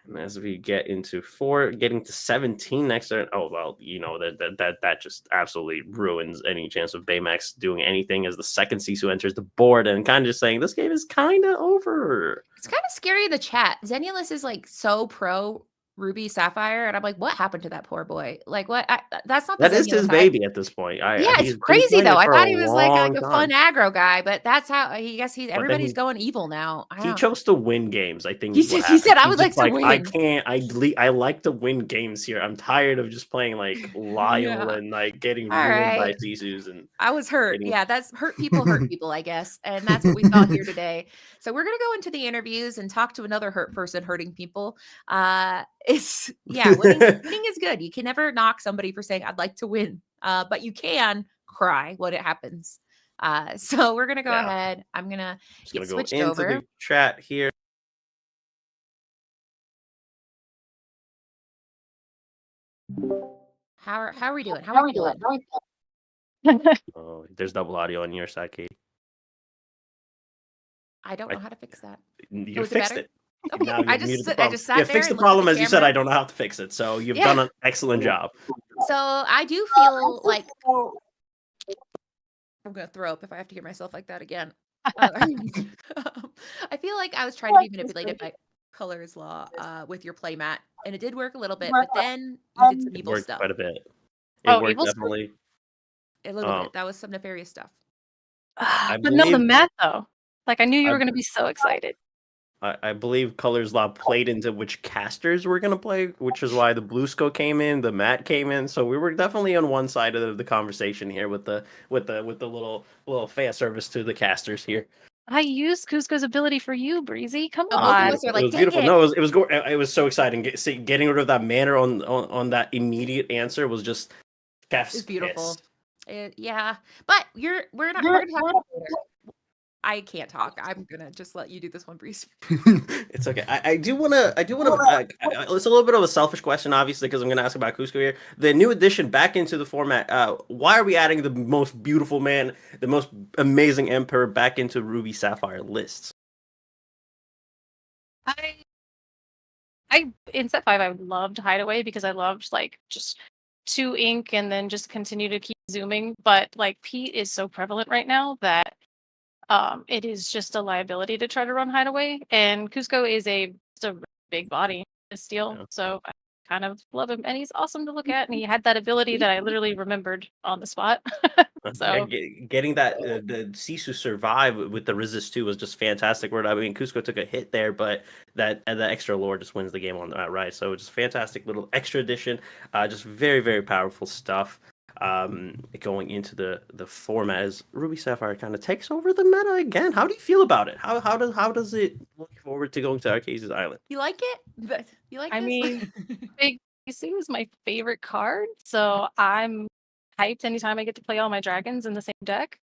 And as we get into 4, getting to 17 next turn. Oh well, that just absolutely ruins any chance of Baymax doing anything as the second Sisu enters the board and kind of just saying this game is kind of over. It's kind of scary in the chat. Zenulus is like so pro Ruby Sapphire, and I'm like, what happened to that poor boy? Like, what? That's not that is his baby at this point. It's crazy though. I thought he was like a fun aggro guy, but that's how I guess everybody's going evil now. He chose to win games. I think he said I would like to win. I can't. I like to win games here. I'm tired of just playing like Lyle and like getting ruined by Sisus. And I was hurt. Yeah, that's hurt people, I guess, and that's what we saw here today. So we're gonna go into the interviews and talk to another hurt person hurting people. Winning is good. You can never knock somebody for saying I'd like to win, but you can cry when it happens. So we're gonna go ahead. I'm gonna get switched over the chat here. How are we doing? How are we doing? Oh, there's double audio on your side, Kate. I don't know how to fix that. You fixed it. Okay, I just sat there. Fix the problem as you said. I don't know how to fix it, so you've done an excellent job. So I do feel like I'm gonna throw up if I have to hear myself like that again. I feel like I was trying to be manipulated by Color's Law with your playmat, and it did work a little bit, but then you did some evil stuff. Quite a bit. It worked definitely. A little bit. That was some nefarious stuff. But no, the math though. Like I knew you were gonna be so excited. I believe Color's Law played into which casters were going to play, which is why the Bluesco came in, the Matt came in. So we were definitely on one side of the conversation here with the little fan service to the casters here. I used Cusco's ability for you, Breezy. Come on. Like, it was beautiful. No, it was so exciting. Getting rid of that manner on that immediate answer was just it's beautiful. Yeah, but we're not going to talk about it. I can't talk. I'm gonna just let you do this one, Breeze. It's okay. I do want to. It's a little bit of a selfish question, obviously, because I'm gonna ask about Cusco here. The new addition back into the format. Why are we adding the most beautiful man, the most amazing emperor back into Ruby Sapphire lists? I in set 5 I loved Hideaway because I loved like just 2 ink and then just continue to keep zooming. But like Pete is so prevalent right now that it is just a liability to try to run Hideaway. And Cusco is just a big body to steal, Yeah. so I kind of love him, and he's awesome to look at. And he had that ability that I literally remembered on the spot. Yeah, So getting that the Sisu survive with the resist 2 was just fantastic. Where I mean, Cusco took a hit there, but that extra lore just wins the game on that, right? So it's just fantastic little extra addition. Just very very powerful stuff. Going into the format as Ruby Sapphire kind of takes over the meta again. How do you feel about it? How does it look forward to going to Arceus Island? You like it? But you like I this? mean, Big Sisu is my favorite card, so I'm hyped anytime I get to play all my dragons in the same deck.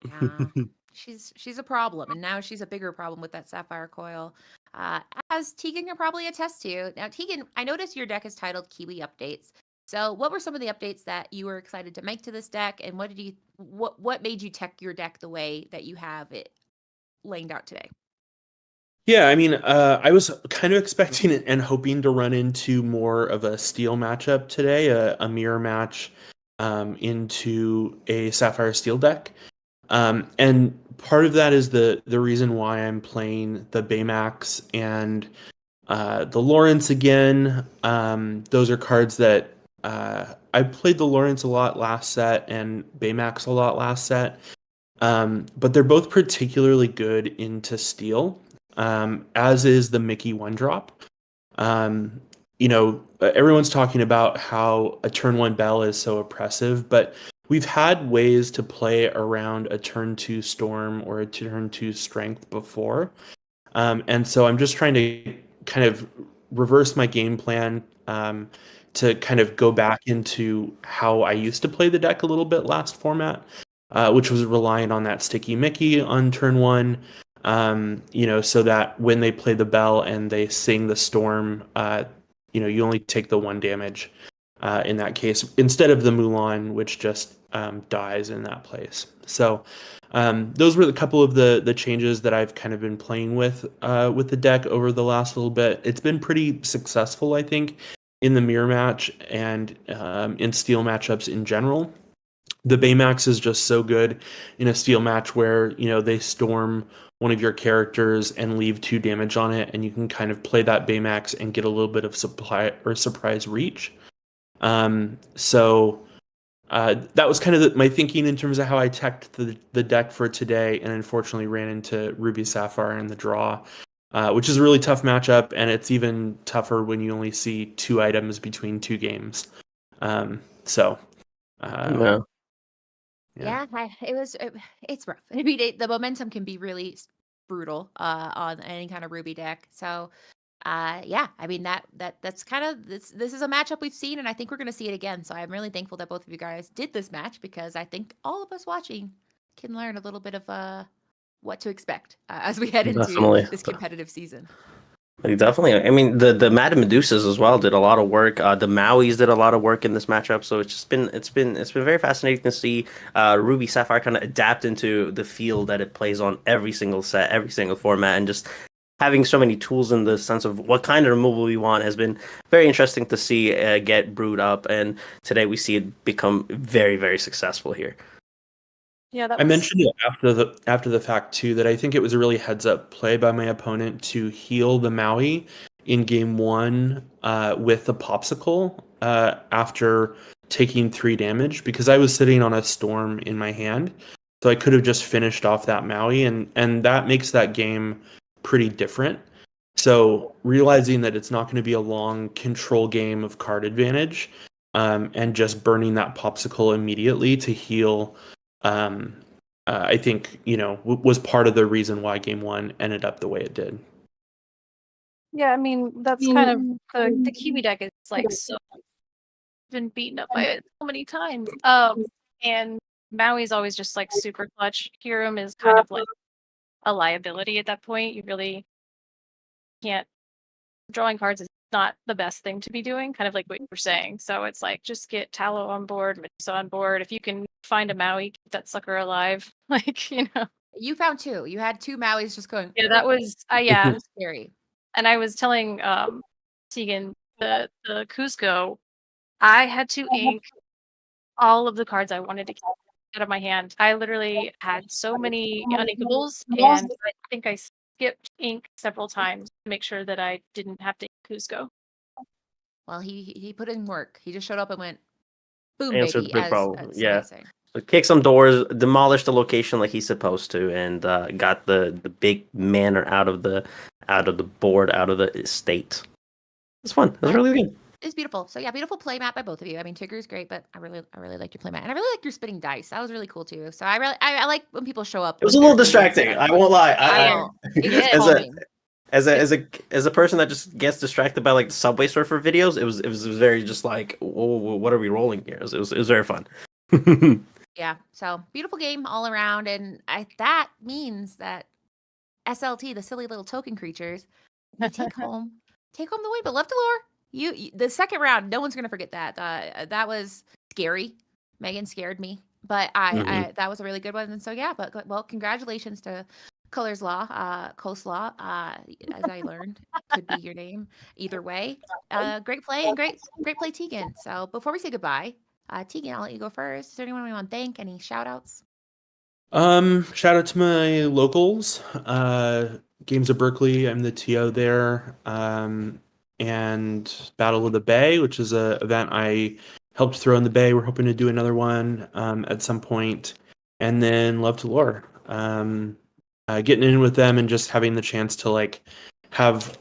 Yeah. She's a problem, and now she's a bigger problem with that Sapphire Coil. As Tegan can probably attest to. Now, Tegan, I noticed your deck is titled Kiwi Updates. So, what were some of the updates that you were excited to make to this deck, and what made you tech your deck the way that you have it laying out today? Yeah, I mean, I was kind of expecting it and hoping to run into more of a steel matchup today, a mirror match into a Sapphire Steel deck. And part of that is the reason why I'm playing the Baymax and the Lawrence again. Those are cards that I played the Lawrence a lot last set and Baymax a lot last set. But they're both particularly good into steel, as is the Mickey 1-drop. Everyone's talking about how a turn 1 Bell is so oppressive, but we've had ways to play around a turn 2 Storm or a turn 2 Strength before. And so I'm just trying to kind of reverse my game plan to kind of go back into how I used to play the deck a little bit last format, which was relying on that Sticky Mickey on turn 1, so that when they play the Bell and they sing the Storm, you only take the 1 damage in that case, instead of the Mulan, which just dies in that place. So those were a couple of the changes that I've kind of been playing with the deck over the last little bit. It's been pretty successful, I think, in the mirror match and in steel matchups in general. The Baymax is just so good in a steel match where, they storm one of your characters and leave 2 damage on it, and you can kind of play that Baymax and get a little bit of surprise reach. So that was kind of my thinking in terms of how I teched the deck for today, and unfortunately ran into Ruby Sapphire in the draw, which is a really tough matchup, and it's even tougher when you only see 2 items between 2 games. Yeah, it's rough. I mean, the momentum can be really brutal on any kind of Ruby deck. So, yeah, I mean that's kind of this is a matchup we've seen, and I think we're going to see it again. So I'm really thankful that both of you guys did this match, because I think all of us watching can learn a little bit of what to expect as we head into Definitely. this competitive season. Definitely. I mean, the Mad Medusas as well did a lot of work. The Mauis did a lot of work in this matchup. So it's been very fascinating to see Ruby Sapphire kind of adapt into the field that it plays on every single set, every single format, and just having so many tools in the sense of what kind of removal we want has been very interesting to see get brewed up. And today we see it become very, very successful here. Yeah, I mentioned it after the fact too, that I think it was a really heads up play by my opponent to heal the Maui in game 1 with the popsicle after taking 3 damage, because I was sitting on a Storm in my hand, so I could have just finished off that Maui, and that makes that game pretty different. So realizing that it's not going to be a long control game of card advantage, and just burning that popsicle immediately to heal, I think, was part of the reason why game 1 ended up the way it did. Yeah, I mean that's kind of the Kiwi deck is like so been beaten up by it so many times. And Maui's always just like super clutch. Hiram is kind of like a liability at that point. You really can't. Drawing cards is not the best thing to be doing, kind of like what you were saying. So it's like just get Tallow on board, Medusa on board. If you can find a Maui, keep that sucker alive. Like, You found 2. You had 2 Mauis just going. Yeah, that was yeah. Scary. And I was telling Tegan the Cusco, I had to ink all of the cards I wanted to keep. out of my hand. I literally had so many uninkables, and I think I skipped ink several times to make sure that I didn't have to ink Cusco. Well, he put in work. He just showed up and went, boom, Answered baby, the big as problem. somebody Yeah. was saying. Kick some doors, demolish the location like he's supposed to, and got the big manor out of the board, out of the estate. It's fun. It was really good. It's beautiful. So yeah, beautiful play mat by both of you. I mean, Tigger's great, but I really liked your play mat, and I really like your spinning dice. That was really cool too. So I like when people show up. It was a little distracting. I won't lie. It is as calming. as a person that just gets distracted by like the Subway Surfer videos, it was very just like, whoa, what are we rolling here? It was very fun. Yeah. So beautiful game all around, and that means that SLT, the silly little token creatures, take home the win. But left to lore. You the second round, no one's gonna forget that. That was scary. Megan scared me, but I that was a really good one. And so yeah, but well, congratulations to Colors Law, Coastlaw, as I learned, could be your name either way. Great play and great play, Tegan. So before we say goodbye, Tegan, I'll let you go first. Is there anyone we want to thank? Any shout outs? Shout out to my locals, Games of Berkeley. I'm the TO there. And Battle of the Bay, which is a event I helped throw in the Bay. We're hoping to do another one at some point. And then Love to Lore, getting in with them and just having the chance to like have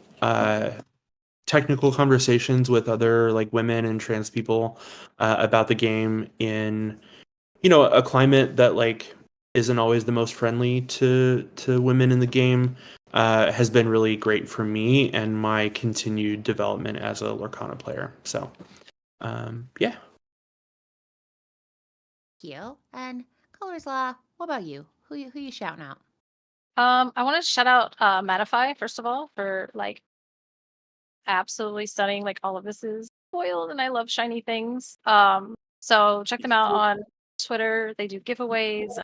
technical conversations with other like women and trans people about the game in a climate that like isn't always the most friendly to women in the game. Has been really great for me and my continued development as a Lorcana player. So, yeah. You and Colors Law. What about you? Who you shouting out? I want to shout out Mattify first of all for like absolutely stunning. Like all of this is foiled, and I love shiny things. So check them out on Twitter. They do giveaways.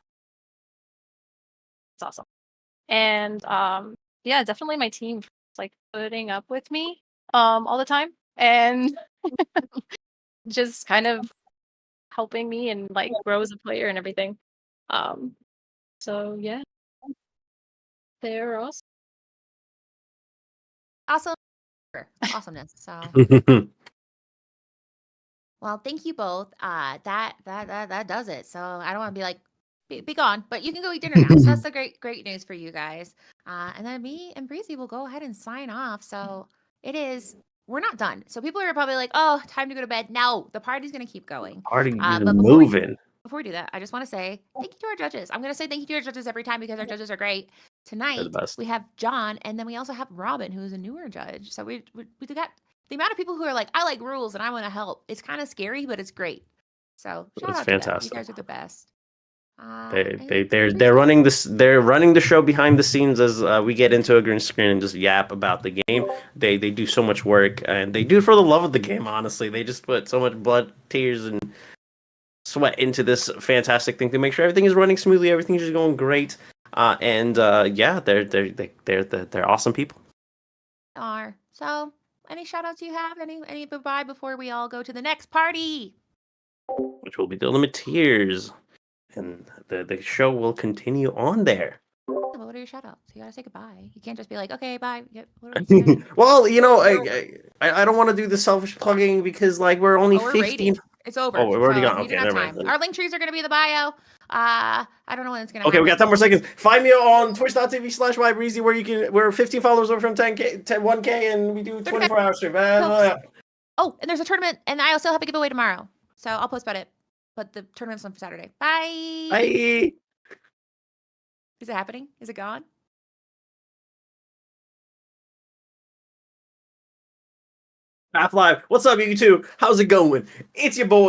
It's awesome. And yeah, definitely my team like putting up with me all the time and just kind of helping me and like grow as a player and everything. So yeah, they're awesome. Awesomeness. So well, thank you both. That does it. So I don't want to be like be gone, but you can go eat dinner now. So that's the great news for you guys. And then me and Breezy will go ahead and sign off. So we're not done. So people are probably like, oh, time to go to bed. No, the party's gonna keep going. Party But moving. Before we do that, I just want to say thank you to our judges. I'm going to say thank you to our judges every time because our judges are great. Tonight, we have John, and then we also have Robin, who's a newer judge. So we got the amount of people who are like, I like rules and I want to help. It's kind of scary, but it's great. So shout out fantastic. to them. You guys are the best. They're running this. They're running the show behind the scenes as we get into a green screen and just yap about the game. They do so much work and they do it for the love of the game. Honestly, they just put so much blood, tears, and sweat into this fantastic thing to make sure everything is running smoothly. Everything's just going great. Yeah, they're awesome people. They are. So any shout outs you have? Any bye before we all go to the next party? Which will be the Illumineers. And the show will continue on there. But what are your shout outs? You gotta say goodbye. You can't just be like, okay, bye. Well, I don't want to do the selfish plugging because like we're only 15. Rating. It's over. Oh, we've already gone. Okay, never mind. Our link trees are gonna be in the bio. I don't know when it's gonna happen. Okay, we got 10 more seconds. Find me on twitch.tv/ybreezy where we're 15 followers over from 1K, and we do 24-hour stream. Oh, and there's a tournament, and I also have a giveaway tomorrow. So I'll post about it. But the tournament's on for Saturday. Bye. Bye. Is it happening? Is it gone? Half Live. What's up, you two? How's it going? It's your boy.